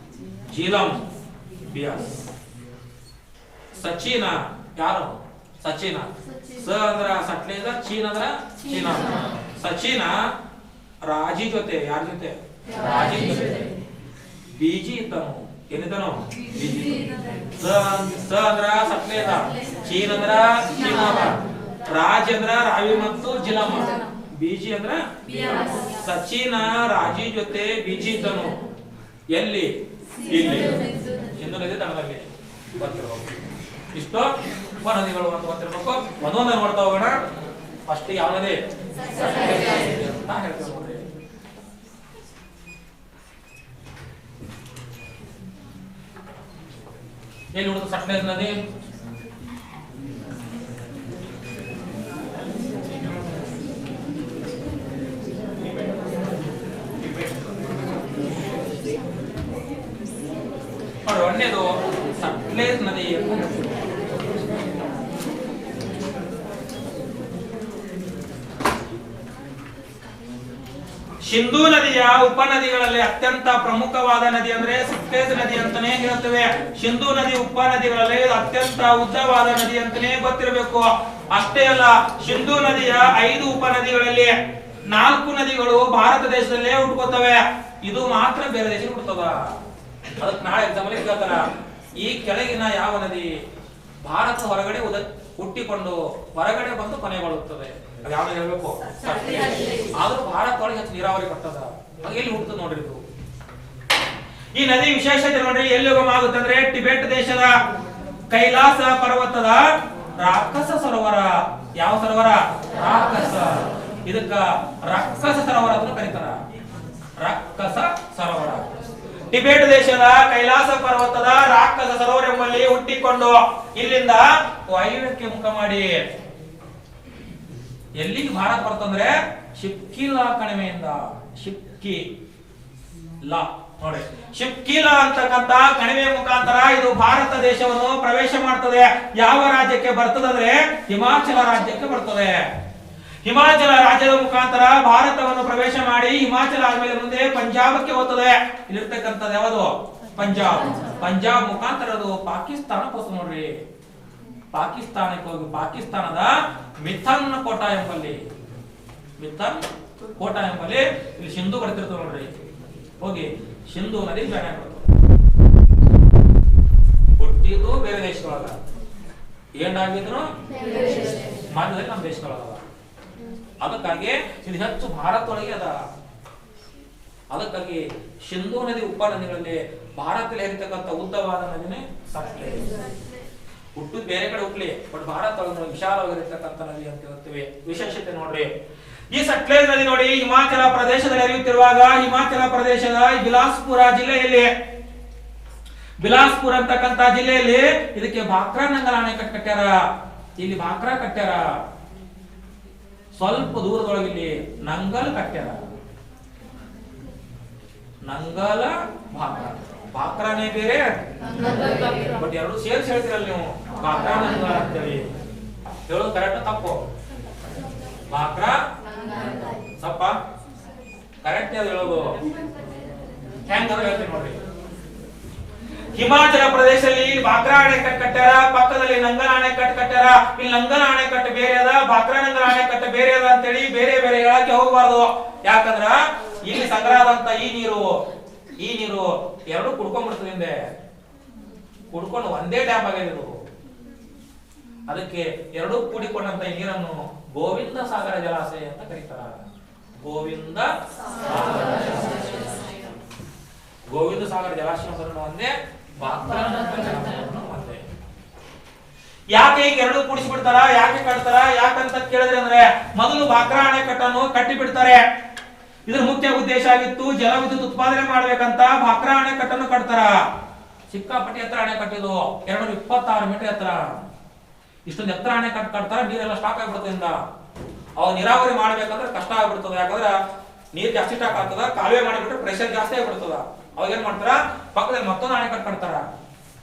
ಜೀಲಂ, ಬಿಯಾಸ್. ಸಚೀನ ಯಾರು? ಸಚಿನ. ಸ ಅಂದ್ರ ಸಟ್ಲೇಜ, ಚೀನ್ ಅಂದ್ರ ಚೀನಾ. ಸಚಿನ ರಾಜಿ ಜೊತೆ, ಯಾರ ಜೊತೆ? ರಾಜಿ ಜೊತೆ. ಬೀಜಿ ಇದ್ದನು, ಏನಿದ್ದನು? ಬೀಜಿ. ಸ ಅಂದ್ರ ಸಟ್ಲೇಜ, ಚೀನ್ ಅಂದ್ರ ಚೀನಾಬ, ರಾಜ್ ಅಂದ್ರ ರಾವಿ ಮತ್ತು ಜಿಲಮ, ಬೀಜಿ ಅಂದ್ರ ಸಚಿನ ರಾಜಿ ಜೊತೆ ಬೀಜಿ ಇದ್ದನು. ಎಲ್ಲಿ? ಇಲ್ಲಿ ಸಿಂಧೂ ನದಿ ತಳದಲ್ಲಿ ಗೊತ್ತಿರಬೇಕು. ಇಷ್ಟು ಉಪನದಿಗಳು ಅಂತ ಗೊತ್ತಿರಬೇಕು. ಒಂದೊಂದೇ ನೋಡ್ತಾ ಹೋಗೋಣ. ಫಸ್ಟ್ ಯಾವ ನದಿ ಅಂತ ಹೇಳ್ತೇವೆ ನೋಡ್ರಿ. ಎಲ್ಲಿ ಹುಡುಗ ಸಟ್ಲೇಜ್ ನದಿ? ಒಂದೇದು ಸಟ್ಲೇಜ್ ನದಿ. ಸಿಂಧೂ ನದಿಯ ಉಪನದಿಗಳಲ್ಲಿ ಅತ್ಯಂತ ಪ್ರಮುಖವಾದ ನದಿ ಅಂದ್ರೆ ಸಟ್ಲೇಜ್ ನದಿ ಅಂತಾನೆ ಹೇಳ್ತೇವೆ. ಸಿಂಧೂ ನದಿ ಉಪನದಿಗಳಲ್ಲಿ ಅತ್ಯಂತ ಉದ್ದವಾದ ನದಿ ಅಂತಾನೆ ಗೊತ್ತಿರಬೇಕು. ಅಷ್ಟೇ ಅಲ್ಲ, ಸಿಂಧೂ ನದಿಯ 5 ಉಪನದಿಗಳಲ್ಲಿ 4 ನದಿಗಳು ಭಾರತ ದೇಶದಲ್ಲೇ ಹುಟ್ಟುಕೋತವೆ. ಇದು ಮಾತ್ರ ಬೇರೆ ದೇಶ ಹುಟ್ಟುತ್ತದ. ಅದಕ್ಕೆ ನಾಳೆ ಎಕ್ಸಾಂಪಲ್ ಕೇಳ್ತಾರ, ಈ ಕೆಳಗಿನ ಯಾವ ನದಿ ಭಾರತ ಹೊರಗಡೆ ಹುಟ್ಟಿಕೊಂಡು ಹೊರಗಡೆ ಬಂದು ಕೊನೆಗೊಳ್ಳುತ್ತದೆ? ಅದು ಯಾವ್ದು ಹೇಳ್ಬೇಕು? ಆದ್ರೂ ಭಾರತ ಒಳಗೆ ಹೆಚ್ಚು ನೀರಾವರಿ ಕೊಟ್ಟದ. ಎಲ್ಲಿ ಹುಟ್ಟುತ್ತದೆ ನೋಡ್ರಿ ಇದು. ಈ ನದಿ ವಿಶೇಷತೆ ನೋಡ್ರಿ, ಎಲ್ಲಿ ಉಗಮ ಆಗುತ್ತೆ ಅಂದ್ರೆ ಟಿಬೆಟ್ ದೇಶದ ಕೈಲಾಸ ಪರ್ವತದ ರಾಕ್ಷಸ ಸರೋವರ. ಯಾವ ಸರೋವರ? ರಾಕ್ಷಸ. ಇದಕ್ಕ ರಾಕ್ಷಸ ಸರೋವರ ಅಂತ ಕರೀತಾರ. ರಾಕ್ಷಸ ಸರೋವರ ಟಿಬೆಟ್ ದೇಶದ ಕೈಲಾಸ ಪರ್ವತದ ರಾಕ್ಷಸ ಸರೋವರ ಎಂಬಲ್ಲಿ ಹುಟ್ಟಿಕೊಂಡು ಇಲ್ಲಿಂದ ವಾಯುವ್ಯಕ್ಕೆ ಮುಖ ಮಾಡಿ ಎಲ್ಲಿಗೆ ಭಾರತ ಬರ್ತಂದ್ರೆ ಶಿಪ್ಕಿಲಾ ಕಣಿವೆಯಿಂದ. ಶಿಪ್ಕಿಲಾ ನೋಡಿ, ಶಿಪ್ಕಿಲಾ ಅಂತಕ್ಕಂತ ಕಣಿವೆ ಮುಖಾಂತರ ಇದು ಭಾರತ ದೇಶವನ್ನು ಪ್ರವೇಶ ಮಾಡ್ತದೆ. ಯಾವ ರಾಜ್ಯಕ್ಕೆ ಬರ್ತದಂದ್ರೆ ಹಿಮಾಚಲ ರಾಜ್ಯಕ್ಕೆ ಬರ್ತದೆ. ಹಿಮಾಚಲ ರಾಜ್ಯದ ಮುಖಾಂತರ ಭಾರತವನ್ನು ಪ್ರವೇಶ ಮಾಡಿ ಹಿಮಾಚಲ ಆದ್ಮೇಲೆ ಮುಂದೆ ಪಂಜಾಬಕ್ಕೆ ಹೋಗ್ತದೆ. ಇಲ್ಲಿರ್ತಕ್ಕಂಥದ್ದು ಯಾವುದು? ಪಂಜಾಬ್. ಪಂಜಾಬ್ ಮುಖಾಂತರ ಅದು ಪಾಕಿಸ್ತಾನಕ್ಕೆ ಹೋಗ್ತದೆ ನೋಡ್ರಿ. ಪಾಕಿಸ್ತಾನಕ್ಕೆ ಹೋಗಿ ಪಾಕಿಸ್ತಾನದ ಮಿಥನ್ ಕೋಟಾ ಎಂಬಲ್ಲಿ, ಮಿಥನ್ ಕೋಟಾ ಎಂಬಲ್ಲಿ ಇಲ್ಲಿ ಸಿಂಧು ಬರ್ತಿರ್ತದೆ ನೋಡ್ರಿ. ಹೋಗಿ ಸಿಂಧು ನದಿ ಜಾಣ ಹುಟ್ಟಿದ್ದು ಬೇರೆ ದೇಶದೊಳಗ, ಏನಾಗಿದ್ರು ಮಧ್ಯದಲ್ಲಿ ನಮ್ಮ ದೇಶದೊಳಗ. ಅದಕ್ಕಾಗಿ ಇದು ಹೆಚ್ಚು ಭಾರತದೊಳಗೆ ಅದ. ಅದಕ್ಕಾಗಿ ಸಿಂಧೂ ನದಿ ಉಪನದಿಗಳಲ್ಲಿ ಭಾರತದಲ್ಲಿ ಹರಿತಕ್ಕಂಥ ಉದ್ದವಾದ ನದಿನೇ ಸಟ್ಲೇಜ್. ಹುಟ್ಟುದು ಬೇರೆ ಕಡೆ ಹುಟ್ಲಿ, ಬಟ್ ಭಾರತ ಒಳಗೆ ವಿಶಾಲವಾಗಿರ್ತಕ್ಕಂಥ ನದಿ ಅಂತ ಹೇಳ್ತೀವಿ. ವಿಶೇಷತೆ ನೋಡ್ರಿ, ಈ ಸಟ್ಲೇಜ್ ನದಿ ನೋಡಿ ಹಿಮಾಚಲ ಪ್ರದೇಶದಲ್ಲಿ ಹರಿಯುತ್ತಿರುವಾಗ ಹಿಮಾಚಲ ಪ್ರದೇಶದ ಬಿಲಾಸ್ಪುರ ಜಿಲ್ಲೆಯಲ್ಲಿ, ಬಿಲಾಸ್ಪುರ ಅಂತಕ್ಕಂಥ ಜಿಲ್ಲೆಯಲ್ಲಿ ಇದಕ್ಕೆ ಭಾಕ್ರಾ ನಂಗಲ್ ಅಣೆಕಟ್ಟು ಕಟ್ಟ್ಯಾರ. ಇಲ್ಲಿ ಭಾಕ್ರಾ ಕಟ್ಟ್ಯಾರ, ಸ್ವಲ್ಪ ದೂರದೊಳಗೆ ಇಲ್ಲಿ ನಂಗಲ್ ಕಟ್ಟ್ಯಾರ. ನಂಗಲ ಭಾಕ್ರಾ, ಭಾಕ್ರಾನೇ ಬೇರೆ ಬಟ್ ಎರಡು ಸೇರ್ಸಿ ಹೇಳ್ತೀರಲ್ಲ ನೀವು, ಭಾಕ್ರಾ ನಂಗಲ್ ಅಂತೇಳಿ ಹೇಳೋದು ಕರೆಕ್ಟ್ ತಪ್ಪು? ಭಾಕ್ರಾ ತಪ್ಪ? ಕರೆಕ್ಟ್ ಅದು ಹೇಳೋದು. ಹೆಂಗ್ ಹೇಳ್ತೀನಿ ನೋಡ್ರಿ, ಹಿಮಾಚಲ ಪ್ರದೇಶದಲ್ಲಿ ಭಾಕ್ರಾ ಅಣೆಕಟ್ಟು ಕಟ್ಟ್ಯಾರ, ಪಕ್ಕದಲ್ಲಿ ನಂಗಲ್ ಅಣೆಕಟ್ಟು ಕಟ್ಟ್ಯಾರ. ಇಲ್ಲಿ ನಂಗಲ್ ಅಣೆಕಟ್ಟು ಬೇರೆ ಅದ, ಭಾಕ್ರಾ ನಂಗಲ್ ಅಣೆಕಟ್ಟು ಬೇರೆ ಅದ ಅಂತೇಳಿ ಬೇರೆ ಬೇರೆ ಹೇಳಕ್ಕೆ ಹೋಗಬಾರ್ದು. ಯಾಕಂದ್ರ ಇಲ್ಲಿ ಸಂಗ್ರಹ ಆದಂತ ಈ ನೀರು ಎರಡು ಕುಡ್ಕೊಂಡ್ಬಿಡ್ತದೆ, ಹಿಂದೆ ಕುಡ್ಕೊಂಡು ಒಂದೇ ಡ್ಯಾಮ್ ಆಗಿರೋದು. ಅದಕ್ಕೆ ಎರಡು ಕೂಡಿಕೊಂಡಂತ ಈ ನೀರನ್ನು ಗೋವಿಂದ ಸಾಗರ ಜಲಾಶಯ ಅಂತ ಕರೀತಾರ. ಗೋವಿಂದ ಸಾಗರ ಜಲಾಶಯ ಒಂದೇ, ಒಂದೇ. ಯಾಕೆ ಈಗ ಎರಡು ಕೂಡಿಸಿಬಿಡ್ತಾರ, ಯಾಕೆ ಕಟ್ತಾರ, ಯಾಕಂತ ಕೇಳಿದ್ರೆ ಅಂದ್ರೆ ಮೊದಲು ಭಾಕ್ರಾ ಅಣೆಕಟ್ಟನ್ನು ಕಟ್ಟಿ ಬಿಡ್ತಾರೆ. ಇದ್ರ ಮುಖ್ಯ ಉದ್ದೇಶ ಆಗಿತ್ತು ಜಲವಿದ್ಯುತ್ ಉತ್ಪಾದನೆ ಮಾಡ್ಬೇಕಂತ ಭಾಕ್ರಾ ಅಣೆಕಟ್ಟನ್ನು ಕಟ್ತಾರ. ಸಿಕ್ಕಾಪಟ್ಟಿ ಎತ್ತರ ಅಣೆಕಟ್ಟಿದು, 226 ಮೀಟರ್ ಎತ್ತರ. ಇಷ್ಟೊಂದು ಎತ್ತರ ಅಣೆಕಟ್ಟು ಕಟ್ತಾರ, ನೀರೆಲ್ಲ ಸ್ಟಾಕ್ ಆಗಿಬಿಡ್ತದಿಂದ ಅವ್ ನೀರಾವರಿ ಮಾಡ್ಬೇಕಂದ್ರೆ ಕಷ್ಟ ಆಗ್ಬಿಡ್ತದ. ಯಾಕಂದ್ರೆ ನೀರ್ ಜಾಸ್ತಿ ಸ್ಟಾಕ್ ಆಗ್ತದ, ಕಾಲುವೆ ಮಾಡಿಬಿಟ್ರೆ ಪ್ರೆಷರ್ ಜಾಸ್ತಿ ಆಗ್ಬಿಡ್ತದ. ಅವಾಗ ಏನ್ ಮಾಡ್ತಾರ, ಪಕ್ಕದಲ್ಲಿ ಮತ್ತೊಂದು ಅಣೆಕಟ್ಟು ಕಟ್ತಾರ.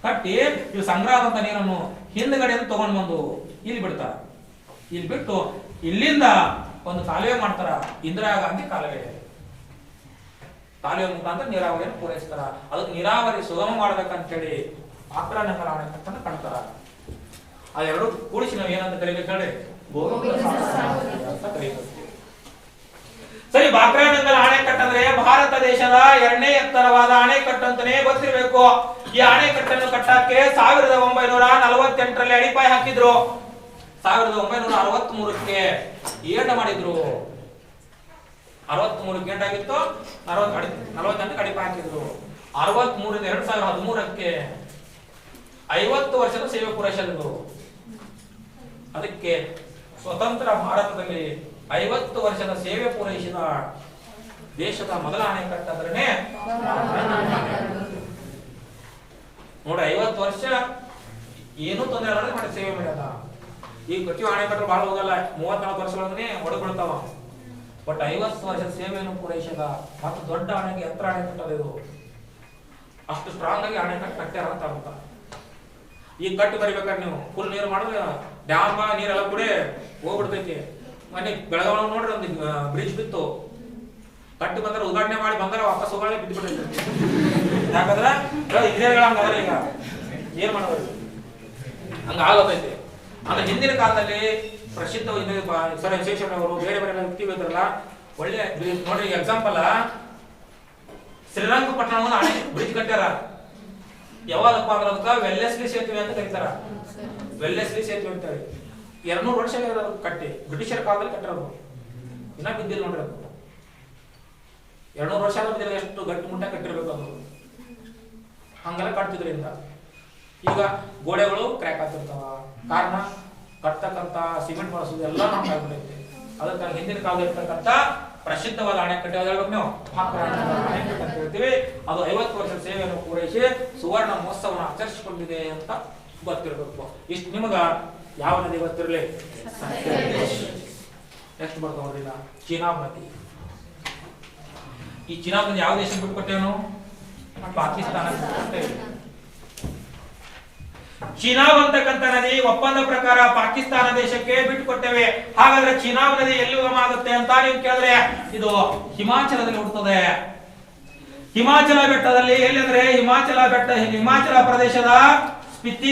ಕಟ್ಟಿ ಇಲ್ಲಿ ಸಂಗ್ರಹ ಆದಂತ ನೀರನ್ನು ಹಿಂದ್ಗಡೆಯಿಂದ ತಗೊಂಡ್ ಬಂದು ಇಲ್ಲಿ ಬಿಡ್ತಾರ. ಇಲ್ಲಿ ಬಿಟ್ಟು ಇಲ್ಲಿಂದ ಒಂದು ಕಾಲುವೆ ಮಾಡ್ತಾರ, ಇಂದಿರಾ ಗಾಂಧಿ ಕಾಲುವೆ ಮುಖಾಂತರ ನೀರಾವರಿಯನ್ನು ಪೂರೈಸ್ತಾರ. ಅದಕ್ಕೆ ನೀರಾವರಿ ಸುಗಮ ಮಾಡ್ಬೇಕಂತ ಹೇಳಿ ಭಾಕ್ರಾ ನಂಗಲ್ ಅಣೆಕಟ್ಟನ್ನು ಕಟ್ತಾರ. ಅದೆರಡು ಕೂಡಿಸಿ ನಾವು ಏನಂತ ಕರಿಬೇಕು ಹೇಳಿ, ಗೋವಿಂದ ಸಾಗರ ಅಂತ ಕರೀತೀವಿ. ಸರಿ, ಭಾಕ್ರಾ ನಂಗಲ್ ಅಣೆಕಟ್ಟು ಅಂದ್ರೆ ಭಾರತ ದೇಶದ 2ನೇ ಎತ್ತರವಾದ ಅಣೆಕಟ್ಟು ಅಂತಾನೆ ಗೊತ್ತಿರಬೇಕು. ಈ ಅಣೆಕಟ್ಟನ್ನು ಕಟ್ಟಕ್ಕೆ 1948ರಲ್ಲಿ ಅಡಿಪಾಯ ಹಾಕಿದ್ರು. 1963ಕ್ಕೆ ಏಟ ಮಾಡಿದ್ರು. 63ಕ್ಕೆ ಏಟಾಗಿತ್ತು, 48ಕ್ಕೆ ಅಡಿಪಾಯ ಹಾಕಿದ್ರು. 63ರಿಂದ 2013ಕ್ಕೆ 50 ವರ್ಷದ ಸೇವೆ ಪೂರೈಸಿದ್ರು. ಅದಕ್ಕೆ ಸ್ವತಂತ್ರ ಭಾರತದಲ್ಲಿ 50 ವರ್ಷದ ಸೇವೆ ಪೂರೈಸಿದ ದೇಶದ ಮೊದಲ ಅಣೆಕಟ್ಟು ಅಂದ್ರೆ ನೋಡಿ. 50 ವರ್ಷ ಏನೂ ತೊಂದರೆ ಇಲ್ಲದೆ ಮಾಡಿ ಸೇವೆ ಮಾಡ್ಯದ. ಈಗ ಪ್ರತಿಯೊಂದು ಅಣೆಕಟ್ಟು ಬಹಳ ಹೋಗಲ್ಲ, 30-40 ವರ್ಷಗಳನ್ನೇ ಒಡಗೊಳ್ತಾವ. ಬಟ್ 50 ವರ್ಷದ ಸೇವೆಯನ್ನು ಪೂರೈಸಿದ ಮತ್ತು ದೊಡ್ಡ ಎತ್ತರ ಅಣೆಕಟ್ಟು ಇದು. ಅಷ್ಟು ಸ್ಟ್ರಾಂಗ್ ಆಗಿ ಅಣೆಕಟ್ಟು ಕಟ್ಟ್ಯಾರ ಅಂತ ಅರ್ಥ. ಈಗ ಕಟ್ಟಿ ಬರಿಬೇಕಾದ್ರೆ ನೀವು ಫುಲ್ ನೀರು ಮಾಡಿದ್ರೆ ಡ್ಯಾಮ್ ನೀರೆಲ್ಲ ಕೂಡ ಹೋಗ್ಬಿಡ್ತೈತಿ. ಮನೆ ಬೆಳಗಾವಿ ನೋಡ್ರಿ ಒಂದು ಬ್ರಿಡ್ಜ್ ಬಿತ್ತು, ಕಟ್ಟಿ ಬಂದ್ರೆ ಉದ್ಘಾಟನೆ ಮಾಡಿ ಬಂದ್ರೆ ವಾಪಸ್ ಹೋಗಲೇ ಬಿದ್ದು ಬಿಟ್ಟೈತಿ. ಯಾಕಂದ್ರೆ ಇಂಜಿನಿಯರ್ಗಳ ಹಂಗಾದ್ರೆ ಈಗ ಏನ್ ಮಾಡೋದು, ಹಂಗ ಆಗೋದೈತಿ. ಅಂದ್ರೆ ಹಿಂದಿನ ಕಾಲದಲ್ಲಿ ಪ್ರಸಿದ್ಧ ಸರ್ ವಿಶೇಷವರು ಬೇರೆ ಬೇರೆ ವ್ಯಕ್ತಿಗಳು ಇದ್ರಲ್ಲ, ಒಳ್ಳೆ ನೋಡ್ರಿ. ಎಕ್ಸಾಂಪಲ್ ಶ್ರೀರಂಗಪಟ್ಟಣ ಬ್ರಿಡ್ಜ್ ಕಟ್ಟ್ಯಾರ. ಯಾವಾಗಪ್ಪ ಅಂದ್ರೆ ಅದಕ್ಕ ವೆಲ್ಲೆಸ್ಲಿ ಸೇತುವೆ ಅಂತ ಕರೀತಾರ. ವೆಲ್ಲೆಸ್ಲಿ ಸೇತುವೆ ಅಂತಾರೆ. 200 ವರ್ಷ ಕಟ್ಟಿ, ಬ್ರಿಟಿಷರ ಕಾಲದಲ್ಲಿ ಕಟ್ಟಿರೋದು, ಇನ್ನ ಬಿದ್ದಿಲ್ಲ ನೋಡ್ರಿ. ಅದು 200 ವರ್ಷ ಆದ್ರೆ ಎಷ್ಟು ಗಟ್ಟಿ ಮುಟ್ಟ ಕಟ್ಟಿರ್ಬೇಕು ಅದು. ಹಂಗೆಲ್ಲ ಕಟ್ತಿದ್ರಿಂದ ಈಗ ಗೋಡೆಗಳು ಕ್ರ್ಯಾಕ್ ಆಗ್ತಿರ್ತಾವ. ಕಾರಣ ಕಟ್ತಕ್ಕಂತ ಸಿಮೆಂಟ್ ಬಳಸೋದು ಎಲ್ಲ ನಮ್ಗೆ ಆಗ್ಬಿಡೈತಿ. ಅದಕ್ಕೆ ಹಿಂದಿನ ಕಾಲದಲ್ಲಿ ಇರ್ತಕ್ಕಂಥ ಪ್ರಸಿದ್ಧವಾದ ಅಣೆಕಟ್ಟು ಹೇಳ್ಬೇಕು ನಾವು, ಭಾಕ್ರಾ ಅಣೆಕಟ್ಟು ಅಂತ ಹೇಳ್ತೀವಿ. ಅದು 50 ವರ್ಷದ ಸೇವೆಯನ್ನು ಪೂರೈಸಿ ಸುವರ್ಣ ಮಹೋತ್ಸವವನ್ನು ಆಚರಿಸಿಕೊಂಡಿದೆ ಅಂತ ಗೊತ್ತಿರಬೇಕು. ಇಷ್ಟು ನಿಮಗ ಯಾವ ನದಿ ಗೊತ್ತಿರಲಿ? ನೆಕ್ಸ್ಟ್ ಬರ್ತಾವ್ರಿ ಚಿನಾಬ್ ನದಿ. ಈ ಚಿನಾಬ್ ನದಿ ಯಾವ ದೇಶ ಬಿಟ್ಕೊಟ್ಟೇನು? ಪಾಕಿಸ್ತಾನ. ಚಿನಾಬ್ ಅಂತಕ್ಕಂಥ ನದಿ ಒಪ್ಪಂದ ಪ್ರಕಾರ ಪಾಕಿಸ್ತಾನ ದೇಶಕ್ಕೆ ಬಿಟ್ಟುಕೊಟ್ಟೇವೆ. ಹಾಗಾದ್ರೆ ಚಿನಾಬ್ ನದಿ ಎಲ್ಲಿ ಉಗಮ ಆಗುತ್ತೆ ಅಂತ ನೀವು ಕೇಳಿದ್ರೆ ಇದು ಹಿಮಾಚಲದಲ್ಲಿ ಹುಟ್ಟುತ್ತದೆ. ಹಿಮಾಚಲ ಬೆಟ್ಟದಲ್ಲಿ ಎಲ್ಲಿ ಅಂದ್ರೆ ಹಿಮಾಚಲ ಪ್ರದೇಶದ ಸ್ಪಿತಿ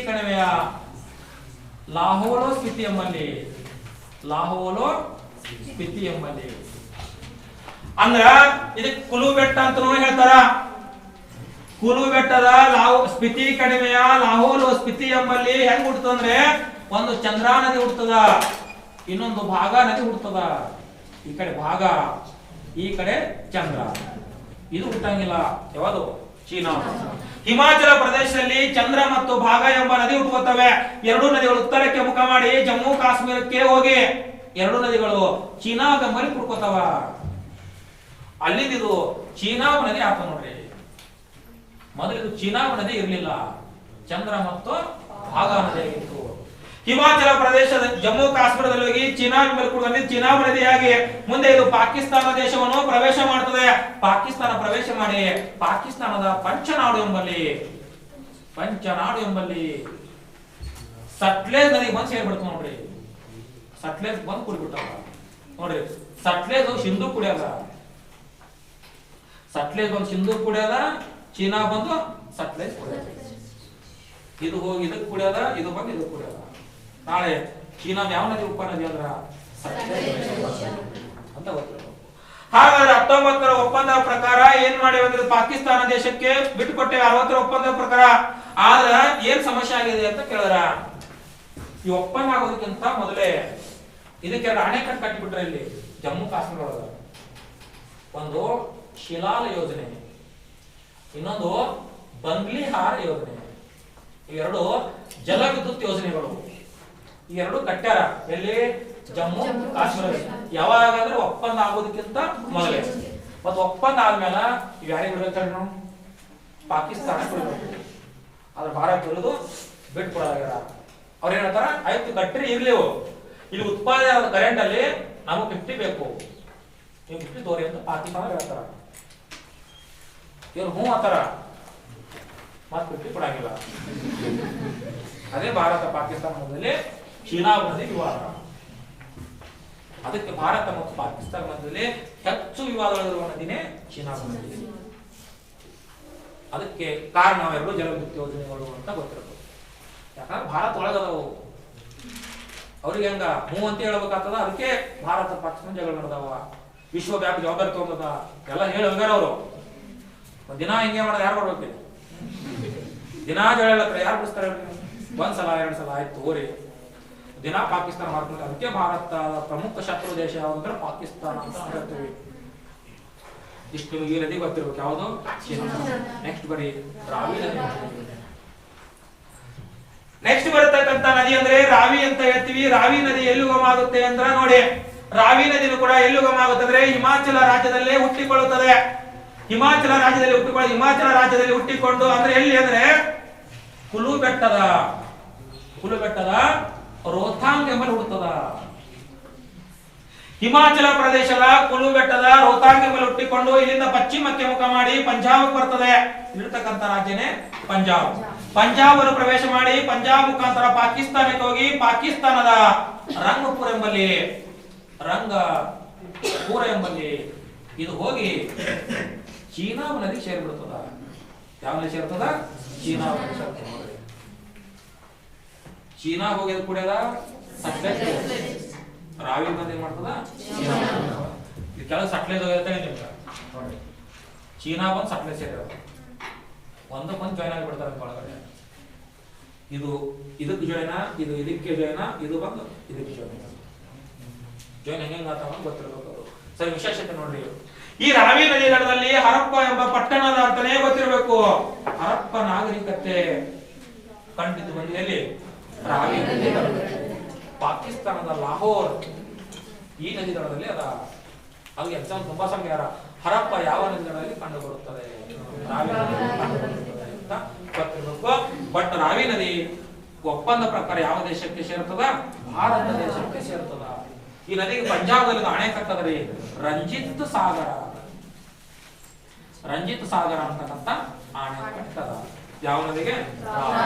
ಕಣಿವೆಯ ಲಾಹೋಲೋ ಸ್ಪಿತಿ ಎಂಬಲ್ಲಿ ಅಂದ್ರ ಇದಕ್ಕೆ ಕುಲು ಬೆಟ್ಟ ಅಂತ ಹೇಳ್ತಾರ. ಕುಲು ಬೆಟ್ಟದ ಸ್ಪಿತಿ ಕಣಿವೆಯ ಲಾಹೋಲ್ ಸ್ಪಿತಿ ಎಂಬಲ್ಲಿ ಹೆಂಗ್ ಹುಡ್ತಂದ್ರೆ ಒಂದು ಚಂದ್ರಾ ನದಿ ಹುಡ್ತದ, ಇನ್ನೊಂದು ಭಾಗ ನದಿ ಹುಡ್ತದ. ಈ ಕಡೆ ಭಾಗ, ಈ ಕಡೆ ಚಂದ್ರ. ಇದು ಹುಟ್ಟಂಗಿಲ್ಲ. ಯಾವುದು? ಚೀನಾ. ಹಿಮಾಚಲ ಪ್ರದೇಶದಲ್ಲಿ ಚಂದ್ರ ಮತ್ತು ಭಾಗ ಎಂಬ ನದಿ ಹುಟ್ಟುತ್ತವೆ. ಎರಡು ನದಿಗಳು ಉತ್ತರಕ್ಕೆ ಮುಖ ಮಾಡಿ ಜಮ್ಮು ಕಾಶ್ಮೀರಕ್ಕೆ ಹೋಗಿ ಎರಡು ನದಿಗಳು ಚೀನಾ ಗಂಬಲಿ ಕುಡ್ಕೋತಾವ. ಅಲ್ಲಿಂದ ಇದು ಚೀನಾ ನದಿ ಆತ ನೋಡ್ರಿ. ಮೊದಲು ಇದು ಚೀನಾ ನದಿ ಇರಲಿಲ್ಲ, ಚಂದ್ರ ಮತ್ತು ಭಾಗ ನದಿ ಆಗಿತ್ತು. ಹಿಮಾಚಲ ಪ್ರದೇಶದ ಜಮ್ಮು ಕಾಶ್ಮೀರದಲ್ಲಿ ಹೋಗಿ ಚೀನಾ ಚೀನಾ ನದಿಯಾಗಿ ಮುಂದೆ ಇದು ಪಾಕಿಸ್ತಾನ ದೇಶವನ್ನು ಪ್ರವೇಶ ಮಾಡುತ್ತದೆ. ಪಾಕಿಸ್ತಾನ ಪ್ರವೇಶ ಮಾಡಿ ಪಾಕಿಸ್ತಾನದ ಪಂಚನಾಡು ಎಂಬಲ್ಲಿ ಸಟ್ಲೇಜ್ ನದಿಗೆ ಬಂದು ಸೇರ್ಬಿಡ್ತು ನೋಡ್ರಿ. ಸಟ್ಲೇಜ್ ಬಂದು ಕುಡಿಬಿಟ್ಟಾವ ನೋಡ್ರಿ. ಸಟ್ಲೇಜ್ ಸಿಂಧೂ ಕುಡಿಯದ, ಸಟ್ಲೇಜ್ ಬಂದು ಸಿಂಧೂ ಕುಡಿಯದ, ಚೀನಾ ಬಂದು ಸಟ್ಲೇಜ್ ಕುಡಿಯದ. ಇದು ಹೋಗಿ ಇದಕ್ಕೆ ಕುಡಿಯದ, ಇದು ಬಂದು ಇದಕ್ಕೆ ಕುಡಿಯದ. ನಾಳೆ ಚೀನಾ ಯಾವ ನದಿ ಉಪನದಿ ಅಂದ್ರ ಅಂತ ಗೊತ್ತಿಲ್ಲ. ಹಾಗಾದ್ರೆ 19ರ ಒಪ್ಪಂದ ಪ್ರಕಾರ ಏನ್ ಮಾಡಿದ್ರೆ ಪಾಕಿಸ್ತಾನ ದೇಶಕ್ಕೆ ಬಿಟ್ಟುಕೊಟ್ಟೆ 60ರ ಒಪ್ಪಂದ ಪ್ರಕಾರ. ಆದ್ರ ಏನ್ ಸಮಸ್ಯೆ ಆಗಿದೆ ಅಂತ ಕೇಳಿದ್ರ, ಈ ಒಪ್ಪಂದ ಆಗೋದಕ್ಕಿಂತ ಮೊದಲೇ ಇದಕ್ಕೆ ಎರಡು ಅಣೆಕಟ್ಟು ಕಟ್ಟಿಬಿಟ್ರೆ ಇಲ್ಲಿ ಜಮ್ಮು ಕಾಶ್ಮೀರ ಒಳಗ. ಒಂದು ಶಿಲಾಲ್ ಯೋಜನೆ, ಇನ್ನೊಂದು ಬಂಗ್ಲಿಹಾರ್ ಯೋಜನೆ. ಇವೆರಡು ಜಲ ವಿದ್ಯುತ್ ಯೋಜನೆಗಳು. ಈ ಎರಡು ಕಟ್ಟ್ಯಾರ ಎಲ್ಲಿ? ಜಮ್ಮು ಕಾಶ್ಮೀರ. ಯಾವಾಗ ಅಂದ್ರೆ ಒಪ್ಪಂದ ಆಗೋದಕ್ಕಿಂತ ಮೊದಲೇ. ಮತ್ತ ಒಪ್ಪಂದ ಆದ್ಮೇಲೆ ಯಾರಿಗೆ ಬಿಡ್ಬೇಕಾದ್ರೆ ನಾವು ಪಾಕಿಸ್ತಾನ ಬಿಡ್ಬೇಕು. ಆದ್ರೆ ಭಾರತ ಬಿಡುದು ಬಿಟ್ಕೊಡಾಗ್ಯಾರ. ಅವ್ರ ಏನ್ ಹೇಳ್ತಾರ, ಆಯ್ತು ಕಟ್ಟ್ರಿ ಇರ್ಲಿವು, ಇಲ್ಲಿ ಉತ್ಪಾದನೆ ಆದ ಕರೆಂಟ್ ಅಲ್ಲಿ ನಮಗೆ 50 ಬೇಕು, ನೀವು 50 ತೋರಿ ಅಂತ ಪಾಕಿಸ್ತಾನ ಹೇಳ್ತಾರ. ಇವ್ರು ಹ್ಞೂ ಅಂತಾರ, ಮತ್ 50 ಕೊಡಂಗಿಲ್ಲ. ಅದೇ ಭಾರತ ಪಾಕಿಸ್ತಾನ ಮಧ್ಯದಲ್ಲಿ ಚೀನಾ ನದಿ ವಿವಾದ. ಅದಕ್ಕೆ ಭಾರತ ಮತ್ತು ಪಾಕಿಸ್ತಾನ ಮಧ್ಯದಲ್ಲಿ ಹೆಚ್ಚು ವಿವಾದಗಳಿರುವ ನದಿನೇ ಚೀನಾ ನದಿ. ಅದಕ್ಕೆ ಕಾರಣ ಎರಡು ಜಲವಿದ್ಯುತ್ ಯೋಜನೆಗಳು ಅಂತ ಗೊತ್ತಿರಬೇಕು. ಯಾಕಂದ್ರೆ ಭಾರತ ಒಳಗದವು, ಅವ್ರಿಗೆ ಹಂಗ ಹ್ಞೂ ಅಂತ ಹೇಳ್ಬೇಕಾಗ್ತದ. ಅದಕ್ಕೆ ಭಾರತ ಪಾಕಿಸ್ತಾನ ಜಗಳ ನಡೆದವ. ವಿಶ್ವ ಬ್ಯಾಂಕ್ ಜವಾಬ್ದಾರಿ ತಗೊಂಡದ ಎಲ್ಲ ಹೇಳಿ ಹೋಗ್ಯಾರ ಅವರು. ದಿನ ಹಿಂಗೆ ಮಾಡೋದು ಯಾರು ಮಾಡ್ಬೇಕು? ದಿನಾ ಜಗಳ ಯಾರು ಬಿಡಿಸ್ತಾರೆ? ಒಂದ್ಸಲ 2 ಸಲ ಆಯ್ತು ತೋರಿ, ದಿನ ಪಾಕಿಸ್ತಾನ ಮಾಡ್ತಾರೆ. ಅದಕ್ಕೆ ಭಾರತ ಪ್ರಮುಖ ಶತ್ರು ದೇಶ ಯಾವ್ದಂದ್ರೆ ಪಾಕಿಸ್ತಾನ ಅಂತ ಹೇಳ್ತೀವಿ. ಇಷ್ಟು ಈ ನದಿ ಗೊತ್ತಿರ್ಬೇಕು, ಯಾವುದು? ಚೀನಾ. ನೆಕ್ಸ್ಟ್ ಬರೀ ರಾವಿ ನದಿ. ನೆಕ್ಸ್ಟ್ ಬರತಕ್ಕಂತ ನದಿ ಅಂದ್ರೆ ರಾವಿ ಅಂತ ಹೇಳ್ತೀವಿ. ರಾವಿ ನದಿ ಎಲ್ಲಿ ಉಗಮ ಆಗುತ್ತೆ ಅಂದ್ರೆ ನೋಡಿ, ರಾವಿ ನದಿನೂ ಕೂಡ ಎಲ್ಲಿ ಉಗಮ ಆಗುತ್ತೆ ಅಂದ್ರೆ ಹಿಮಾಚಲ ರಾಜ್ಯದಲ್ಲೇ ಹುಟ್ಟಿಕೊಳ್ಳುತ್ತದೆ. ಹಿಮಾಚಲ ರಾಜ್ಯದಲ್ಲಿ ಹುಟ್ಟಿಕೊಂಡು ಅಂದ್ರೆ ಎಲ್ಲಿ ಅಂದ್ರೆ ಕುಲು ಬೆಟ್ಟದ ರೋಹ್ತಾಂಗ್ ಎಂಬಲ್ಲಿ ಹುಟ್ಟುತ್ತದ. ಹಿಮಾಚಲ ಪ್ರದೇಶದ ಕುಲು ಬೆಟ್ಟದ ರೋಹ್ತಾಂಗ್ ಎಂಬಲ್ಲಿ ಹುಟ್ಟಿಕೊಂಡು ಇಲ್ಲಿಂದ ಪಶ್ಚಿಮಕ್ಕೆ ಮುಖ ಮಾಡಿ ಪಂಜಾಬ್ ಬರ್ತದೆ. ಇಲ್ಲಿರ್ತಕ್ಕಂಥ ರಾಜ್ಯನೇ ಪಂಜಾಬ್. ಪಂಜಾಬ್ ಅನ್ನು ಪ್ರವೇಶ ಮಾಡಿ ಪಂಜಾಬ್ ಮುಖಾಂತರ ಪಾಕಿಸ್ತಾನಕ್ಕೆ ಹೋಗಿ ಪಾಕಿಸ್ತಾನದ ರಂಗಪುರ ಎಂಬಲ್ಲಿ ಇದು ಹೋಗಿ ಚೀನಾ ನದಿ ಸೇರಿಬಿಡ್ತದ. ಯಾವ ನದಿ ಸೇರ್ತದ? ಚೀನಾ ನದಿ ಸೇರ್ತದ. ಚೀನಾ ಹೋಗಿ ಕುಡಿಯದ ಸಟ್ಲೇಜ್. ರಾವಿ ನದಿ ಏನ್ ಮಾಡ್ತದ? ಇದು ಕೆಳಗೆ ಸಟ್ಲೇಜ್ ಹೋಗಿರುತ್ತೆ ನಿಮ್ಗೆ ನೋಡಿ. ಚೀನಾ ಬಂದು ಸಟ್ಲೇಜ್ ಸೇರಿರೋದು ಒಂದಕ್ಕೊಂದು ಜಾಯ್ನ್ ಆಗಿಬಿಡ್ತಾರೆ ಒಳಗಡೆ. ಇದು ಇದಕ್ಕೆ ಜಾಯ್ನ, ಇದು ಇದಕ್ಕೆ ಜಾಯ್ನ, ಇದು ಬಂದು ಇದಕ್ಕೆ ಜಾಯ್ನ್ ಹೆಂಗ ಗೊತ್ತಿರಬೇಕು. ಸರಿ, ವಿಶೇಷತೆ ನೋಡ್ರಿ. ಈ ರಾವಿ ನದಿ ದಡದಲ್ಲಿ ಹರಪ್ಪ ಎಂಬ ಪಟ್ಟಣದ ಅಂತಾನೆ ಗೊತ್ತಿರಬೇಕು. ಹರಪ್ಪ ನಾಗರಿಕತೆ ಕಂಡಿದ್ದು ಬಂದು ಎಲ್ಲಿ? ರಾವಿ ನದಿ ದಡದಲ್ಲಿ. ಪಾಕಿಸ್ತಾನದ ಲಾಹೋರ್ ಈ ನದಿ ದಡದಲ್ಲಿ ಅದ. ಅದು ಎಕ್ಸಾಮ್ ತುಂಬಾ ಸಂಖ್ಯೆ. ಹರಪ್ಪ ಯಾವ ನದಿ ದಡದಲ್ಲಿ ಕಂಡು ಬರುತ್ತದೆ? ರಾವಿ ನದಿ ಕಂಡು ಬರುತ್ತದೆ ಅಂತ ಗೊತ್ತಿರಬೇಕು. ಬಟ್ ರಾವಿ ನದಿ ಒಪ್ಪಂದ ಪ್ರಕಾರ ಯಾವ ದೇಶಕ್ಕೆ ಸೇರ್ತದ? ಭಾರತ ದೇಶಕ್ಕೆ ಸೇರ್ತದ. ಈ ನದಿಗೆ ಪಂಜಾಬದಲ್ಲಿ ಅಣೆಕಟ್ಟದ್ರಿ ರಂಜಿತ್ ಸಾಗರ ಅಂತಕ್ಕಂಥ ಅಣೆಕಟ್ಟದ. ಯಾವ ನದಿಗೆ?